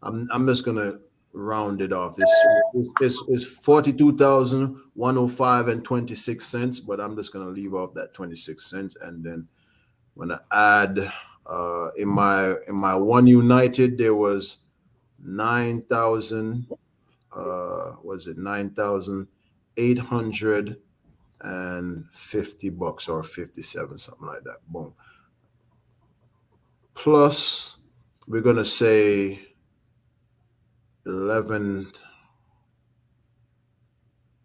I'm just gonna round it off. It's 42,105 and 26 cents, but I'm just gonna leave off that 26 cents, and then when I add in my One United there was 9,000 was it 9,850 bucks or 57, something like that. Boom. Plus we're gonna say 11,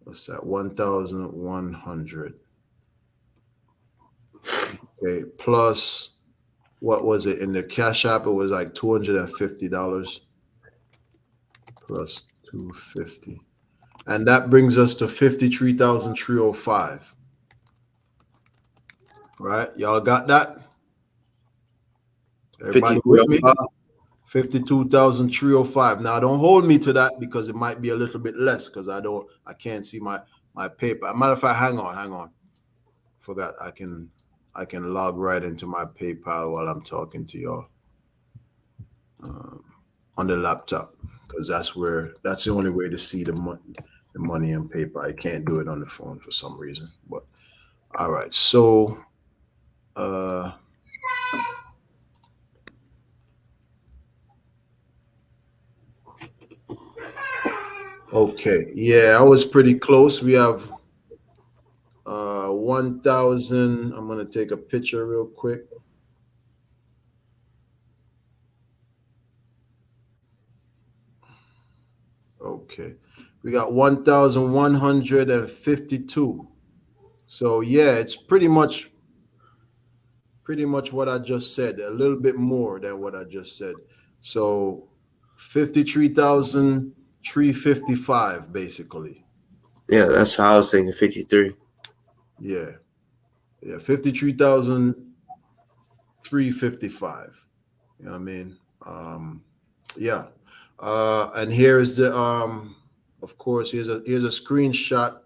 what's that, 1,100. Okay, plus what was it in the Cashapp? It was like $250 plus 250, and that brings us to 53,305. Right, y'all got that? Everybody with me? 52,305. Now don't hold me to that because it might be a little bit less because I can't see my paper. Matter of fact, hang on. Forgot I can log right into my PayPal while I'm talking to y'all on the laptop, because that's the only way to see the money on paper. I can't do it on the phone for some reason. But all right, so okay, yeah, I was pretty close. We have 1,000. I'm gonna take a picture real quick. Okay, we got 1,152. So yeah, it's pretty much what I just said. A little bit more than what I just said. So 53,355 basically. Yeah, that's how I was thinking 53. Yeah, 53,355. You know what I mean? Yeah. And here is the of course here's a screenshot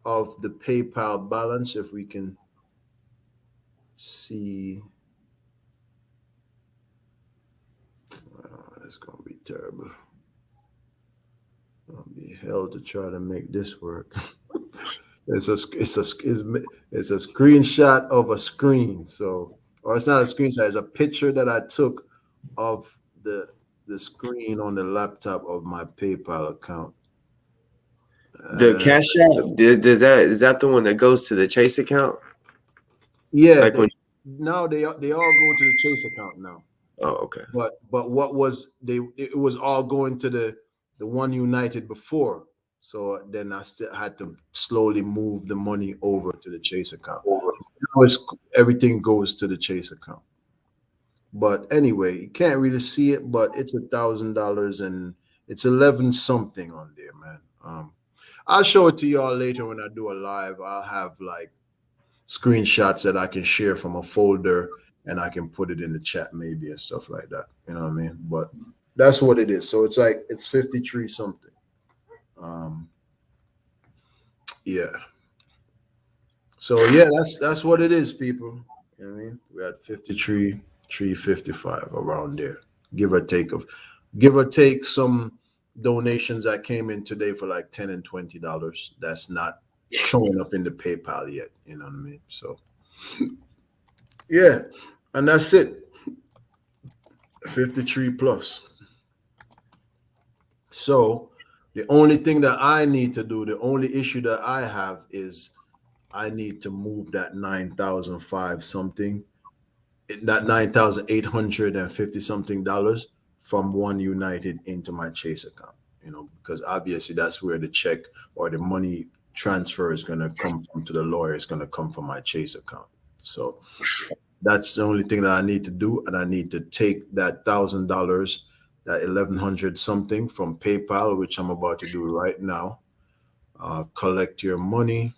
of the PayPal balance, if we can see. It's gonna be terrible. I'll be hell to try to make this work. It's a screenshot of a screen. So, or it's not a screenshot. It's a picture that I took of the screen on the laptop of my PayPal account. The Cash App, is that the one that goes to the Chase account? Yeah, like now they all go to the Chase account now. Oh, okay. But what was it was all going to the One United before. So then I still had to slowly move the money over to the Chase account. Now everything goes to the Chase account. But anyway, you can't really see it, but it's $1,000 and it's 11 something on there, man. I'll show it to y'all later when I do a live. I'll have like screenshots that I can share from a folder and I can put it in the chat maybe and stuff like that. You know what I mean? But that's what it is. So it's like it's 53 something. Yeah. So yeah, that's what it is, people. You know what I mean? We're at 53, 355 around there. Give or take some donations that came in today for like $10 and $20. That's not showing up in the PayPal yet. You know what I mean? So yeah, and that's it. 53 plus. So the only thing that I need to do, the only issue that I have is I need to move that 9,005 something, that 9,850 something dollars from One United into my Chase account, you know, because obviously that's where the check or the money transfer is going to come from to the lawyer. It's going to come from my Chase account. So that's the only thing that I need to do. And I need to take that $1,000, that 1,100 something from PayPal, which I'm about to do right now. Collect your money.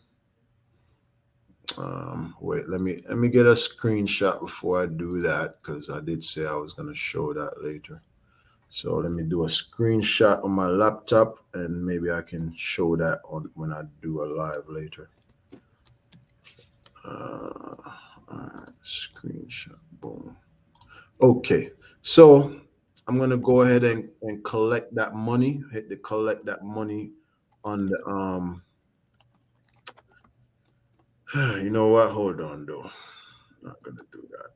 Wait, let me get a screenshot before I do that, because I did say I was going to show that later. So let me do a screenshot on my laptop and maybe I can show that on when I do a live later. All right, screenshot, boom. Okay, so I'm gonna go ahead and collect that money. Hit the collect that money on the You know what? Hold on, though. Not gonna do that.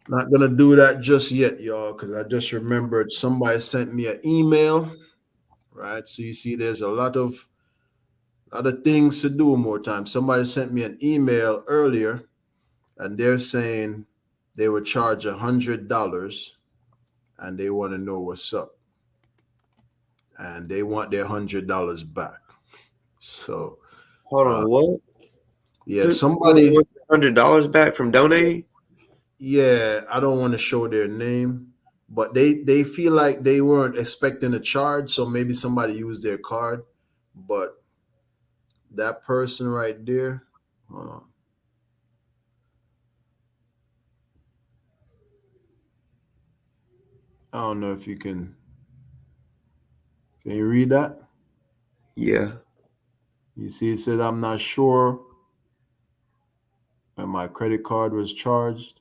Not gonna do that just yet, y'all, because I just remembered somebody sent me an email. Right. So you see, there's a lot of things to do more time. Somebody sent me an email earlier, and they're saying they would charge $100, and they want to know what's up, and they want their $100 back. So Hold on, what? yeah, somebody $100 back from donating. Yeah, I don't want to show their name, but they feel like they weren't expecting a charge, so maybe somebody used their card. But that person right there, hold on. I don't know if you can. Can you read that? Yeah. You see, it said, "I'm not sure when my credit card was charged."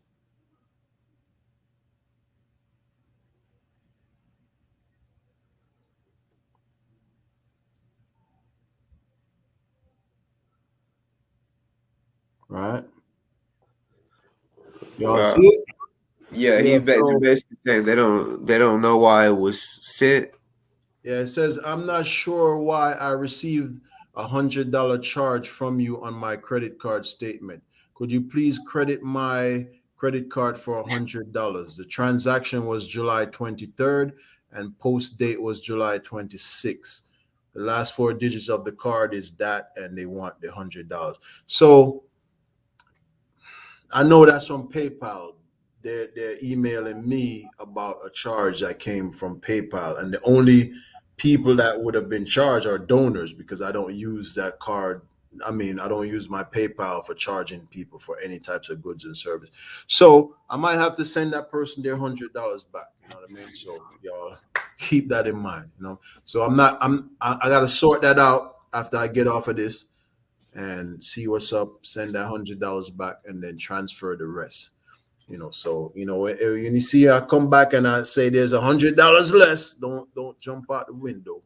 Right? Y'all see it? Yeah, Yeah. they're So basically saying they don't know why it was sent. yeah, it says, "I'm not sure why I received $100 charge from you on my credit card statement. Could you please credit my credit card for $100? The transaction was July 23rd and post date was July 26th. The last four digits of the card is that, and they want the $100." So I know that's from PayPal. They're emailing me about a charge that came from PayPal, and the only people that would have been charged are donors because I don't use that card. I mean, I don't use my PayPal for charging people for any types of goods and service. So I might have to send that person their $100 back. You know what I mean? So y'all keep that in mind. You know. So I got to sort that out after I get off of this and see what's up, send that $100 back, and then transfer the rest. You know, so when you see I come back and I say there's $100 less, don't jump out the window.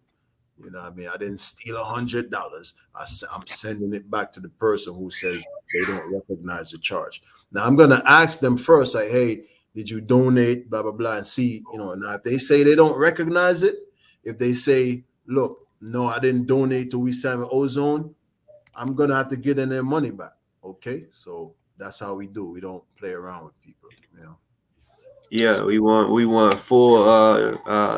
You know what I mean? I didn't steal $100. I'm sending it back to the person who says they don't recognize the charge. Now I'm gonna ask them first, like, hey, did you donate? Blah blah blah, and see, now if they say they don't recognize it, if they say, look, no, I didn't donate to We Salmon Ozone, I'm gonna have to get in their money back. Okay, so that's how we do. We don't play around with people. Yeah, we want full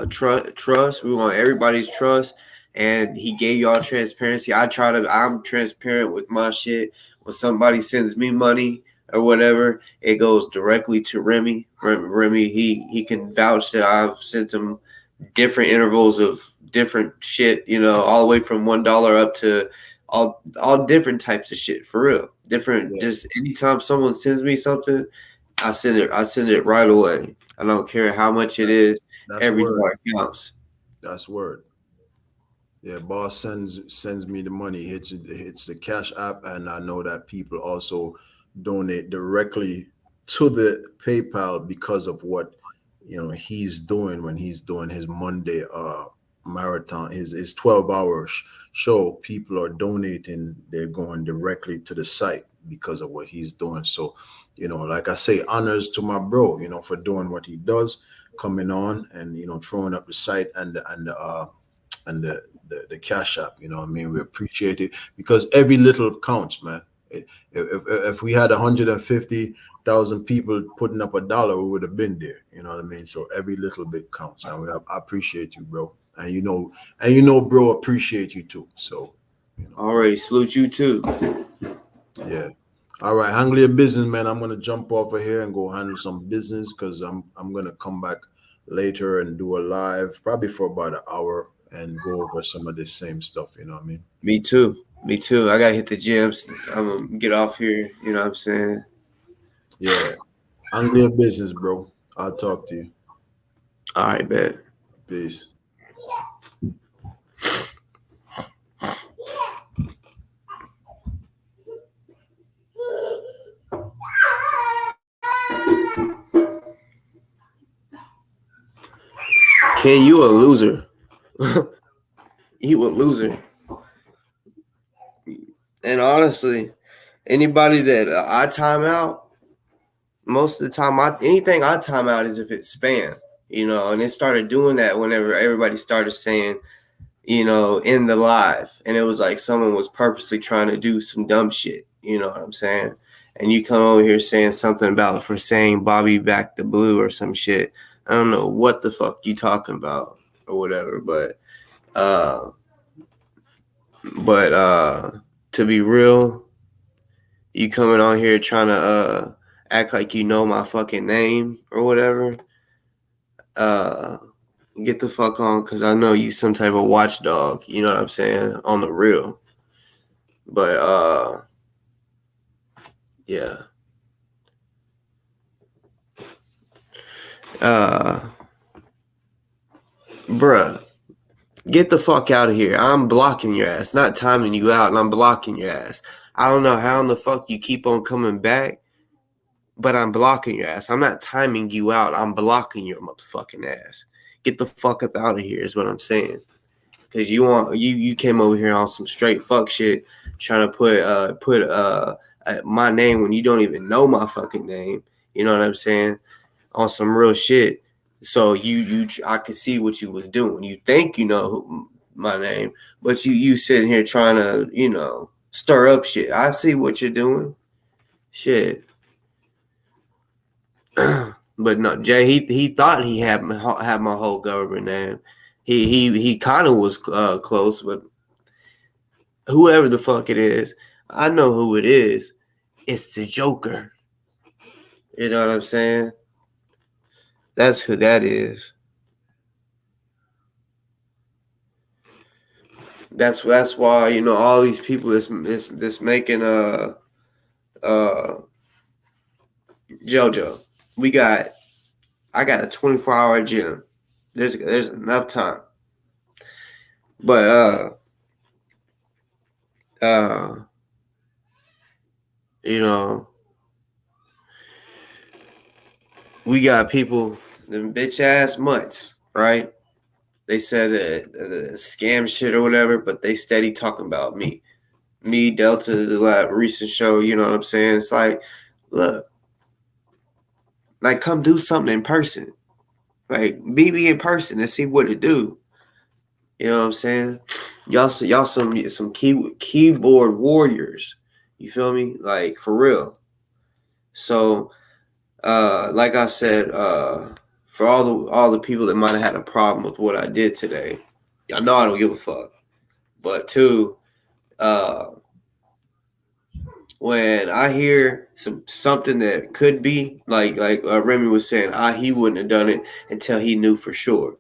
trust. We want everybody's trust, and he gave y'all transparency. I'm transparent with my shit. When somebody sends me money or whatever, it goes directly to Remy. Remy, he can vouch that I've sent him different intervals of different shit. All the way from $1 up to all different types of shit, for real. Different. Yeah. Just anytime someone sends me something, I send it right away. I don't care how much it is. That's Every word. dollar counts. That's word. Yeah, boss sends me the money, hits the Cash App, and I know that people also donate directly to the PayPal because of what he's doing when he's doing his Monday marathon, his 12-hour show. People are donating, they're going directly to the site because of what he's doing. So like I say, honors to my bro, for doing what he does, coming on and throwing up the site and the Cash App. You know what I mean? We appreciate it because every little counts, man. If we had 150,000 people putting up $1, we would have been there. You know what I mean? So every little bit counts, and I appreciate you, bro. And bro, appreciate you too. So already salute you too. Yeah. All right, handle your business, man. I'm gonna jump off of here and go handle some business because I'm gonna come back later and do a live, probably for about an hour, and go over some of the same stuff. You know what I mean? Me too. I gotta hit the gyms. I'm gonna get off here. You know what I'm saying? Yeah. Handle your business, bro. I'll talk to you. All right, bet. Peace. Ken, you a loser. You a loser. And honestly, anybody that I time out, most of the time, anything I time out is if it's spam, and it started doing that whenever everybody started saying, in the live, and it was like someone was purposely trying to do some dumb shit, you know what I'm saying? And you come over here saying something about for saying Bobby back the blue or some shit. I don't know what the fuck you talking about or whatever, but to be real, you coming on here trying to act like you know my fucking name or whatever. Get the fuck on, because I know you some type of watchdog, you know what I'm saying, on the real. But yeah. Bruh, get the fuck out of here. I'm blocking your ass, not timing you out, and I'm blocking your ass. I don't know how in the fuck you keep on coming back, but I'm blocking your ass. I'm not timing you out. I'm blocking your motherfucking ass. Get the fuck up out of here is what I'm saying. Because you came over here on some straight fuck shit, trying to put my name when you don't even know my fucking name. You know what I'm saying? On some real shit. So I could see what you was doing. You think you know my name, but you sitting here trying to stir up shit. I see what you're doing. Shit. But no, Jay, he thought he had my whole government name. He kind of was close, but whoever the fuck it is, I know who it is. It's the Joker. You know what I'm saying? That's who that is. That's why all these people is making JoJo. I got a 24-hour gym. There's enough time. But we got people, them bitch ass mutts, right? They said the scam shit or whatever, but they steady talking about me. Me, Delta, the recent show, you know what I'm saying? It's like, look, like, come do something in person. Like, be in person and see what it do. You know what I'm saying? Y'all some keyboard warriors. You feel me? Like, for real. So, like I said, for all the people that might have had a problem with what I did today, y'all know I don't give a fuck. But two, when I hear something that could be like Remy was saying, he wouldn't have done it until he knew for sure.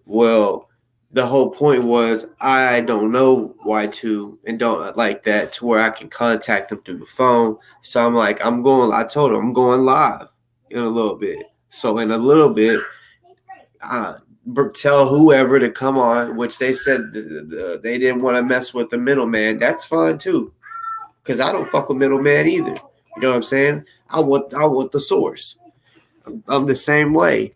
Well, the whole point was I don't know Y2 and don't like that to where I can contact them through the phone. So I'm like, I told him I'm going live in a little bit. So in a little bit, tell whoever to come on, which they said they didn't want to mess with the middleman. That's fine too. Because I don't fuck with middleman either. You know what I'm saying? I want the source. I'm the same way,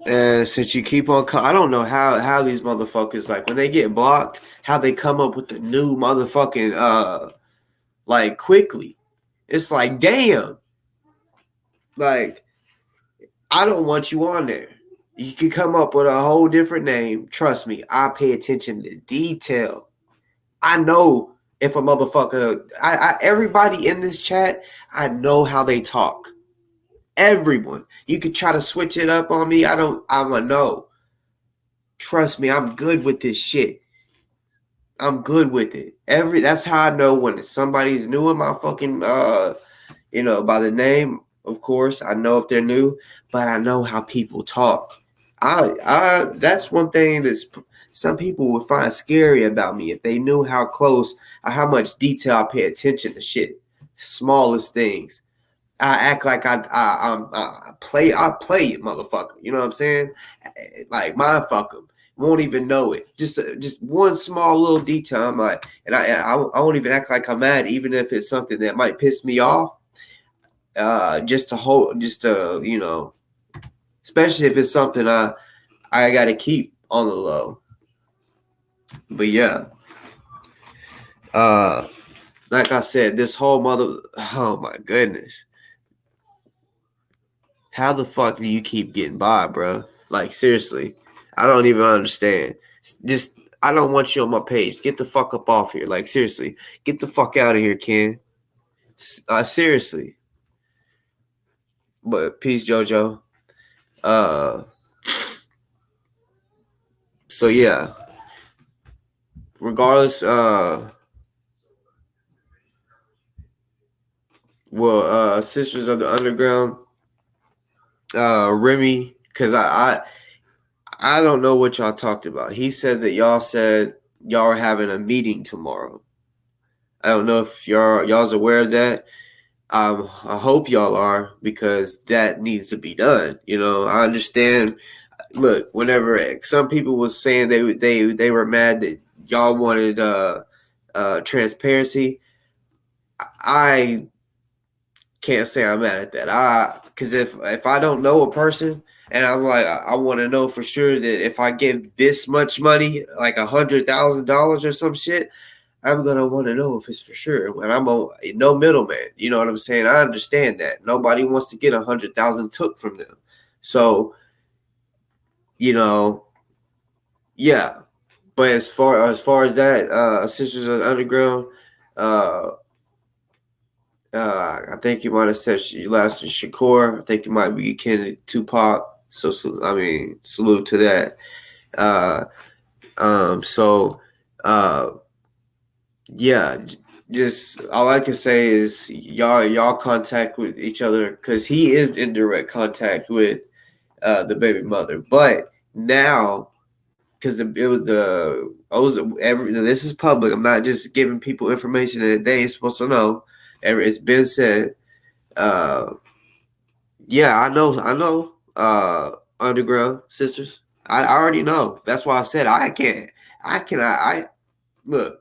And since you keep on, I don't know how these motherfuckers, like, when they get blocked, how they come up with the new motherfucking like quickly. It's like, damn. Like, I don't want you on there. You can come up with a whole different name. Trust me, I pay attention to detail. I know if a motherfucker, everybody in this chat, I know how they talk. Everyone. You could try to switch it up on me. I'm a no. Trust me, I'm good with this shit. I'm good with it. That's how I know when somebody's new in my fucking by the name, of course. I know if they're new, but I know how people talk. That's one thing that some people would find scary about me if they knew how close or how much detail I pay attention to shit. Smallest things. I act like I play it, motherfucker. You know what I'm saying? Like, mind fuck them. Won't even know it. Just one small little detail. I'm like, and I won't even act like I'm mad, even if it's something that might piss me off. just to hold, especially if it's something I gotta keep on the low. But yeah, like I said, this whole oh my goodness, how the fuck do you keep getting by, bro? Like seriously, I don't even understand. Just I don't want you on my page. Get the fuck up off here. Like seriously, get the fuck out of here, Ken. Seriously. But peace, JoJo. So yeah. Regardless, Sisters of the Underground, Remy, because I don't know what y'all talked about. He said that y'all are having a meeting tomorrow. I don't know if y'all's aware of that. I hope y'all are, because that needs to be done. I understand. Look, whenever some people was saying they were mad that y'all wanted transparency, I can't say I'm mad at that. Because if I don't know a person and I'm like, I want to know for sure that if I give this much money, like $100,000 or some shit, I'm gonna want to know if it's for sure. When I'm no middleman, you know what I'm saying? I understand that nobody wants to get 100,000 took from them. So, yeah. But as far as that, Sisters of the Underground, I think you might have said last in Shakur. I think you might be kin to Tupac. So I mean, salute to that. Yeah, just all I can say is y'all contact with each other, because he is in direct contact with the baby mother. But now, because this is public. I'm not just giving people information that they ain't supposed to know. It's been said. Yeah, I know. Underground Sisters. I already know. That's why I said I can't. I look.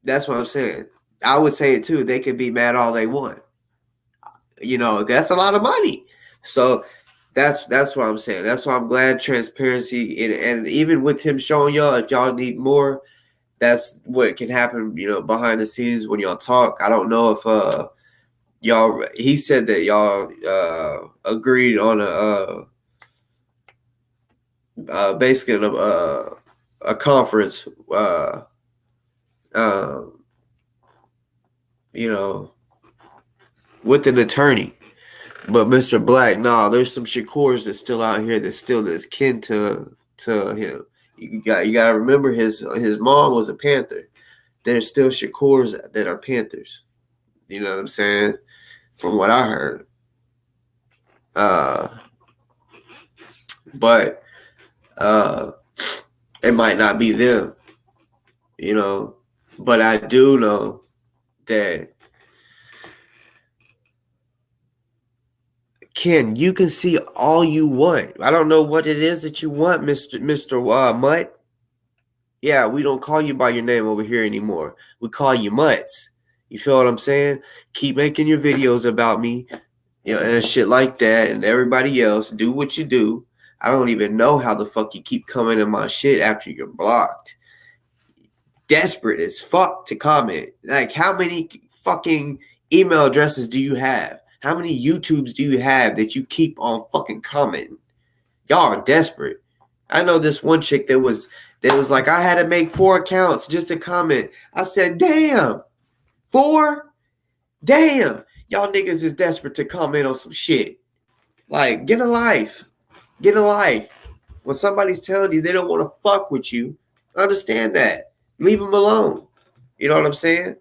That's what I'm saying. I would say it too. They could be mad all they want. That's a lot of money. So that's what I'm saying. That's why I'm glad transparency, and even with him showing y'all, if y'all need more, that's what can happen, behind the scenes when y'all talk. I don't know if y'all, he said that y'all agreed on basically a conference, with an attorney. But Mr. Black, there's some Shakurs that's still out here that's kin to him. You gotta remember his mom was a Panther. There's still Shakurs that are Panthers. You know what I'm saying? From what I heard. But it might not be them. But I do know that Ken, you can see all you want. I don't know what it is that you want, Mr. Mutt. Yeah, we don't call you by your name over here anymore. We call you Mutts. You feel what I'm saying? Keep making your videos about me, and shit like that, and everybody else. Do what you do. I don't even know how the fuck you keep coming in my shit after you're blocked. Desperate as fuck to comment. Like, how many fucking email addresses do you have? How many YouTubes do you have that you keep on fucking commenting? Y'all are desperate. I know this one chick that was like, I had to make 4 accounts just to comment. I said, damn, 4? Damn. Y'all niggas is desperate to comment on some shit. Like, get a life. Get a life. When somebody's telling you they don't want to fuck with you, understand that. Leave them alone. You know what I'm saying?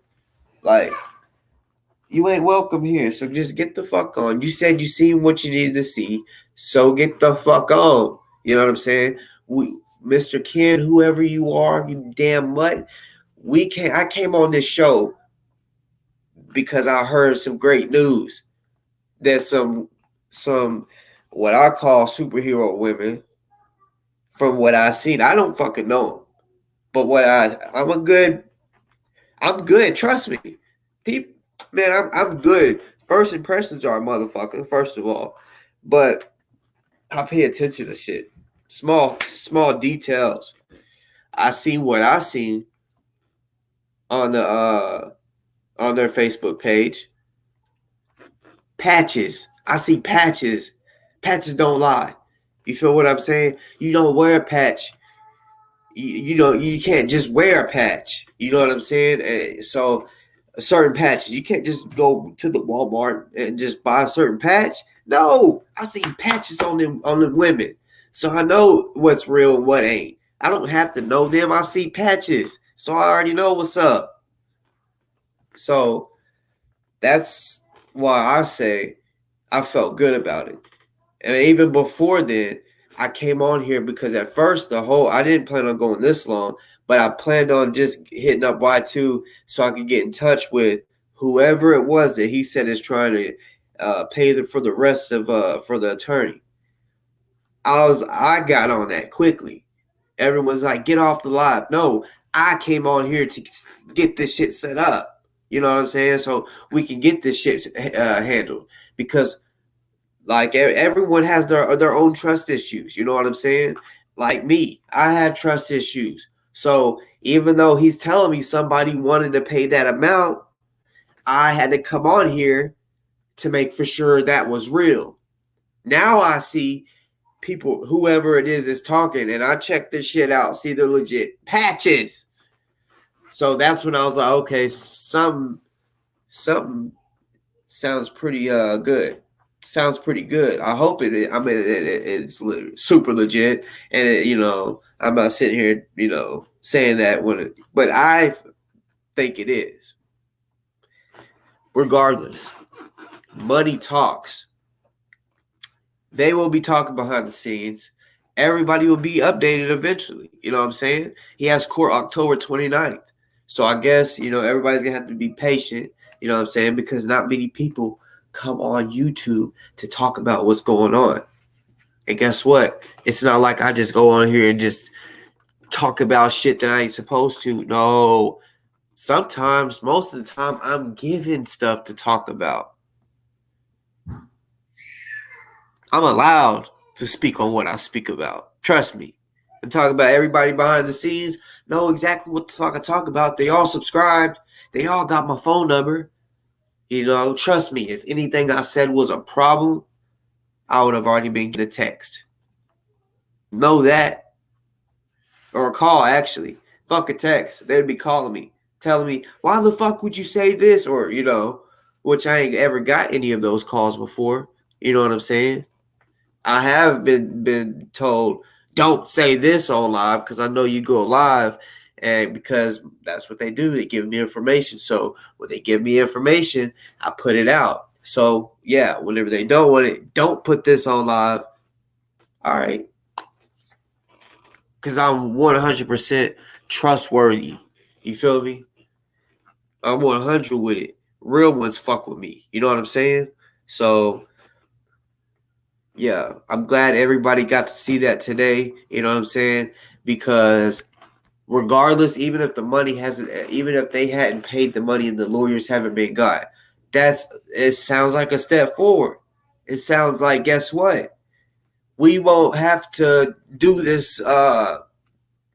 Like, you ain't welcome here, so just get the fuck on. You said you seen what you needed to see, so get the fuck on. You know what I'm saying? Mr. Ken, whoever you are, you damn mutt, I came on this show because I heard some great news that some what I call superhero women, from what I seen, I don't fucking know them, but I'm good. Trust me, people. Man, I'm good First impressions are a motherfucker, first of all. But I pay attention to shit. Small details. I seen what I seen on their Facebook page. Patches. I see patches. Patches don't lie. You feel what I'm saying? You don't wear a patch. You can't just wear a patch. You know what I'm saying? So certain patches, you can't just go to the Walmart and just buy a certain patch. No, I see patches on them women. So I know what's real and what ain't. I don't have to know them. I see patches. So I already know what's up. So that's why I say I felt good about it. And even before then, I came on here because at first I didn't plan on going this long, but I planned on just hitting up Y2 so I could get in touch with whoever it was that he said is trying to pay for the rest of for the attorney. I got on that quickly. Everyone's like, get off the live. No, I came on here to get this shit set up. You know what I'm saying? So we can get this shit handled because like everyone has their own trust issues. You know what I'm saying? Like me, I have trust issues. So even though he's telling me somebody wanted to pay that amount, I had to come on here to make for sure that was real. Now I see people, whoever it is talking, and I check this shit out, see they're legit patches. So that's when I was like, okay, something sounds pretty good. Sounds pretty good. I hope it is. I mean, it's super legit, and I'm not sitting here, saying that but I think it is. Regardless, money talks. They will be talking behind the scenes. Everybody will be updated eventually. You know what I'm saying? He has court October 29th. So I guess, everybody's going to have to be patient, you know what I'm saying? Because not many people come on YouTube to talk about what's going on. And guess what? It's not like I just go on here and just talk about shit that I ain't supposed to. No. Sometimes, most of the time, I'm given stuff to talk about. I'm allowed to speak on what I speak about. Trust me. I'm talking about everybody behind the scenes know exactly what the fuck I talk about. They all subscribed. They all got my phone number. Trust me. If anything I said was a problem, I would have already been getting a text. Know that. Or a call, actually. Fuck a text. They'd be calling me, telling me, why the fuck would you say this? Or, which I ain't ever got any of those calls before. You know what I'm saying? I have been told, don't say this on live because I know you go live, and because that's what they do. They give me information. So when they give me information, I put it out. So yeah, whenever they don't want it, don't put this on live. All right. Because I'm 100% trustworthy. You feel me? I'm 100 with it. Real ones fuck with me. You know what I'm saying? So yeah, I'm glad everybody got to see that today. You know what I'm saying? Because regardless, even if they hadn't paid the money and the lawyers haven't been got, it sounds like a step forward. It sounds like, guess what? We won't have to do this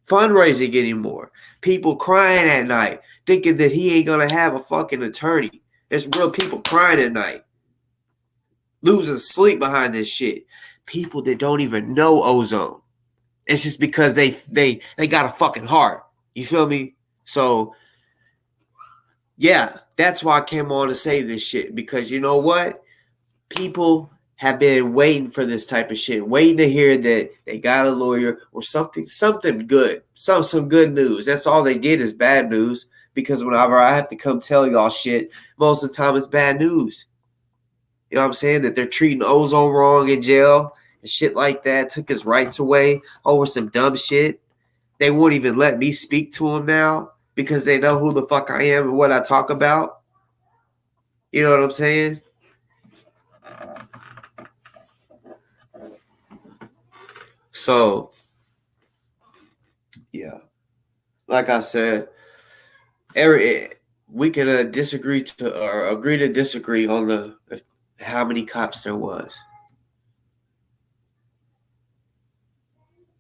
fundraising anymore. People crying at night, thinking that he ain't gonna have a fucking attorney. There's real people crying at night, losing sleep behind this shit. People that don't even know Ozone. It's just because they got a fucking heart. You feel me? So yeah, that's why I came on to say this shit. Because you know what? People have been waiting for this type of shit, waiting to hear that they got a lawyer or something good, some good news. That's all they get is bad news. Because whenever I have to come tell y'all shit, most of the time it's bad news. You know what I'm saying? That they're treating Ozone wrong in jail and shit like that. Took his rights away over some dumb shit. They won't even let me speak to him now because they know who the fuck I am and what I talk about. You know what I'm saying? So, yeah. Like I said, we can disagree to or agree to disagree on how many cops there was.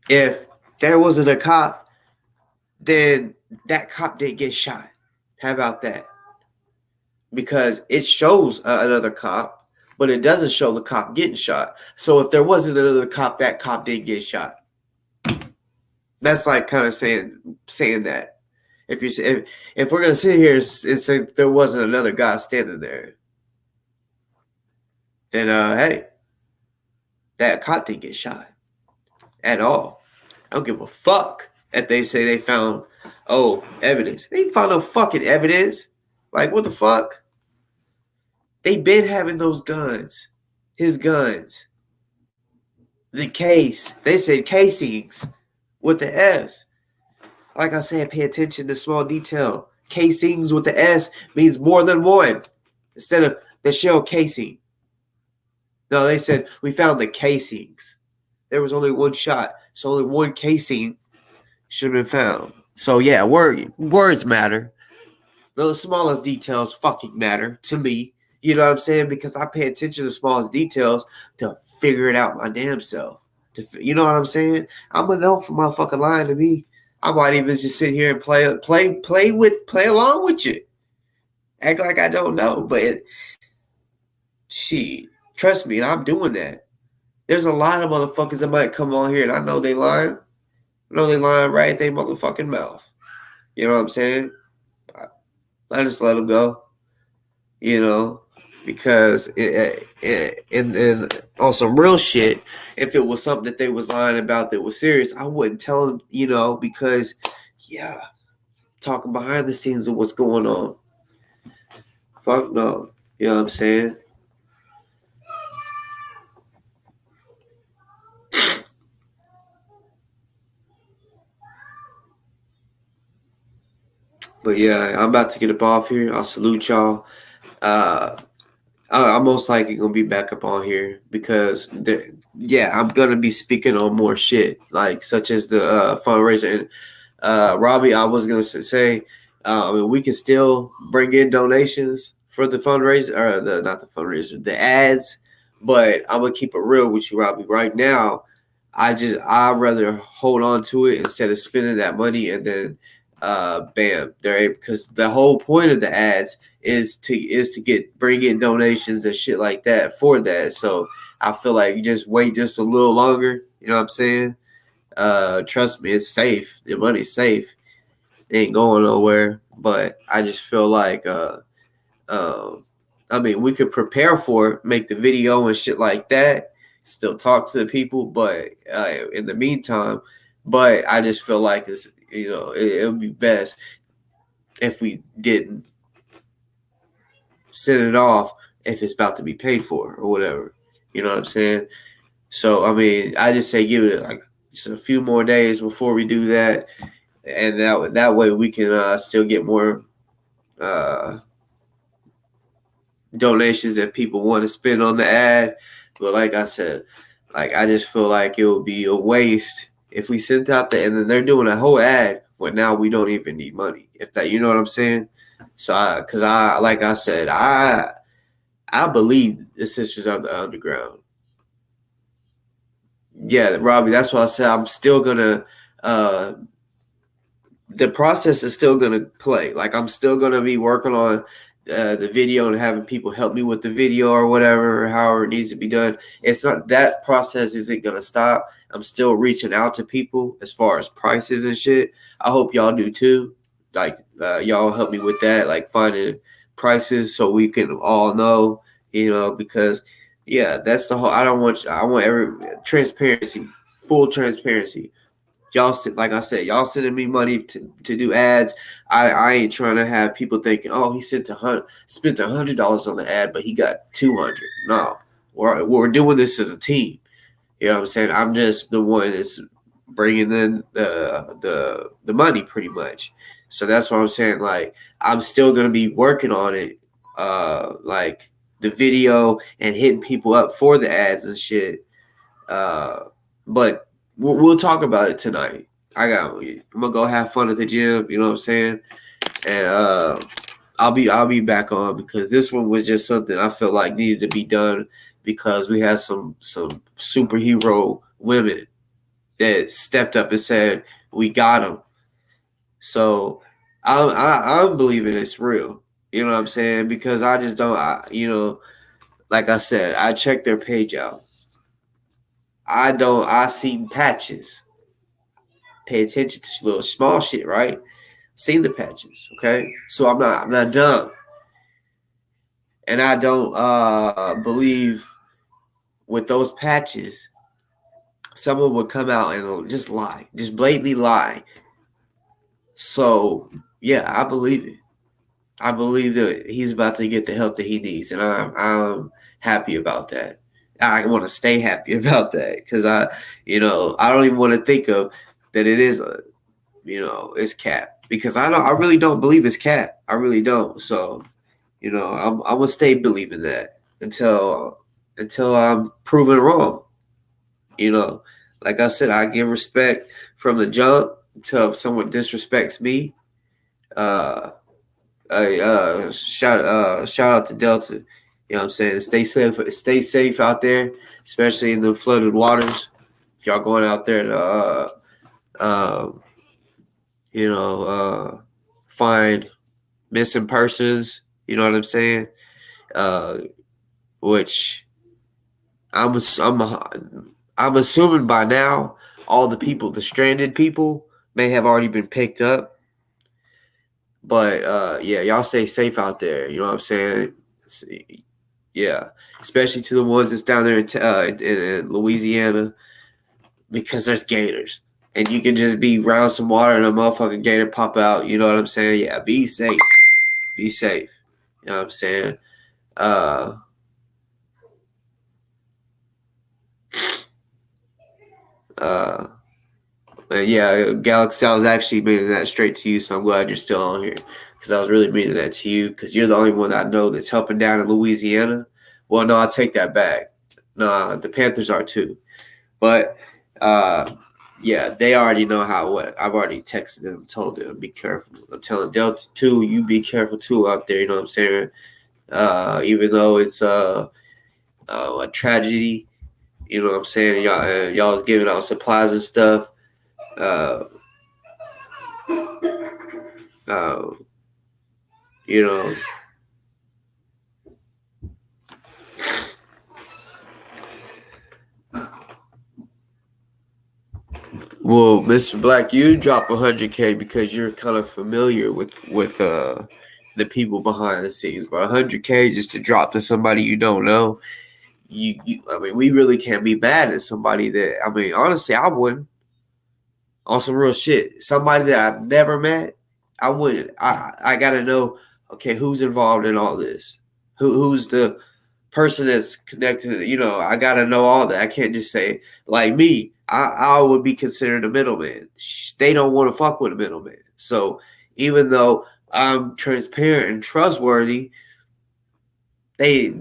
If there wasn't a cop, then that cop didn't get shot. How about that? Because it shows another cop, but it doesn't show the cop getting shot. So if there wasn't another cop, that cop didn't get shot. That's like kind of saying that. If we're gonna sit here and say there wasn't another guy standing there, then hey, that cop didn't get shot at all. I don't give a fuck if they say they found evidence. They found no fucking evidence. Like, what the fuck? They been having those guns. His guns. The case. They said casings with the S. Like I said, pay attention to small detail. Casings with the S means more than one instead of the shell casing. No, they said we found the casings. There was only one shot, so only one casing should have been found. So yeah, words matter. The smallest details fucking matter to me. You know what I'm saying? Because I pay attention to the smallest details to figure it out my damn self. You know what I'm saying? I'm gonna know for motherfucking lying to me. I might even just sit here and play along with you. Act like I don't know, but shit, trust me, I'm doing that. There's a lot of motherfuckers that might come on here and I know they lying. I know they lying right at their motherfucking mouth. You know what I'm saying? I just let them go. You know, because and on some real shit, if it was something that they was lying about that was serious, I wouldn't tell them, you know, because yeah, talking behind the scenes of what's going on. Fuck no. You know what I'm saying? But yeah, I'm about to get up off here. I'll salute y'all. I'm most likely gonna be back up on here because I'm gonna be speaking on more shit, like such as the fundraiser. And Robbie, I was gonna say, I mean, we can still bring in donations for the fundraiser, or not the fundraiser, the ads. But I'm gonna keep it real with you, Robbie. Right now, I'd rather hold on to it instead of spending that money and then bam, they're because the whole point of the ads is to bring in donations and shit like that for that. So I feel like you just wait just a little longer. You know what I'm saying? Trust me, it's safe. The money's safe. It ain't going nowhere. But I just feel like I mean, we could prepare for it, make the video and shit like that, still talk to the people, but in the meantime, but I just feel like it's, you know, it would be best if we didn't send it off if it's about to be paid for or whatever. You know what I'm saying? So, I mean, I just say give it like just a few more days before we do that. And that way we can still get more donations that people want to spend on the ad. But like I said, like I just feel like it would be a waste if we sent out and then they're doing a whole ad, but now we don't even need money. If that, you know what I'm saying? So like I said, I believe the Sisters of the Underground. Yeah, Robbie, that's what I said. I'm still gonna the process is still gonna play. Like I'm still gonna be working on the video and having people help me with the video or whatever, or however it needs to be done. It's not that process isn't gonna stop. I'm still reaching out to people as far as prices and shit. I hope y'all do too. Like y'all help me with that, like finding prices so we can all know, you know, because yeah, that's the whole. I want every transparency, full transparency. Y'all, like I said, y'all sending me money to do ads. I ain't trying to have people thinking, oh, he spent $100 on the ad, but he got 200. No, we're doing this as a team. You know what I'm saying? I'm just the one that's bringing in the money, pretty much. So that's what I'm saying. Like I'm still gonna be working on it, like the video and hitting people up for the ads and shit. But we'll talk about it tonight. I'm gonna go have fun at the gym. You know what I'm saying? And I'll be back on because this one was just something I felt like needed to be done because we had some superhero women that stepped up and said we got them. So I'm believing it's real. You know what I'm saying? Because I just don't. Like I said, I checked their page out. I seen patches. Pay attention to little small shit, right? Seen the patches, okay? So I'm not dumb. And I don't believe with those patches, someone would come out and just lie, just blatantly lie. So yeah, I believe it. I believe that he's about to get the help that he needs, and I'm happy about that. I want to stay happy about that because I don't even want to think of that it is it's Cap because I really don't believe it's Cap. I really don't. So I'm gonna stay believing that until I'm proven wrong. Like I said, I give respect from the jump until someone disrespects me. Shout out to Delta. You know what I'm saying? Stay safe out there, especially in the flooded waters. If y'all going out there to find missing persons, you know what I'm saying? Which I'm assuming by now all the stranded people may have already been picked up. But yeah, y'all stay safe out there. You know what I'm saying? Yeah, especially to the ones that's down there in Louisiana, because there's gators, and you can just be around some water and a motherfucking gator pop out. You know what I'm saying? Yeah, be safe. Be safe. You know what I'm saying? And yeah, Galaxy, I was actually meaning that straight to you, so I'm glad you're still on here because I was really meaning that to you because you're the only one that I know that's helping down in Louisiana. Well, no, I'll take that back. No, the Panthers are too. But yeah, they already know what I've already texted them, told them, be careful. I'm telling Delta 2, you be careful too out there, you know what I'm saying? Even though it's a tragedy, you know what I'm saying? Y'all is giving out supplies and stuff. You know, well, Mr. Black, you drop 100K because you're kind of familiar with the people behind the scenes, but 100K just to drop to somebody you don't know, I mean, we really can't be mad at somebody that, I mean, honestly, I wouldn't. On some real shit, somebody that I've never met, I wouldn't. I gotta know, okay, who's involved in all this? Who's the person that's connected? I gotta know all that. I can't just say like me. I would be considered a middleman. They don't want to fuck with a middleman. So even though I'm transparent and trustworthy, they're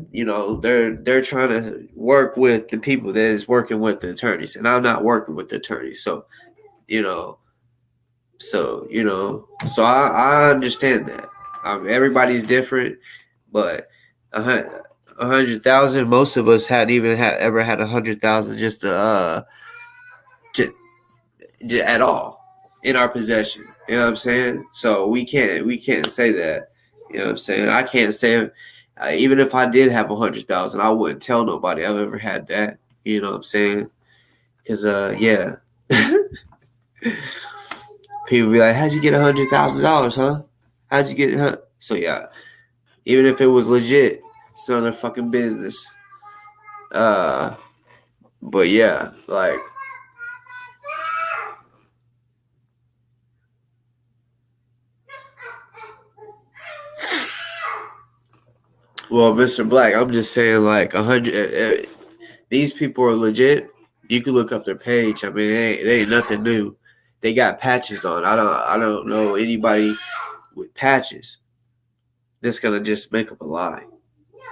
trying to work with the people that is working with the attorneys, and I'm not working with the attorneys. So I understand that. Everybody's different, but 100,000. Most of us hadn't even ever had 100,000 just at all in our possession. You know what I'm saying? So we can't say that. You know what I'm saying? I can't say even if I did have 100,000, I wouldn't tell nobody I've ever had that. You know what I'm saying? Because yeah. People be like, how'd you get $100,000, huh? How'd you get it, huh? So yeah, even if it was legit, it's none of their fucking business. But yeah, like, well, Mr. Black, I'm just saying, like, 100. These people are legit. You can look up their page. I mean, it ain't nothing new. They got patches on. I don't know anybody with patches that's gonna just make up a lie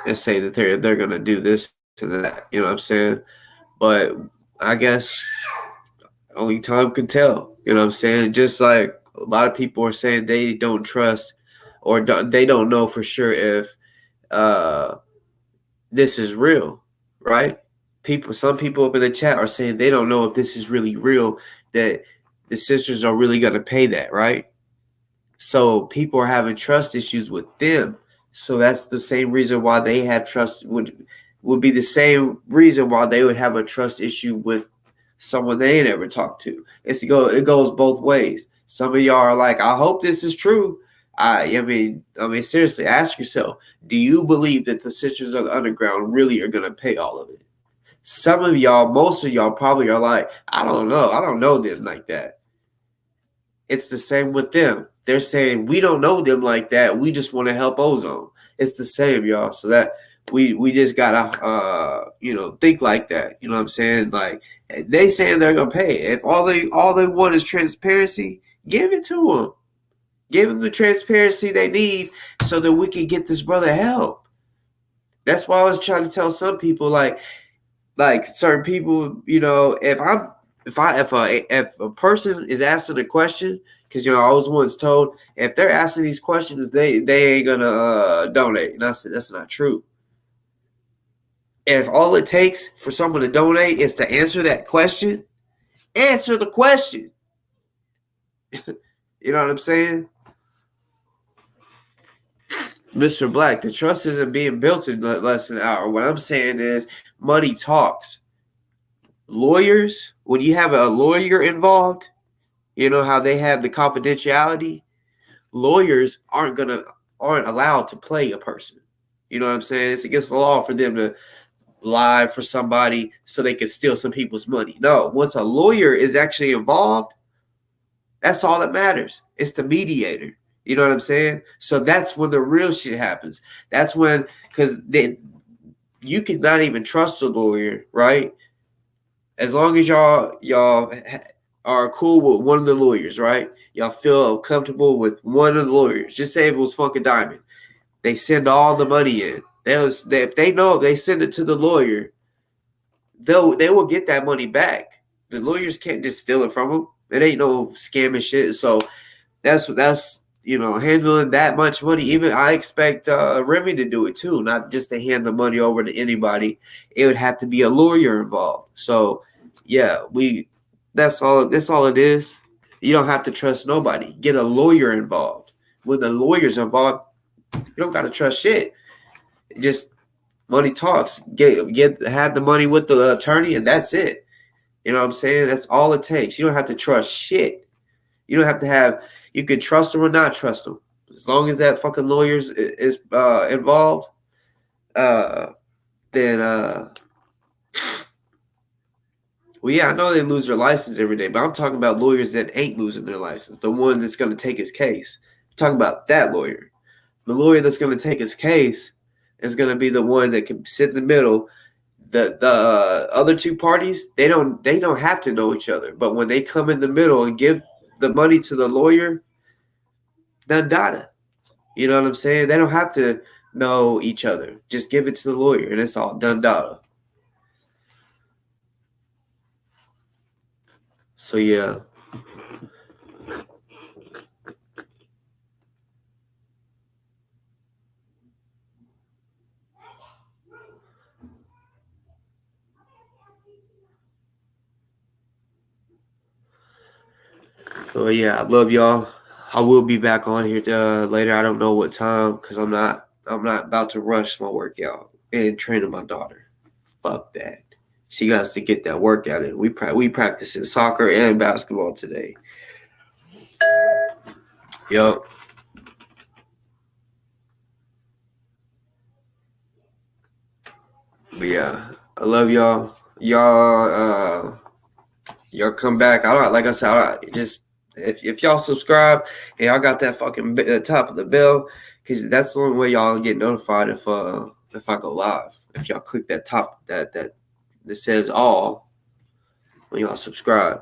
and say that they're gonna do this to that. You know what I'm saying? But I guess only time can tell. You know what I'm saying? Just like a lot of people are saying they don't trust or they don't know for sure if this is real, right? Some people up in the chat are saying they don't know if this is really real, that the sisters are really going to pay that, right? So people are having trust issues with them. So that's the same reason why they have trust would be the same reason why they would have a trust issue with someone they ain't ever talked to. It goes both ways. Some of y'all are like, I hope this is true. I mean, seriously, ask yourself, do you believe that the Sisters of the Underground really are gonna pay all of it? Some of y'all, most of y'all probably are like, I don't know. I don't know them like that. It's the same with them. They're saying we don't know them like that. We just want to help Ozone. It's the same, y'all. So that we just gotta think like that. You know what I'm saying? Like they saying they're gonna pay. If all they want is transparency, give it to them. Give them the transparency they need so that we can get this brother help. That's why I was trying to tell some people, like certain people, if a person is asking a question, because I was once told if they're asking these questions, they ain't gonna donate. And I said that's not true. If all it takes for someone to donate is to answer that question, answer the question. You know what I'm saying? Mr. Black, the trust isn't being built in less than an hour. What I'm saying is money talks. Lawyers, when you have a lawyer involved, you know how they have the confidentiality? Lawyers aren't allowed to play a person. You know what I'm saying? It's against the law for them to lie for somebody so they can steal some people's money. No, once a lawyer is actually involved, that's all that matters. It's the mediator. You know what I'm saying? So that's when the real shit happens. That's when, because you could not even trust a lawyer, right? As long as y'all are cool with one of the lawyers, right? Y'all feel comfortable with one of the lawyers. Just say if it was Funky Diamond. They send all the money in. If they know if they send it to the lawyer, they will get that money back. The lawyers can't just steal it from them. It ain't no scam and shit. So that's handling that much money. Even I expect Remy to do it too, not just to hand the money over to anybody. It would have to be a lawyer involved. So yeah, that's all it is. You don't have to trust nobody. Get a lawyer involved. When the lawyer's involved, you don't gotta trust shit. Just money talks. Have the money with the attorney, and that's it. You know what I'm saying? That's all it takes. You don't have to trust shit. You don't have to have. You can trust them or not trust them. As long as that fucking lawyer is involved, then well, yeah, I know they lose their license every day, but I'm talking about lawyers that ain't losing their license. The one that's going to take his case. I'm talking about that lawyer. The lawyer that's going to take his case is going to be the one that can sit in the middle. The other two parties, they don't have to know each other. But when they come in the middle and give the money to the lawyer, done data. You know what I'm saying? They don't have to know each other. Just give it to the lawyer, and it's all done data. So yeah. So yeah, I love y'all. I will be back on here later. I don't know what time because I'm not about to rush my workout and training my daughter. Fuck that. She got to get that workout in. We practicing soccer and basketball today. Yup. But yeah, I love y'all. Y'all come back. Like I said, just if y'all subscribe and y'all got that fucking top of the bell, because that's the only way y'all get notified if I go live. If y'all click that top that says all when y'all subscribe.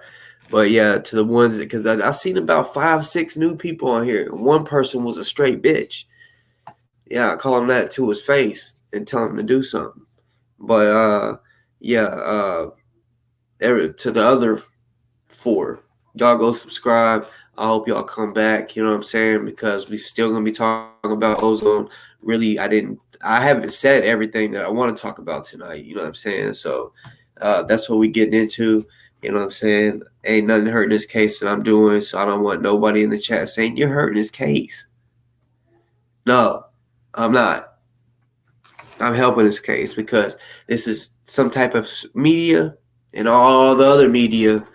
But yeah, to the ones because I seen about 5-6 new people on here. One person was a straight bitch. Yeah, I call him that to his face and tell him to do something. But to the other 4, y'all go subscribe. I hope y'all come back, you know what I'm saying? Because we still gonna be talking about ozone. Really, I haven't said everything that I want to talk about tonight, you know what I'm saying? So that's what we getting into, you know what I'm saying? Ain't nothing hurting this case that I'm doing, so I don't want nobody in the chat saying you're hurting this case. No, I'm not. I'm helping this case because this is some type of media, and all the other media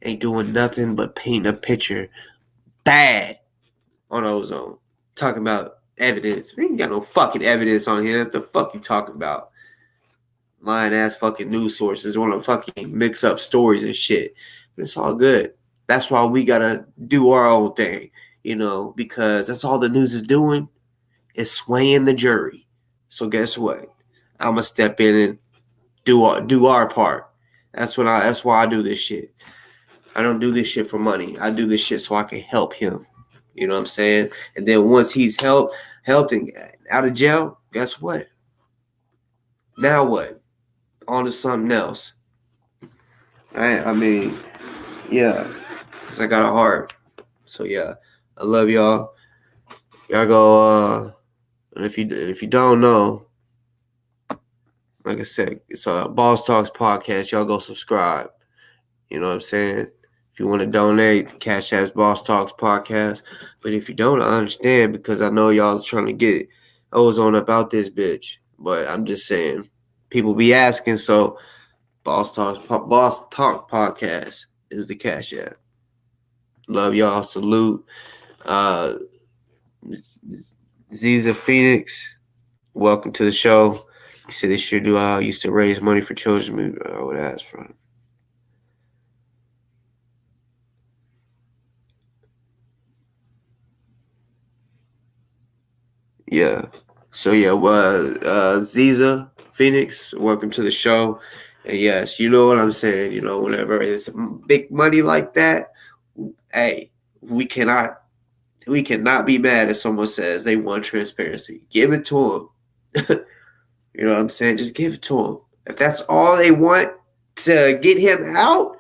ain't doing nothing but painting a picture bad on ozone. Talking about evidence. We ain't got no fucking evidence on him. What the fuck you talking about? Lying ass fucking news sources want to fucking mix up stories and shit. But it's all good. That's why we gotta do our own thing, you know, because that's all the news is doing is swaying the jury. So guess what? I'm gonna step in and do our part. That's why I do this shit. I don't do this shit for money. I do this shit so I can help him. You know what I'm saying? And then once he's helped and out of jail, guess what? Now what? On to something else. I mean, yeah, because I got a heart. So yeah, I love y'all. Y'all go. And if you don't know, like I said, it's a Boss Talks podcast. Y'all go subscribe. You know what I'm saying? If you want to donate, Cashapp Boss Talks podcast. But if you don't, I understand because I know y'all trying to get ozone up out this bitch. But I'm just saying, people be asking, so Boss Talk podcast is the Cashapp. Love y'all. Salute. Ziza Phoenix, welcome to the show. He said they sure do. Used to raise money for children. I would ask for him. Yeah. So yeah, Ziza Phoenix, welcome to the show. And yes, you know what I'm saying. You know, whenever it's big money like that, hey, we cannot be mad if someone says they want transparency. Give it to them. You know what I'm saying? Just give it to them. If that's all they want to get him out,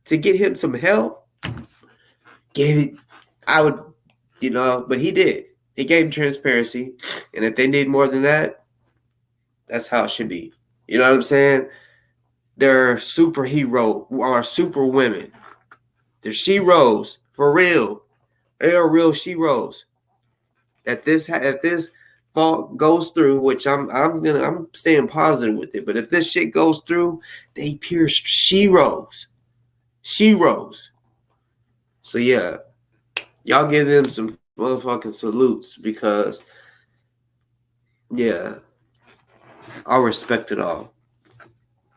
to get him some help, give it. I would, you know, but he did. He gave him transparency. And if they need more than that, that's how it should be. You know what I'm saying? They're superhero or super women. They're she-ros for real. They are real she-ros. If this fault goes through, which I'm staying positive with it, but if this shit goes through, they pure she-ros. She-ros. So yeah, y'all give them some motherfucking salutes because yeah, I respect it all.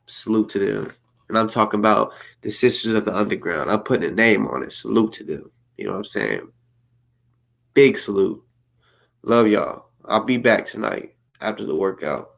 Salute to them. And I'm talking about the Sisters of the Underground. I'm putting a name on it. Salute to them. You know what I'm saying? Big salute. Love y'all. I'll be back tonight after the workout.